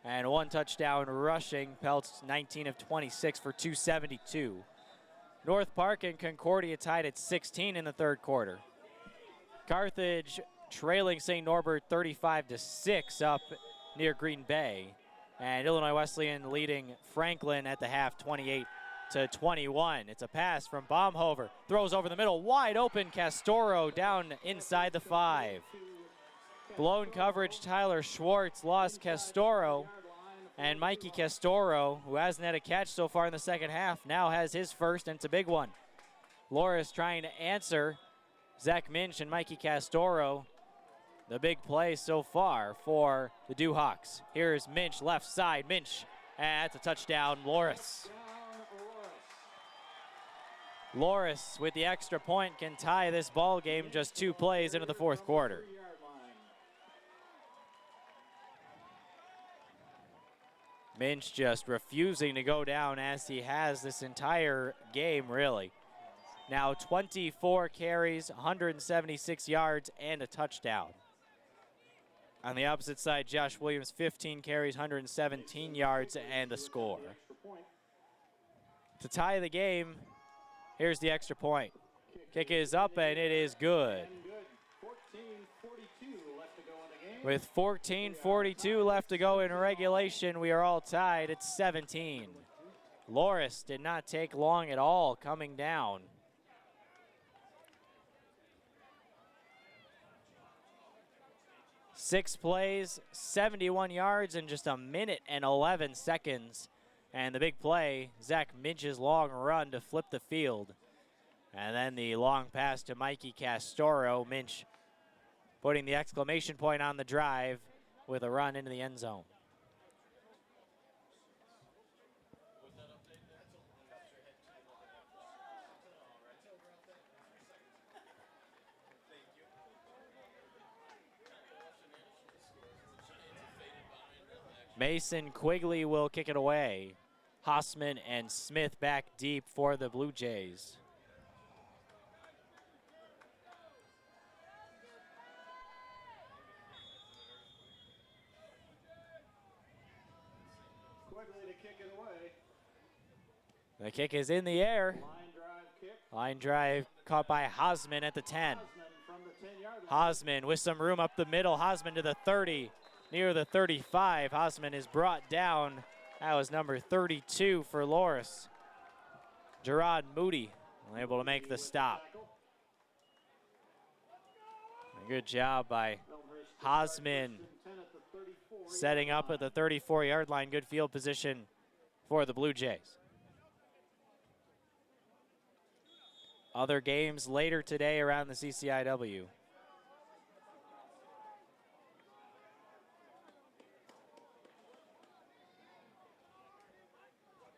and 1 touchdown rushing. Peltz 19 of 26 for 272. North Park and Concordia tied at 16 in the 3rd quarter. Carthage trailing St. Norbert 35-6 up near Green Bay. And Illinois Wesleyan leading Franklin at the half, 28-21. It's a pass from Baumhover. Throws over the middle, wide open. Castoro down inside the 5. Blown coverage, Tyler Schwartz lost Castoro. And Mikey Castoro, who hasn't had a catch so far in the 2nd half, now has his first, and it's a big one. Loras trying to answer. Zach Minch and Mikey Castoro. The big play so far for the Dewhawks. Here's Minch, left side. Minch, and that's a touchdown, Loras. Loras with the extra point can tie this ball game just 2 plays into the 4th quarter. Minch just refusing to go down as he has this entire game, really. Now 24 carries, 176 yards, and a touchdown. On the opposite side, Josh Williams, 15 carries, 117 yards, and a score. To tie the game, here's the extra point. Kick is up, and it is good. With 14:42 left to go in regulation, we are all tied at 17. Loras did not take long at all coming down. Six plays, 71 yards in just a minute and 11 seconds. And the big play, Zach Minch's long run to flip the field. And then the long pass to Mikey Castoro. Minch putting the exclamation point on the drive with a run into the end zone. Mason Quigley will kick it away. Hossman and Smith back deep for the Blue Jays. Quigley to kick it away. The kick is in the air. Line drive kick. Line drive caught by Hosman at the 10. From the 10-yard line. Hosman with some room up the middle. Hosman to the 30, near the 35. Hosman is brought down. That was number 32 for Loras. Gerard Moody able to make the stop. A good job by Hosman setting up at the 34-yard line. Good field position for the Blue Jays. Other games later today around the CCIW.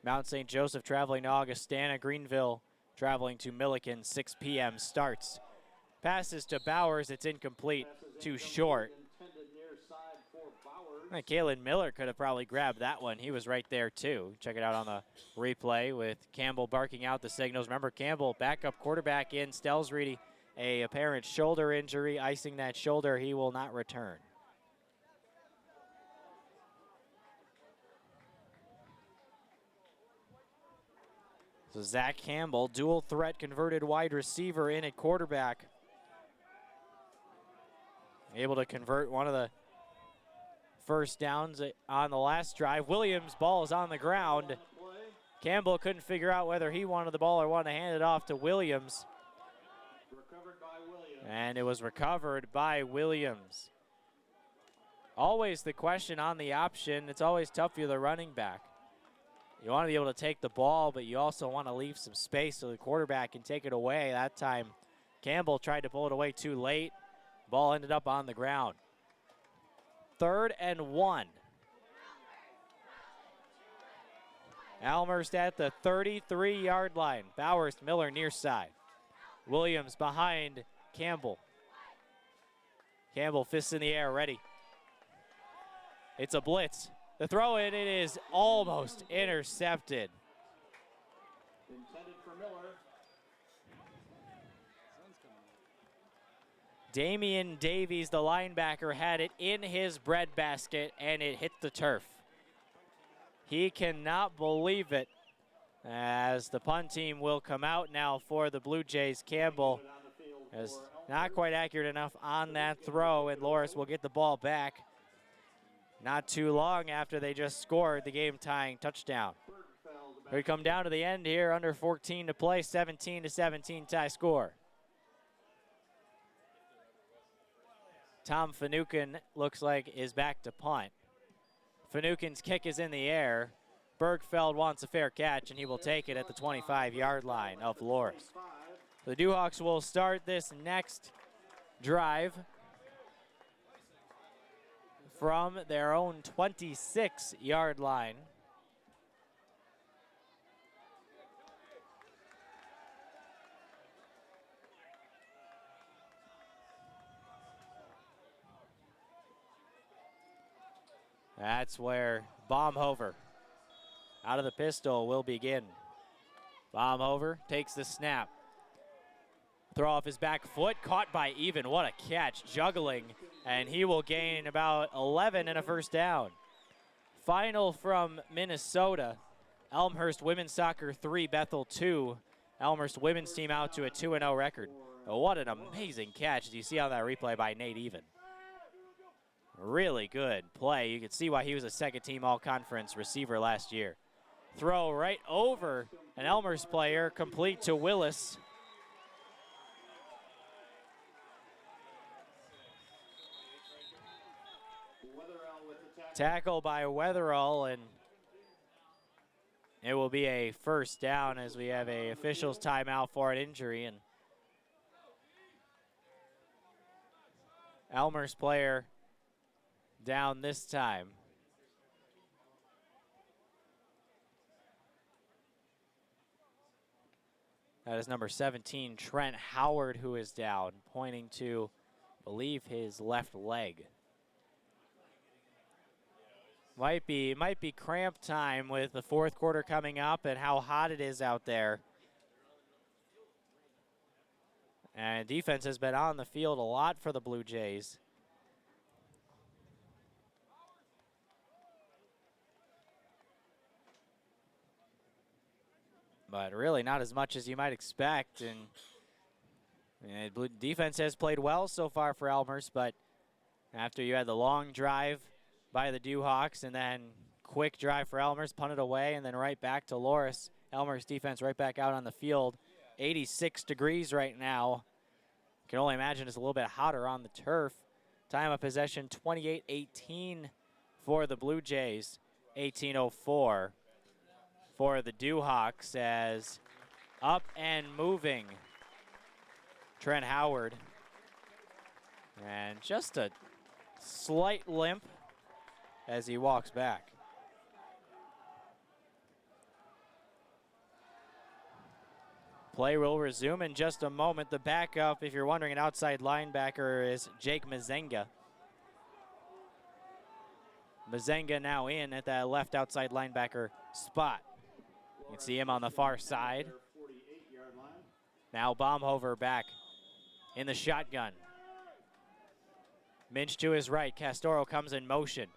Mount St. Joseph traveling to Augustana. Greenville traveling to Milliken. 6 p.m. starts. Passes to Bowers. It's incomplete. Too short. Kalen Miller could have probably grabbed that one. He was right there too. Check it out on the replay with Campbell barking out the signals. Remember, Campbell, backup quarterback in. Stelsreedy, a apparent shoulder injury, icing that shoulder. He will not return. So Zach Campbell, dual threat converted wide receiver in at quarterback. Able to convert one of the first downs on the last drive. Williams' ball is on the ground. Campbell couldn't figure out whether he wanted the ball or wanted to hand it off to Williams. And it was recovered by Williams. Always the question on the option. It's always tough for the running back. You want to be able to take the ball, but you also want to leave some space so the quarterback can take it away. That time, Campbell tried to pull it away too late. Ball ended up on the ground. 3rd and 1. Elmhurst at the 33-yard line. Bowers, Miller near side. Williams behind Campbell. Campbell fists in the air, ready. It's a blitz. The throw in, it is almost intercepted. Intended for Miller. Damian Davies, the linebacker, had it in his breadbasket, and it hit the turf. He cannot believe it, as the punt team will come out now for the Blue Jays. Campbell is not quite accurate enough on that throw, and Loras will get the ball back not too long after they just scored the game-tying touchdown. We come down to the end here, under 14 to play, 17-17 tie score. Tom Finucane looks like is back to punt. Finucane's kick is in the air. Bergfeld wants a fair catch, and he will take it at the 25-yard line of Loras. The Duhawks will start this next drive from their own 26-yard line. That's where Baumhover, out of the pistol, will begin. Baumhover takes the snap. Throw off his back foot, caught by Even. What a catch, juggling, and he will gain about 11 and a first down. Final from Minnesota. Elmhurst women's soccer 3, Bethel 2. Elmhurst women's team out to a 2-0 record. Oh, what an amazing catch, as you see on that replay by Nate Even. Really good play. You can see why he was a second-team all-conference receiver last year. Throw right over an Elmhurst player, complete to Willis. Tackle by Weatherall, and it will be a first down as we have a officials timeout for an injury. And Elmhurst player down this time. That is number 17, Trent Howard, who is down, pointing to, I believe, his left leg. Might be cramp time with the fourth quarter coming up and how hot it is out there. And defense has been on the field a lot for the Blue Jays. But really not as much as you might expect. And Blue defense has played well so far for Elmhurst, but after you had the long drive by the Dewhawks and then quick drive for Elmhurst, punted away, and then right back to Loras. Elmhurst defense right back out on the field. 86 degrees right now. Can only imagine it's a little bit hotter on the turf. Time of possession 28-18 for the Blue Jays. 18:04 for the Dewhawks as up and moving. Trent Howard. And just a slight limp as he walks back. Play will resume in just a moment. The backup, if you're wondering, an outside linebacker is Jake Mazenga. Mazenga now in at that left outside linebacker spot. You can see him on the far side. Now Baumhover back in the shotgun. Minch to his right. Castoro comes in motion.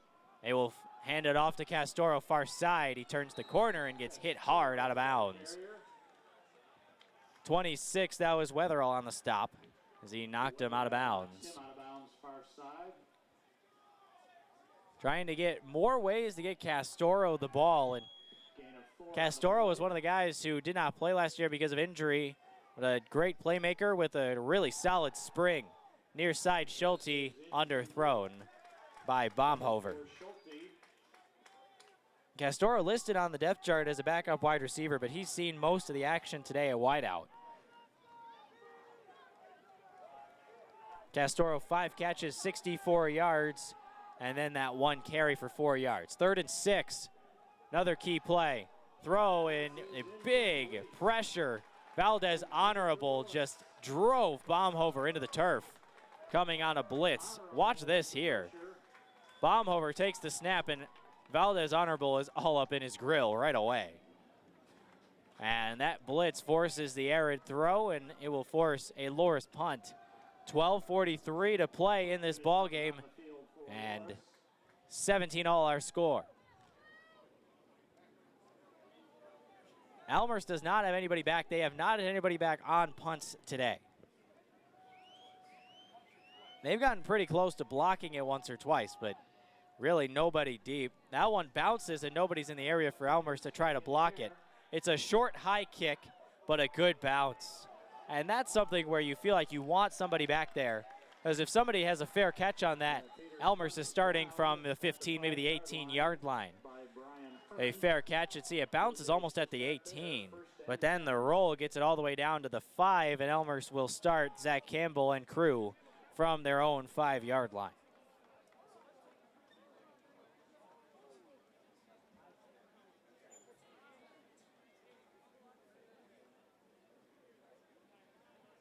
They will hand it off to Castoro, far side. He turns the corner and gets hit hard out of bounds. 26, that was Weatherall on the stop as he knocked him out of bounds. Trying to get more ways to get Castoro the ball. And Castoro was one of the guys who did not play last year because of injury, but a great playmaker with a really solid spring. Near side Schulte underthrown by Baumhover. Castoro listed on the depth chart as a backup wide receiver, but he's seen most of the action today at wideout. Castoro 5 catches, 64 yards, and then that one carry for 4 yards. 3rd and 6, another key play. Throw in a big pressure. Valdez Honorable just drove Baumhover into the turf. Coming on a blitz. Watch this here. Baumhover takes the snap, and Valdez Honorable is all up in his grill right away. And that blitz forces the errant throw, and it will force a Loras punt. 12:43 to play in this ball game, and 17 all our score. Elmhurst does not have anybody back. They have not had anybody back on punts today. They've gotten pretty close to blocking it once or twice, but really nobody deep. That one bounces and nobody's in the area for Elmhurst to try to block it. It's a short high kick, but a good bounce. And that's something where you feel like you want somebody back there, because if somebody has a fair catch on that, Elmhurst is starting from the 15, maybe the 18-yard line. A fair catch, and see it bounces almost at the 18, but then the roll gets it all the way down to the 5, and Elmhurst will start Zach Campbell and crew from their own 5-yard line.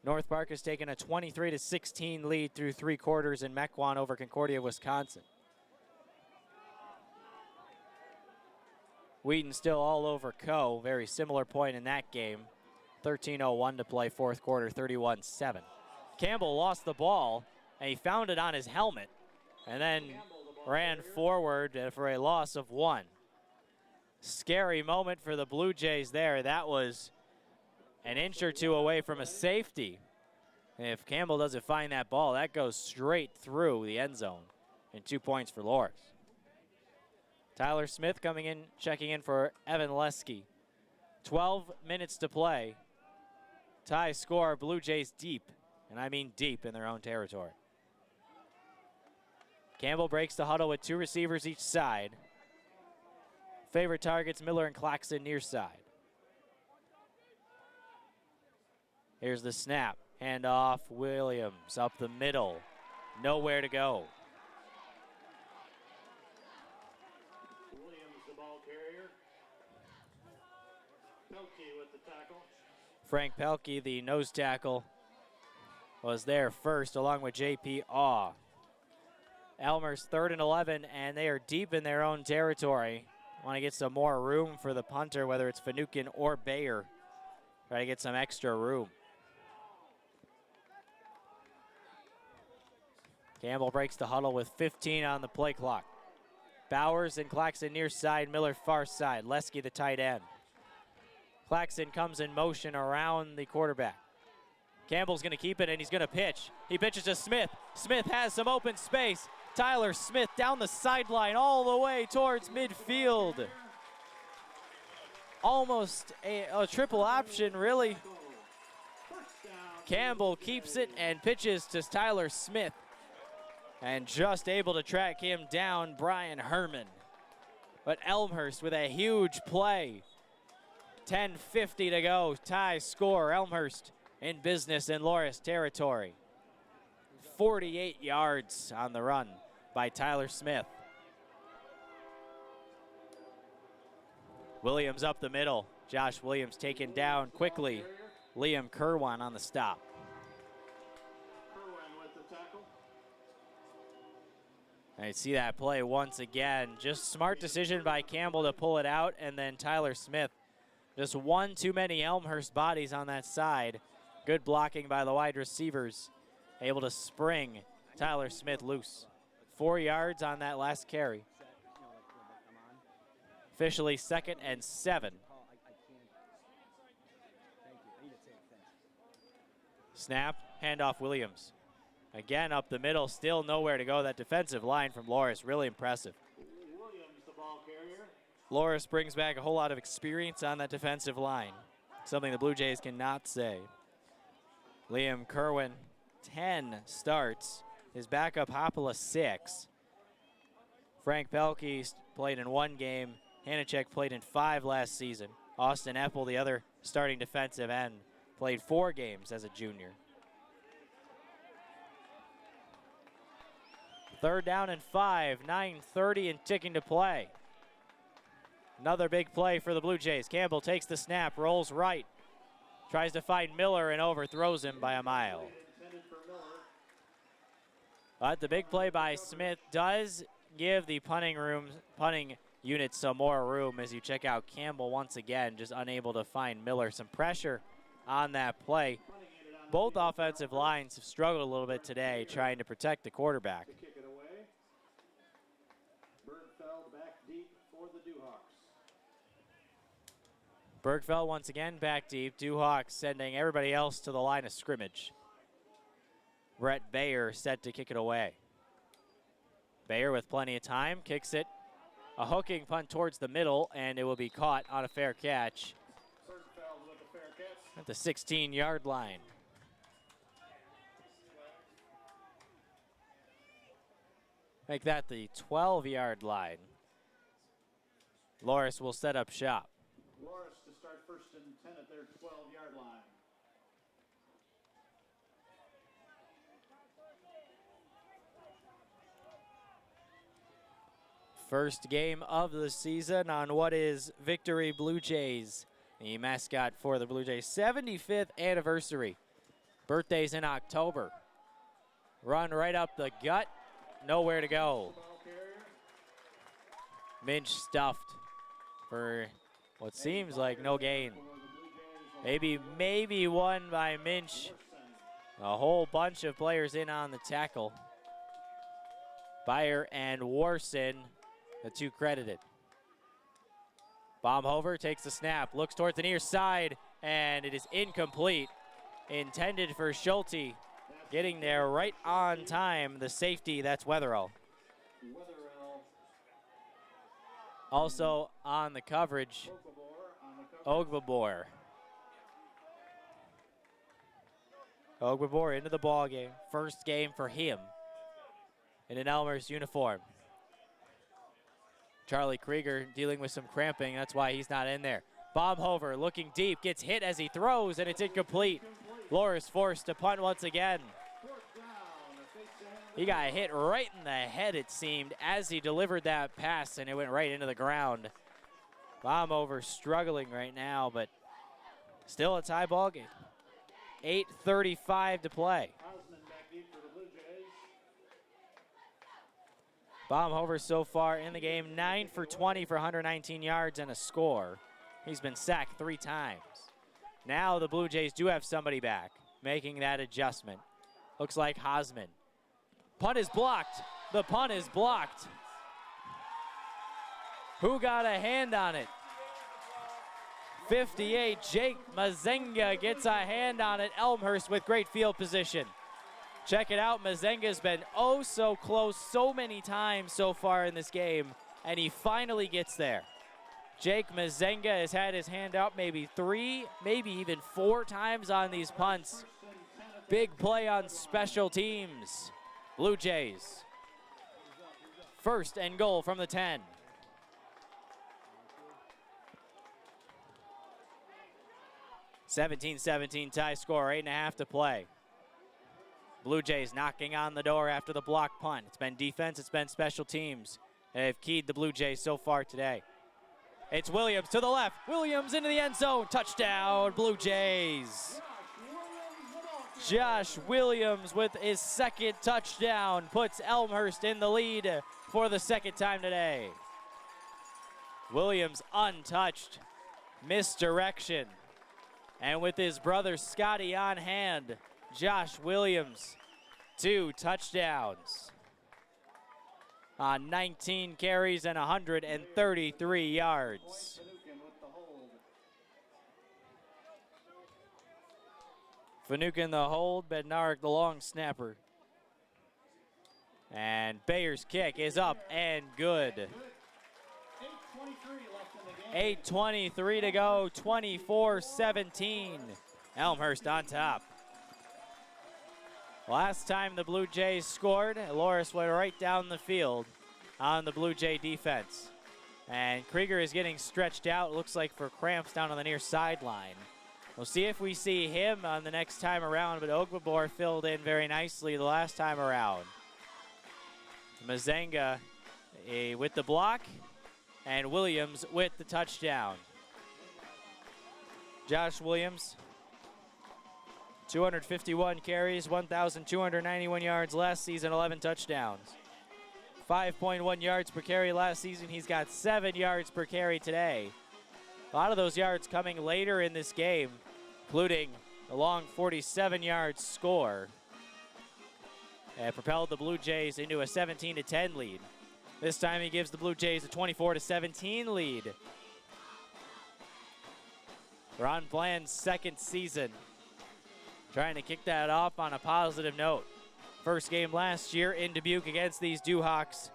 North Park has taken a 23-16 lead through 3 quarters in Mequon over Concordia, Wisconsin. Wheaton still all over Co. Very similar point in that game. 13:01 to play, fourth quarter, 31-7. Campbell lost the ball, and he found it on his helmet, and then ran forward for a loss of 1. Scary moment for the Blue Jays there. That was an inch or two away from a safety. If Campbell doesn't find that ball, that goes straight through the end zone, and 2 points for Loras. Tyler Smith coming in, checking in for Evan Lesky. 12 minutes to play. Tie score, Blue Jays deep, and I mean deep in their own territory. Campbell breaks the huddle with 2 receivers each side. Favorite targets, Miller and Claxton near side. Here's the snap. Hand off, Williams up the middle. Nowhere to go. Williams, the ball carrier. Pelkey with the tackle. Frank Pelkey, the nose tackle, was there first along with J.P. Awe. Elmhurst 3rd and 11, and they are deep in their own territory. Want to get some more room for the punter, whether it's Finucane or Bayer. Try to get some extra room. Campbell breaks the huddle with 15 on the play clock. Bowers and Claxton near side, Miller far side. Lesky the tight end. Claxton comes in motion around the quarterback. Campbell's going to keep it, and he's going to pitch. He pitches to Smith. Smith has some open space. Tyler Smith down the sideline all the way towards midfield. Almost a triple option, really. Campbell keeps it and pitches to Tyler Smith. And just able to track him down, Brian Herman. But Elmhurst with a huge play. 10:50 to go, tie score. Elmhurst in business in Loras territory. 48 yards on the run by Tyler Smith. Williams up the middle. Josh Williams taken down quickly. Liam Kerwan on the stop. I see that play once again. Just smart decision by Campbell to pull it out, and then Tyler Smith. Just one too many Elmhurst bodies on that side. Good blocking by the wide receivers. Able to spring Tyler Smith loose. 4 yards on that last carry. Officially 2nd and 7. Snap, handoff Williams. Again up the middle, still nowhere to go. That defensive line from Loras, really impressive. Loras brings back a whole lot of experience on that defensive line. Something the Blue Jays cannot say. Liam Kerwin, 10 starts. His backup Hopola, 6. Frank Pelkey played in 1 game. Hanachek played in 5 last season. Austin Eppel, the other starting defensive end, played 4 games as a junior. 3rd down and 5, 9:30 and ticking to play. Another big play for the Blue Jays. Campbell takes the snap, rolls right. Tries to find Miller and overthrows him by a mile. But the big play by Smith does give the punting unit some more room as you check out Campbell once again, just unable to find Miller. Some pressure on that play. Both offensive lines have struggled a little bit today trying to protect the quarterback. Bergfeld once again back deep. Duhawk sending everybody else to the line of scrimmage. Brett Bayer set to kick it away. Bayer with plenty of time, kicks it. A hooking punt towards the middle, and it will be caught on a fair catch at the 16-yard line. Make that the 12-yard line. Loras will set up shop. Loras to start 1st and 10 at their 12-yard line. First game of the season on what is Victory Blue Jays, the mascot for the Blue Jays' 75th anniversary. Birthday's in October. Run right up the gut, nowhere to go. Minch stuffed for what seems like no gain. Maybe one by Minch. A whole bunch of players in on the tackle. Bayer and Warson, the 2 credited. Baumhover takes the snap, looks towards the near side, and it is incomplete. Intended for Schulte. Getting there right on time, the safety, that's Wetherell. Also on the coverage, Ogbabor. Ogbabor into the ball game. First game for him in an Elmhurst uniform. Charlie Krieger dealing with some cramping. That's why he's not in there. Baumhover looking deep, gets hit as he throws, and it's incomplete. Loras forced to punt once again. He got hit right in the head, it seemed, as he delivered that pass, and it went right into the ground. Baumhover struggling right now, but still a tie ball game. 8:35 to play. Baumhofer so far in the game, 9 for 20 for 119 yards and a score. He's been sacked 3 times. Now the Blue Jays do have somebody back, making that adjustment. Looks like Hosman. Punt is blocked. The punt is blocked. Who got a hand on it? 58, Jake Mazenga gets a hand on it. Elmhurst with great field position. Check it out, Mazenga's been oh so close so many times so far in this game, and he finally gets there. Jake Mazenga has had his hand up maybe 3, maybe even 4 times on these punts. Big play on special teams. Blue Jays. 1st and goal from the 10. (17-17) tie score, 8.5 to play. Blue Jays knocking on the door after the block punt. It's been defense, it's been special teams. They've keyed the Blue Jays so far today. It's Williams to the left. Williams into the end zone. Touchdown, Blue Jays. Josh Williams with his 2nd touchdown puts Elmhurst in the lead for the 2nd time today. Williams untouched. Misdirection. And with his brother Scotty on hand, Josh Williams, 2 touchdowns on 19 carries and 133 yards. Fanukin the hold, Bednarik the long snapper. And Bayer's kick is up and good. 8:23 to go, 24-17. Elmhurst on top. Last time the Blue Jays scored, Loras went right down the field on the Blue Jay defense. And Krieger is getting stretched out, looks like for cramps down on the near sideline. We'll see if we see him on the next time around, but Ogbabor filled in very nicely the last time around. Mazenga with the block, and Williams with the touchdown. Josh Williams, 251 carries, 1,291 yards last season, 11 touchdowns. 5.1 yards per carry last season. He's got 7 yards per carry today. A lot of those yards coming later in this game, including a long 47-yard score. And propelled the Blue Jays into a 17-10 lead. This time he gives the Blue Jays a 24-17 lead. Ron Bland's 2nd season, trying to kick that off on a positive note. First game last year in Dubuque against these Duhawks.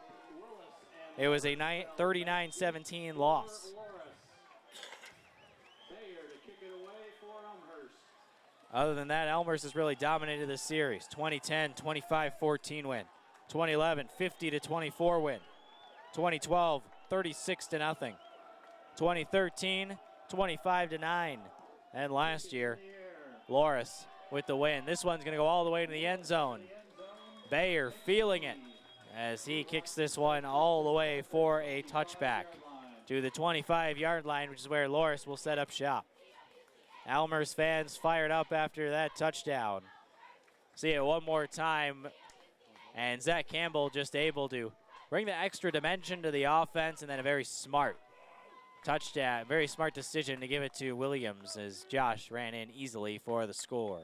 It was a 39-17 loss. Other than that, Elmhurst has really dominated this series. 2010, 25-14 win. 2011, 50-24 win. 2012, 36-0. 2013, 25-9. And last year, Loras with the win. This one's going to go all the way to the end zone. Bayer feeling it as he kicks this one all the way for a touchback to the 25-yard line, which is where Loras will set up shop. Elmhurst fans fired up after that touchdown. See it one more time, and Zach Campbell just able to bring the extra dimension to the offense, and then a very smart touchdown, very smart decision to give it to Williams as Josh ran in easily for the score.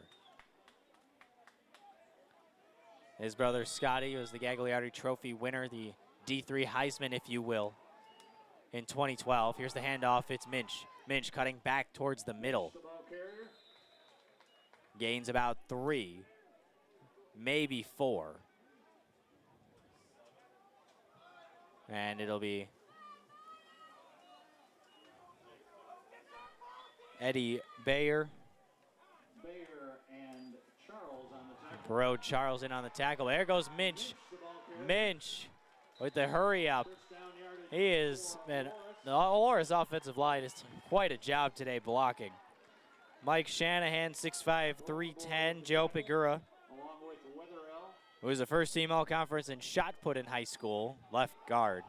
His brother Scotty was the Gagliardi Trophy winner, the D3 Heisman, if you will, in 2012. Here's the handoff, it's Minch. Minch cutting back towards the middle. Gains about 3, maybe 4. And it'll be Eddie Bayer. And Charles on the tackle. Rode Charles in on the tackle. There goes Minch. Minch with the hurry up. He is, man, the Loras offensive line is quite a job today blocking. Mike Shanahan, 6'5", 310. Joe Pagura, who was a first-team all-conference in shot put in high school, left guard.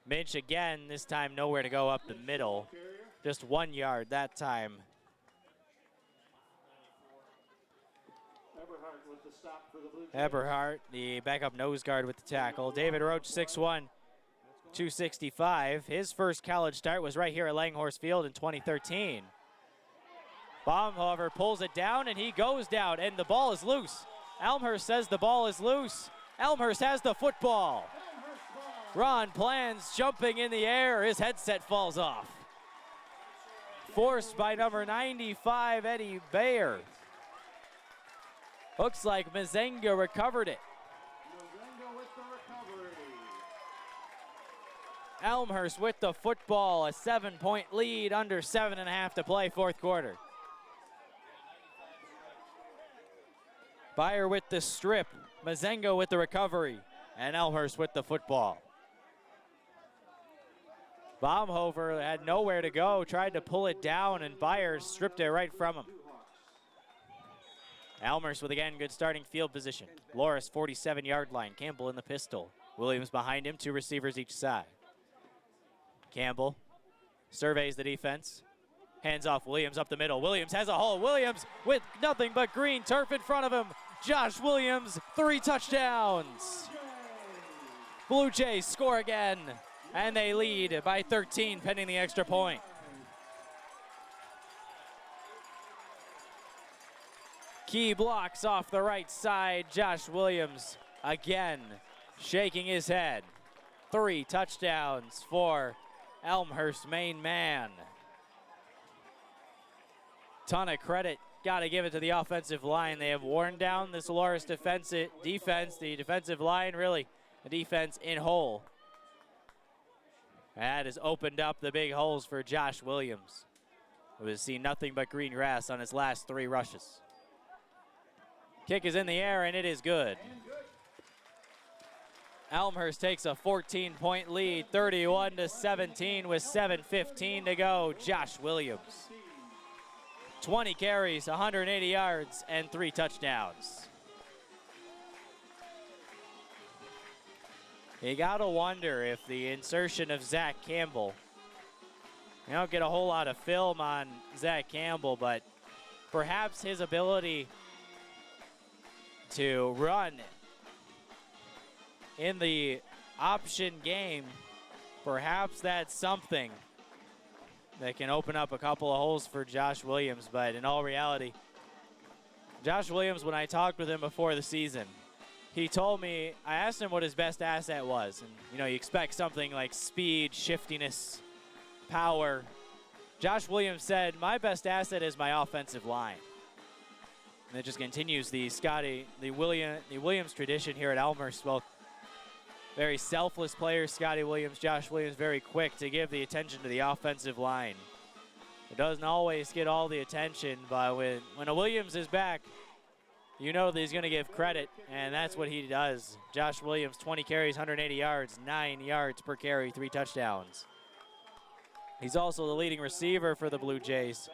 Minch again, this time nowhere to go up the middle. Just 1 yard that time. Eberhardt with the stop for the Blue Jays. Eberhardt, the backup nose guard with the tackle. David Roach, 6'1", 265. His first college start was right here at Langhorse Field in 2013. Baum, however, pulls it down, and he goes down, and the ball is loose. Elmhurst says the ball is loose. Elmhurst has the football. Ron Plans jumping in the air. His headset falls off. Forced by number 95, Eddie Bayer. Looks like Mazenga recovered it. Mazenga with the recovery. Elmhurst with the football, a 7-point lead, under 7.5 to play, fourth quarter. Bayer with the strip, Mazenga with the recovery, and Elmhurst with the football. Baumhofer had nowhere to go, tried to pull it down, and Bayer stripped it right from him. Elmhurst with, again, good starting field position. Loras, 47-yard line. Campbell in the pistol. Williams behind him, 2 receivers each side. Campbell surveys the defense. Hands off Williams up the middle. Williams has a hole. Williams with nothing but green turf in front of him. Josh Williams, 3 touchdowns. Blue Jays score again, and they lead by 13 pending the extra point. Key blocks off the right side. Josh Williams again shaking his head. 3 touchdowns for Elmhurst main man. Ton of credit, got to give it to the offensive line. They have worn down this Loras defense, the defensive line, really, the defense in whole. That has opened up the big holes for Josh Williams, who has seen nothing but green grass on his last 3 rushes. Kick is in the air, and it is good. Elmhurst takes a 14-point lead, 31-17 with 7:15 to go. Josh Williams, 20 carries, 180 yards, and 3 touchdowns. You gotta wonder if the insertion of Zach Campbell, you don't get a whole lot of film on Zach Campbell, but perhaps his ability to run in the option game, perhaps that's something that can open up a couple of holes for Josh Williams. But in all reality, Josh Williams, when I talked with him before the season, he told me, I asked him what his best asset was. And, you know, you expect something like speed, shiftiness, power. Josh Williams said, my best asset is my offensive line. And it just continues the Williams tradition here at Elmhurst. Well, very selfless players, Scotty Williams, Josh Williams, very quick to give the attention to the offensive line. It doesn't always get all the attention, but when a Williams is back, you know that he's going to give credit, and that's what he does. Josh Williams, 20 carries, 180 yards, 9 yards per carry, 3 touchdowns. He's also the leading receiver for the Blue Jays.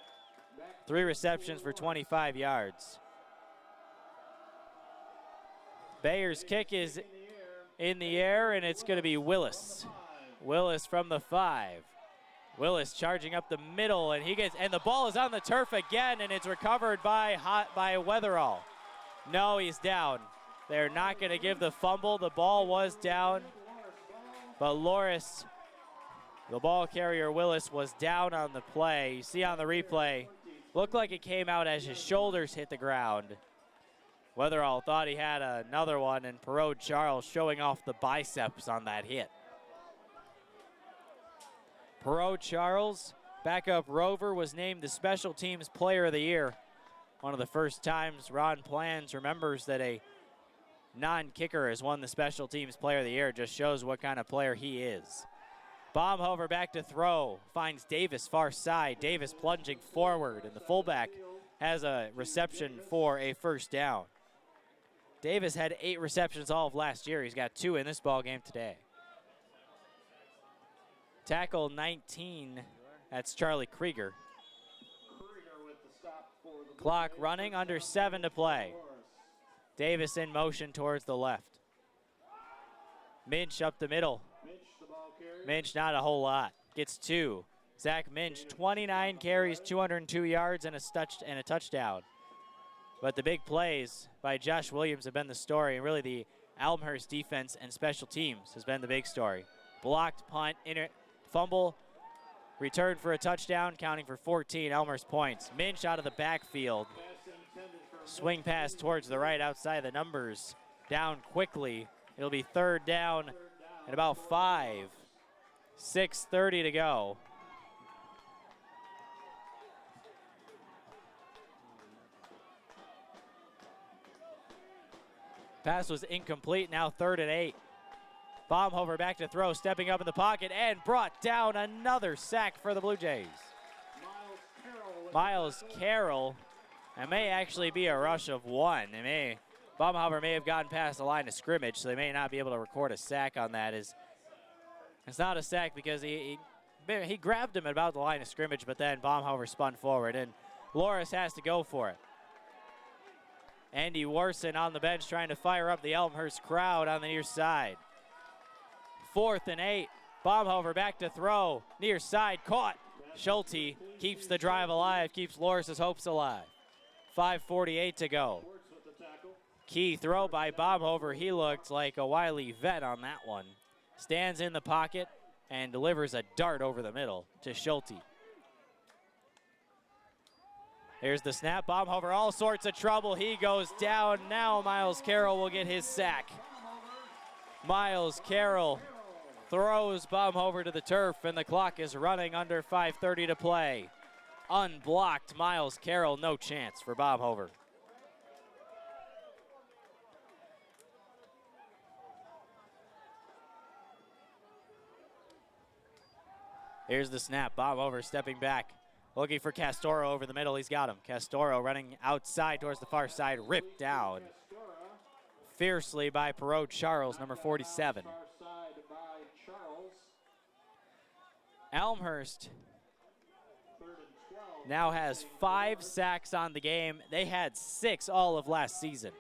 3 receptions for 25 yards. Bayer's kick is in the air, and it's going to be Willis. Willis from the 5. Willis charging up the middle, and the ball is on the turf again, and it's recovered by Weatherall. No, he's down. They're not going to give the fumble. The ball was down, but Loras, the ball carrier Willis, was down on the play. You see on the replay, looked like it came out as his shoulders hit the ground. Weatherall thought he had another one, and Perot Charles showing off the biceps on that hit. Perot Charles, backup rover, was named the Special Teams Player of the Year. One of the first times Ron Plans remembers that a non-kicker has won the Special Teams Player of the Year. Just shows what kind of player he is. Baumhofer back to throw, finds Davis far side. Davis plunging forward, and the fullback has a reception for a first down. Davis had 8 receptions all of last year. He's got 2 in this ball game today. Tackle 19, that's Charlie Krieger. Clock running, under 7 to play. Davis in motion towards the left. Minch up the middle. Minch not a whole lot. Gets 2. Zach Minch, 29 carries, 202 yards, and a touchdown. But the big plays by Josh Williams have been the story, and really the Elmhurst defense and special teams has been the big story. Blocked punt, fumble, return for a touchdown, counting for 14 Elmhurst points. Minch out of the backfield. Swing pass towards the right outside the numbers. Down quickly. It'll be third down at about 5. 6:30 to go. Pass was incomplete, now 3rd and 8. Baumhofer back to throw, stepping up in the pocket, and brought down another sack for the Blue Jays. Miles Carroll, it may actually be a rush of 1. Baumhofer may have gotten past the line of scrimmage, so they may not be able to record a sack on that. It's not a sack because he grabbed him at about the line of scrimmage, but then Baumhofer spun forward, and Loras has to go for it. Andy Warson on the bench trying to fire up the Elmhurst crowd on the near side. 4th and 8. Baumhofer back to throw. Near side caught. Schulte keeps the drive alive, keeps Loras' hopes alive. 5:48 to go. Key throw by Baumhofer. He looked like a wily vet on that one. Stands in the pocket and delivers a dart over the middle to Schulte. Here's the snap. Baumhofer, all sorts of trouble. He goes down. Now Miles Carroll will get his sack. Miles Carroll throws Baumhofer to the turf, and the clock is running under 5:30 to play. Unblocked Miles Carroll, no chance for Baumhofer. Here's the snap. Baumhofer stepping back. Looking for Castoro over the middle. He's got him. Castoro running outside towards the far side. Ripped down fiercely by Perot Charles, number 47. Elmhurst now has 5 sacks on the game. They had 6 all of last season.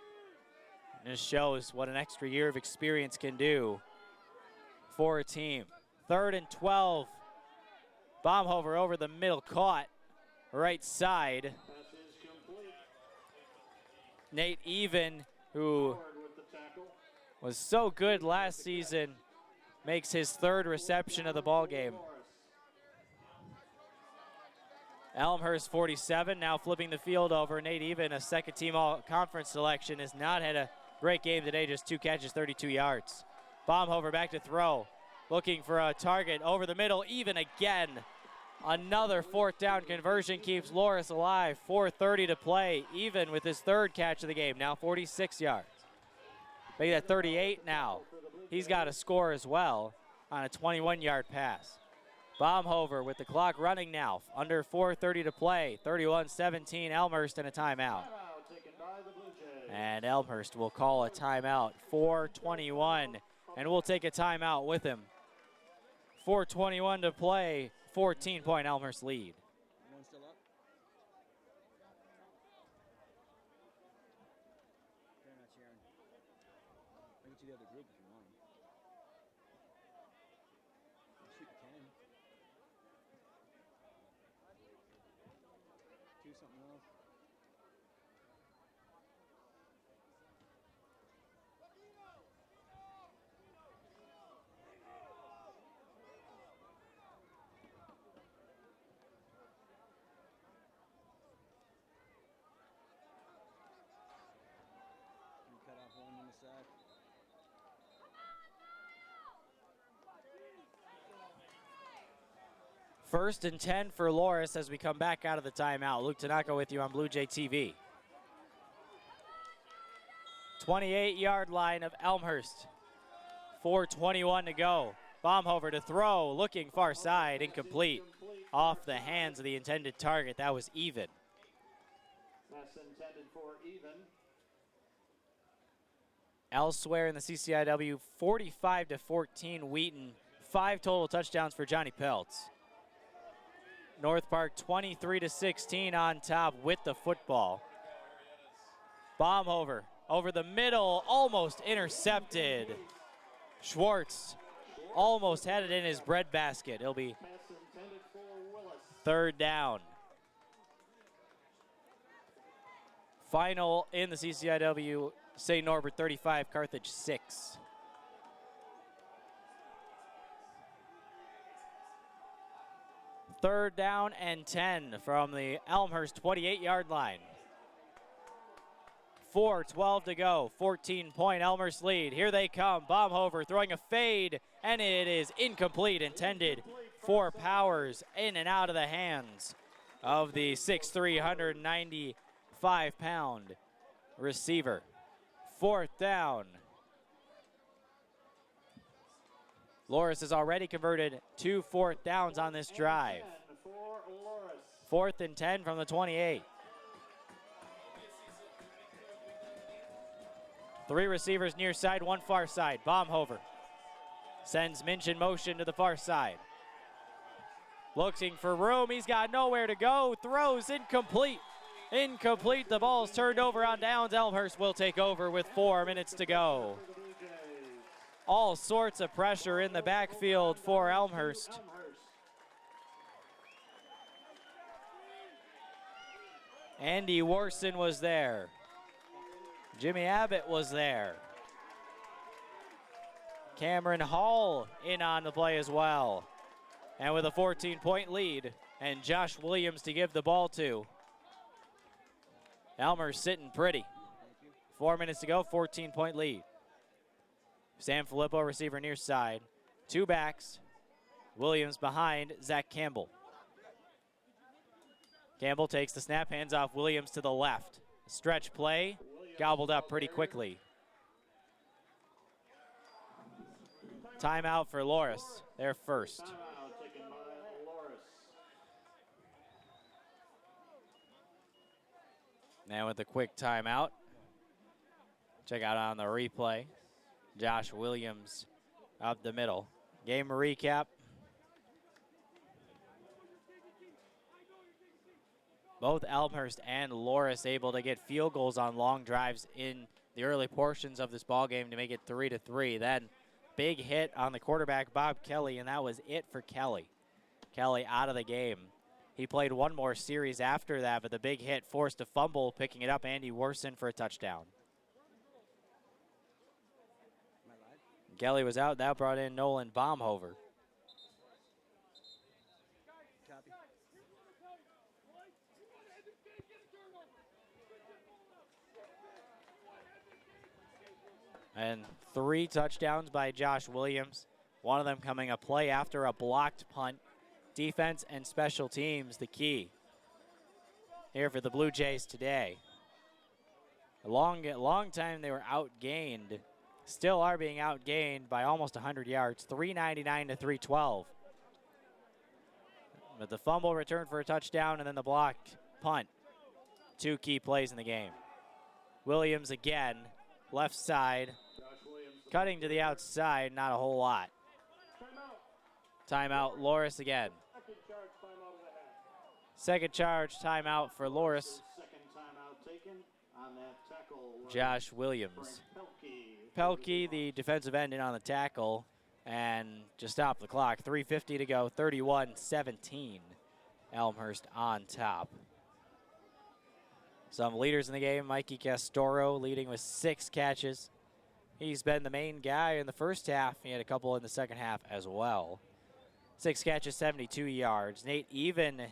And this shows what an extra year of experience can do for a team. 3rd and 12. Baumhofer over the middle, caught right side. Nate Even, who was so good last season, makes his 3rd reception of the ball game. Elmhurst 47, now flipping the field over. Nate Even, a second-team all-conference selection, has not had a great game today, just 2 catches, 32 yards. Baumhofer back to throw. Looking for a target over the middle, Even again. Another 4th down conversion keeps Loras alive. 4:30 to play, Even with his 3rd catch of the game, now 46 yards. Make that 38 now. He's got a score as well on a 21-yard pass. Baumhofer with the clock running now, under 4:30 to play. 31-17, Elmhurst and a timeout. And Elmhurst will call a timeout. 4:21, and we'll take a timeout with him. 4:21 to play, 14-point Elmhurst lead. Anyone still up? They're not cheering. Bring it to the other group if you want. Shoot, you can. Do something else. Cut off one in the sack. First and 10 for Loras as we come back out of the timeout. Luke Tanaka with you on Blue Jay TV. 28-yard line of Elmhurst. 4:21 to go. Baumhofer to throw, looking far side, incomplete. Off the hands of the intended target. That was Even. That's intended for Even. Elsewhere in the CCIW, 45-14 Wheaton. 5 total touchdowns for Johnny Peltz. North Park 23-16 on top with the football. Baumhofer over the middle, almost intercepted. Schwartz almost had it in his breadbasket. It'll be 3rd down. Final in the CCIW, St. Norbert 35, Carthage 6. Third down and 10 from the Elmhurst 28-yard line. 4:12 to go, 14-point Elmhurst lead. Here they come, Baumhofer throwing a fade, and it is incomplete, intended for Powers, in and out of the hands of the 6'3", 195-pound receiver. Fourth down. Loras has already converted 2 fourth downs on this drive. 4th and 10 from the 28. 3 receivers near side, 1 far side. Baumhofer sends Minch in motion to the far side. Looking for room, he's got nowhere to go. Throws incomplete. Incomplete, the ball's turned over on downs. Elmhurst will take over with 4 minutes to go. All sorts of pressure in the backfield for Elmhurst. Andy Warson was there. Jimmy Abbott was there. Cameron Hall in on the play as well. And with a 14-point lead, and Josh Williams to give the ball to. Elmhurst sitting pretty. 4 minutes to go, 14-point lead. Sam Filippo, receiver near side. 2 backs. Williams behind Zach Campbell. Campbell takes the snap, hands off Williams to the left. Stretch play, gobbled up pretty quickly. Timeout for Loras, their first. Timeout taken by Loras. Now with a quick timeout. Check out on the replay. Josh Williams up the middle. Game recap. Both Elmhurst and Loras able to get field goals on long drives in the early portions of this ball game to make it 3-3. Then big hit on the quarterback, Bob Kelly, and that was it for Kelly. Kelly out of the game. He played one more series after that, but the big hit forced a fumble, picking it up Andy Warson for a touchdown. Kelly was out. That brought in Nolan Baumhofer. And 3 touchdowns by Josh Williams. One of them coming a play after a blocked punt. Defense and special teams the key here for the Blue Jays today. A long time they were outgained. Still are being outgained by almost 100 yards, 399 to 312. But the fumble returned for a touchdown and then the blocked punt. 2 key plays in the game. Williams again, left side, cutting to the outside, not a whole lot. Timeout, Loras again. Second charge, timeout for Loras. Second timeout taken on that tackle. Josh Williams. Pelkey, the defensive end, in on the tackle, and just stop the clock. 3:50 to go, 31-17. Elmhurst on top. Some leaders in the game, Mikey Castoro leading with 6 catches. He's been the main guy in the first half. He had a couple in the second half as well. 6 catches, 72 yards. Nate Even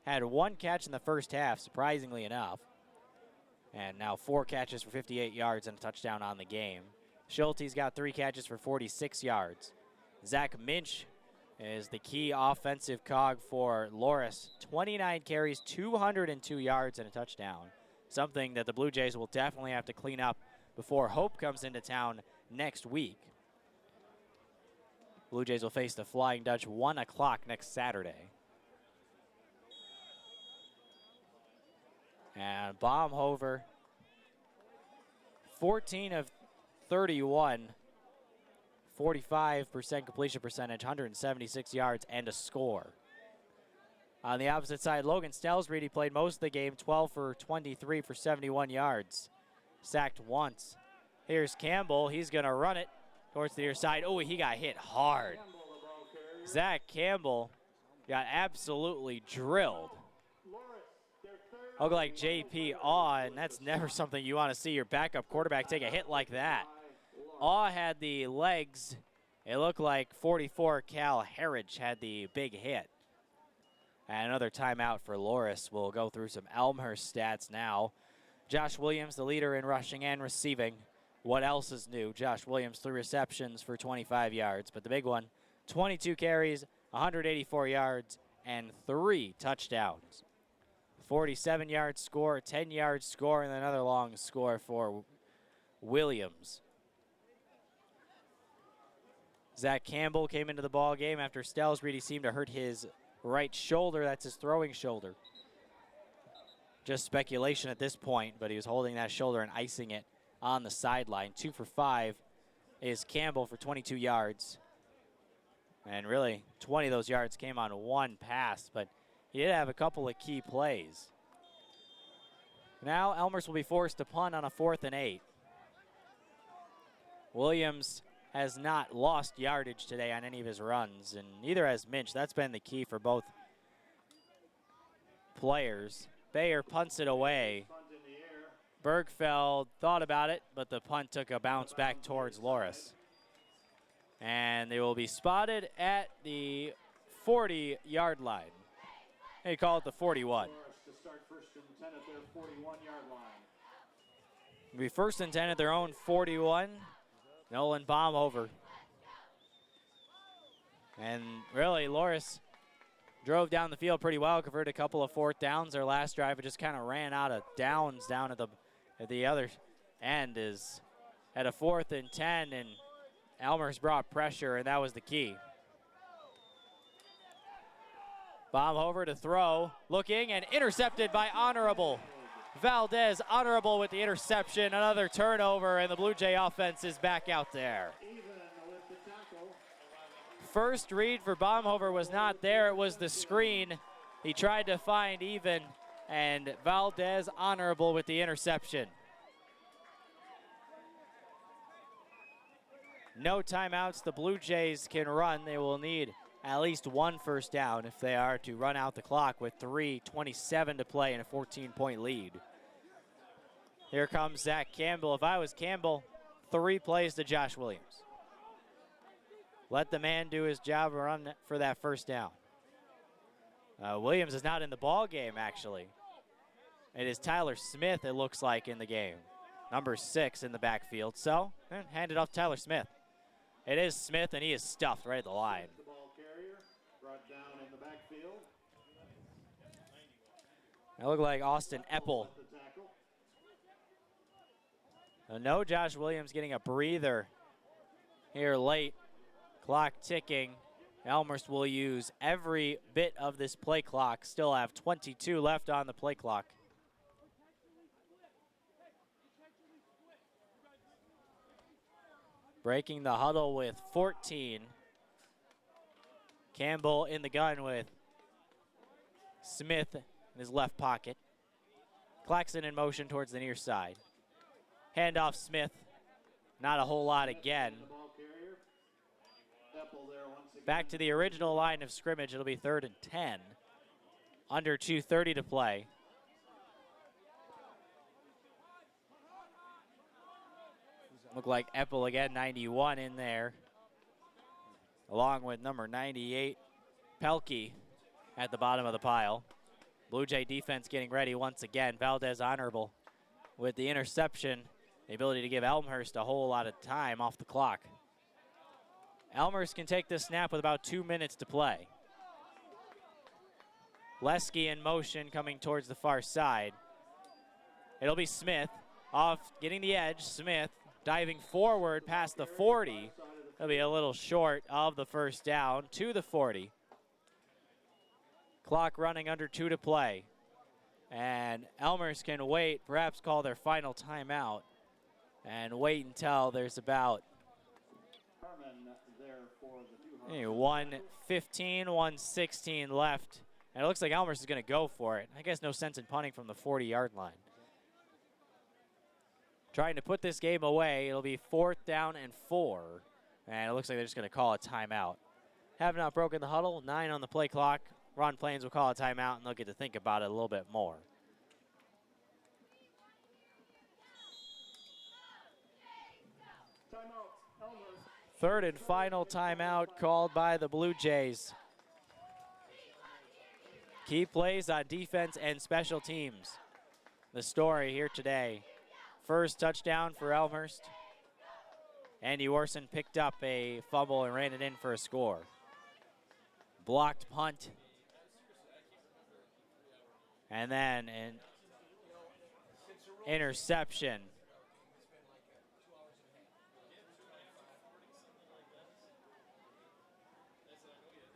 had 1 catch in the first half, surprisingly enough. And now 4 catches for 58 yards and a touchdown on the game. Schulte's got 3 catches for 46 yards. Zach Minch is the key offensive cog for Loras. 29 carries, 202 yards and a touchdown. Something that the Blue Jays will definitely have to clean up before Hope comes into town next week. Blue Jays will face the Flying Dutch 1 o'clock next Saturday. And Baumhofer, 14 of 31, 45% completion percentage, 176 yards, and a score. On the opposite side, Logan Stelsreed, he played most of the game, 12 for 23 for 71 yards. Sacked once. Here's Campbell. He's going to run it towards the near side. Oh, he got hit hard. Zach Campbell got absolutely drilled. Loras, their third Looked like J.P. Awe, and that's never something you want to see your backup quarterback take a hit like that. Awe had the legs. It looked like 44 Cal Harridge had the big hit. And another timeout for Loras. We'll go through some Elmhurst stats now. Josh Williams, the leader in rushing and receiving. What else is new? Josh Williams, 3 receptions for 25 yards. But the big one, 22 carries, 184 yards, and 3 touchdowns. 47-yard score, 10-yard score, and another long score for Williams. Zach Campbell came into the ball game after Stelsreed. He seemed to hurt his right shoulder. That's his throwing shoulder. Just speculation at this point, but he was holding that shoulder and icing it on the sideline. 2 for 5 is Campbell for 22 yards. And really, 20 of those yards came on one pass, but he did have a couple of key plays. Now Elmhurst will be forced to punt on a 4th and 8. Williams has not lost yardage today on any of his runs, and neither has Minch. That's been the key for both players. Bayer punts it away. Bergfeld thought about it, but the punt took a bounce back towards Loras. And they will be spotted at the 40-yard line. They call it the 41. To start 1st and 10 at their 41-yard line. It'll be 1st and 10 at their own 41. Nolan Baumhover. And really, Loras drove down the field pretty well, converted a couple of 4th downs. Their last drive, it just kind of ran out of downs down at the other end. Is at a 4th and 10, and Elmhurst brought pressure, and that was the key. Baumhover to throw, looking, and intercepted by Honorable. Valdez, Honorable with the interception, another turnover, and the Blue Jay offense is back out there. First read for Baumhover was not there. It was the screen. He tried to find Even, and Valdez, Honorable with the interception. No timeouts. The Blue Jays can run. They will need at least 1 first down if they are to run out the clock with 3:27 to play and a 14-point lead. Here comes Zach Campbell. If I was Campbell, 3 plays to Josh Williams. Let the man do his job and run for that first down. Williams is not in the ball game, actually. It is Tyler Smith, it looks like, in the game. Number 6 in the backfield. So, hand it off to Tyler Smith. It is Smith, and he is stuffed right at the line. The ball carrier brought down in the backfield. It looked like Austin Eppel. No Josh Williams getting a breather here late. Clock ticking. Elmhurst will use every bit of this play clock. Still have 22 left on the play clock. Breaking the huddle with 14. Campbell in the gun with Smith in his left pocket. Claxton in motion towards the near side. Handoff Smith. Not a whole lot again. Back to the original line of scrimmage. It'll be 3rd and 10. Under 2:30 to play. Look like Eppel again, 91 in there. Along with number 98, Pelkey at the bottom of the pile. Blue Jay defense getting ready once again. Valdez Honorable with the interception. The ability to give Elmhurst a whole lot of time off the clock. Elmhurst can take this snap with about 2 minutes to play. Lesky in motion coming towards the far side. It'll be Smith off getting the edge. Smith diving forward past the 40. He'll be a little short of the first down to the 40. Clock running under 2 to play. And Elmhurst can wait, perhaps call their final timeout, and wait until there's about 1:15, 1:16 left. And it looks like Elmhurst is going to go for it. I guess no sense in punting from the 40-yard line. Trying to put this game away. It'll be 4th down and 4. And it looks like they're just going to call a timeout. Have not broken the huddle. 9 on the play clock. Ron Plains will call a timeout, and they'll get to think about it a little bit more. Third and final timeout called by the Blue Jays. Key plays on defense and special teams. The story here today. First touchdown for Elmhurst. Andy Orson picked up a fumble and ran it in for a score. Blocked punt. And then an interception.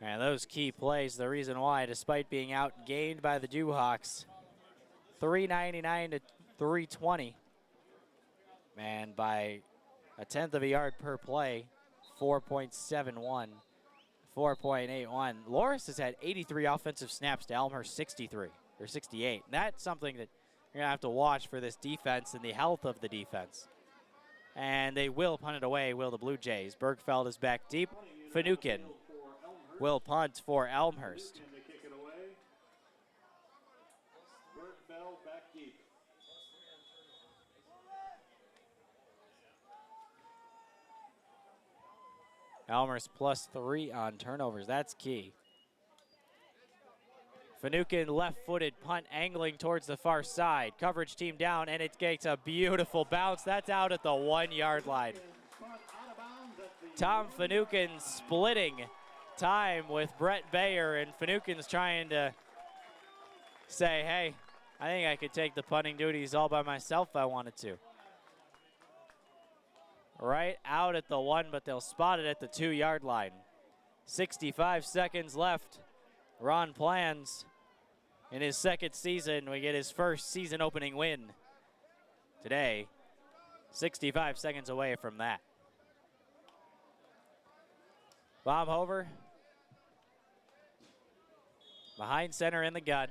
And those key plays, the reason why, despite being outgained by the Dewhawks, 399 to 320. And by a tenth of a yard per play, 4.71, 4.81. Loras has had 83 offensive snaps to Elmhurst 63, or 68. And that's something that you're going to have to watch for this defense and the health of the defense. And they will punt it away, will the Blue Jays. Bergfeld is back deep. Finucane will punt for Elmhurst. Elmhurst +3 on turnovers. That's key. Finucane left-footed punt angling towards the far side. Coverage team down, and it gets a beautiful bounce. That's out at the 1 yard line. Tom Finucane splitting time with Brett Bayer, and Finucane's trying to say, hey, I think I could take the punting duties all by myself if I wanted to. Right out at the 1, but they'll spot it at the 2 yard line. 65 seconds left. Ron Plans, in his second season, we get his first season opening win today. 65 seconds away from that. Baumhover behind center in the gun.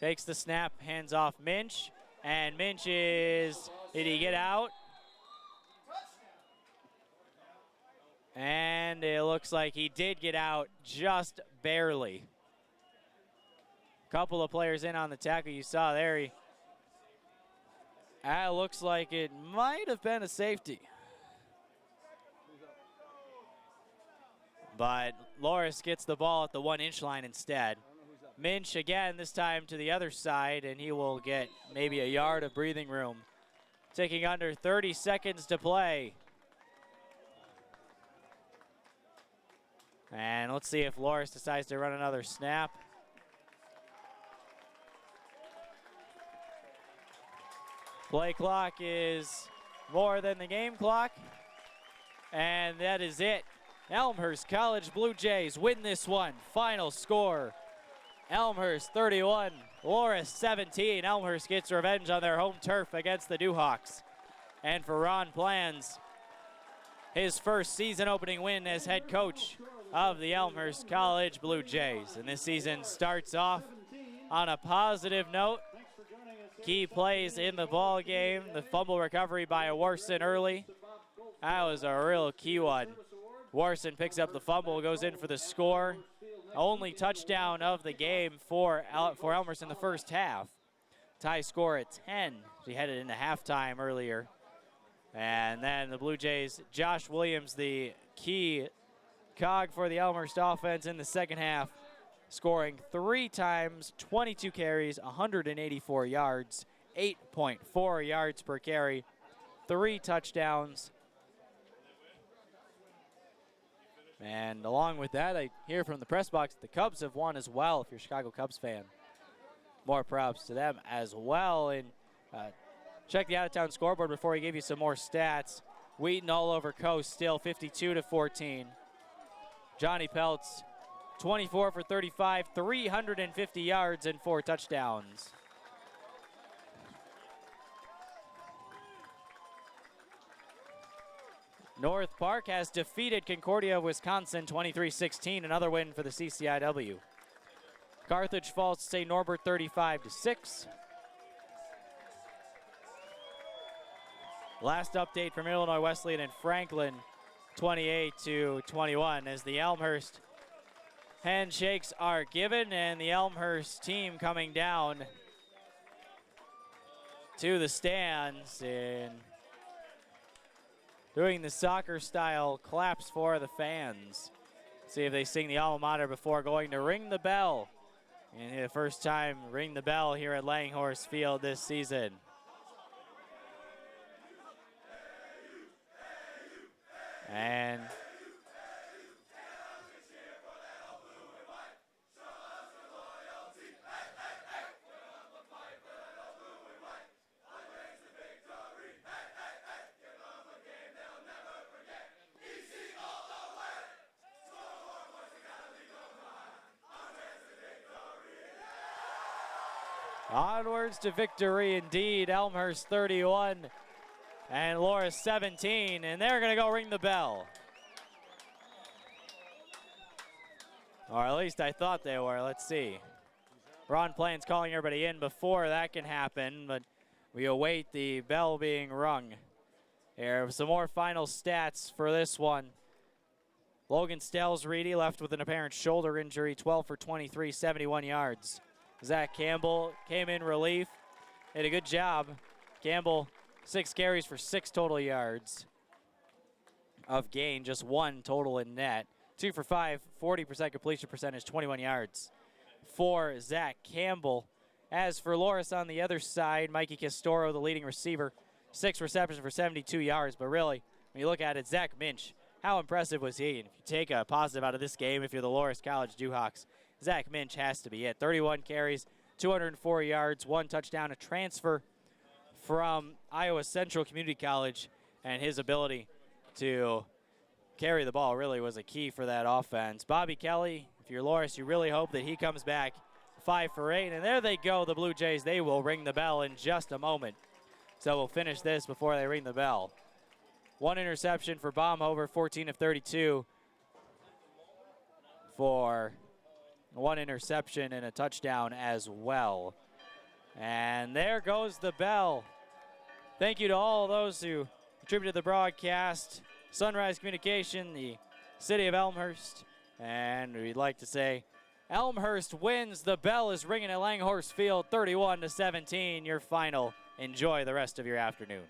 Takes the snap, hands off Minch, and Minch is, did he get out? And it looks like he did get out just barely. Couple of players in on the tackle. You saw there, it looks like it might have been a safety. But Loras gets the ball at the 1 inch line instead. Minch again, this time to the other side, and he will get maybe a yard of breathing room. Taking under 30 seconds to play. And let's see if Loras decides to run another snap. Play clock is more than the game clock. And that is it. Elmhurst College Blue Jays win this one. Final score, Elmhurst 31, Loras 17. Elmhurst gets revenge on their home turf against the Dewhawks. And for Ron Plans, his first season opening win as head coach of the Elmhurst College Blue Jays. And this season starts off on a positive note. Key plays in the ball game. The fumble recovery by Warson early. That was a real key one. Warson picks up the fumble, goes in for the score. Only touchdown of the game for Elmhurst in the first half. Tie score at 10. She headed into halftime earlier. And then the Blue Jays, Josh Williams, the key cog for the Elmhurst offense in the second half, scoring 3 times, 22 carries, 184 yards, 8.4 yards per carry, 3 touchdowns. And along with that, I hear from the press box the Cubs have won as well, if you're a Chicago Cubs fan. More props to them as well. And check the out-of-town scoreboard before we give you some more stats. Wheaton all over Coast still 52-14. Johnny Peltz, 24 for 35, 350 yards and 4 touchdowns. North Park has defeated Concordia of Wisconsin 23-16, another win for the CCIW. Carthage falls to St. Norbert 35-6. Last update from Illinois Wesleyan and Franklin, 28-21, as the Elmhurst handshakes are given, and the Elmhurst team coming down to the stands. And doing the soccer style claps for the fans. See if they sing the alma mater before going to ring the bell. And the first time ring the bell here at Langhorse Field this season. And onwards to victory indeed. Elmhurst 31 and Loras 17, and they're going to go ring the bell. Or at least I thought they were. Let's see. Ron Plains calling everybody in before that can happen, but we await the bell being rung. Here, some more final stats for this one. Logan Stelsreedy left with an apparent shoulder injury, 12 for 23, 71 yards. Zach Campbell came in relief, did a good job. Campbell, 6 carries for 6 total yards of gain, just 1 total in net. 2 for 5, 40% completion percentage, 21 yards for Zach Campbell. As for Loras on the other side, Mikey Castoro, the leading receiver, 6 receptions for 72 yards. But really, when you look at it, Zach Minch, how impressive was he? And if you take a positive out of this game, if you're the Loras College Dewhawks, Zach Minch has to be it. 31 carries, 204 yards, 1 touchdown, a transfer from Iowa Central Community College, and his ability to carry the ball really was a key for that offense. Bobby Kelly, if you're Loras, you really hope that he comes back 5 for 8, and there they go, the Blue Jays. They will ring the bell in just a moment. So we'll finish this before they ring the bell. 1 interception for Baumhover, 14 of 32 for 1 interception and a touchdown as well. And there goes the bell. Thank you to all those who contributed to the broadcast. Sunrise Communication, the city of Elmhurst. And we'd like to say Elmhurst wins. The bell is ringing at Langhorse Field, 31-17, your final. Enjoy the rest of your afternoon.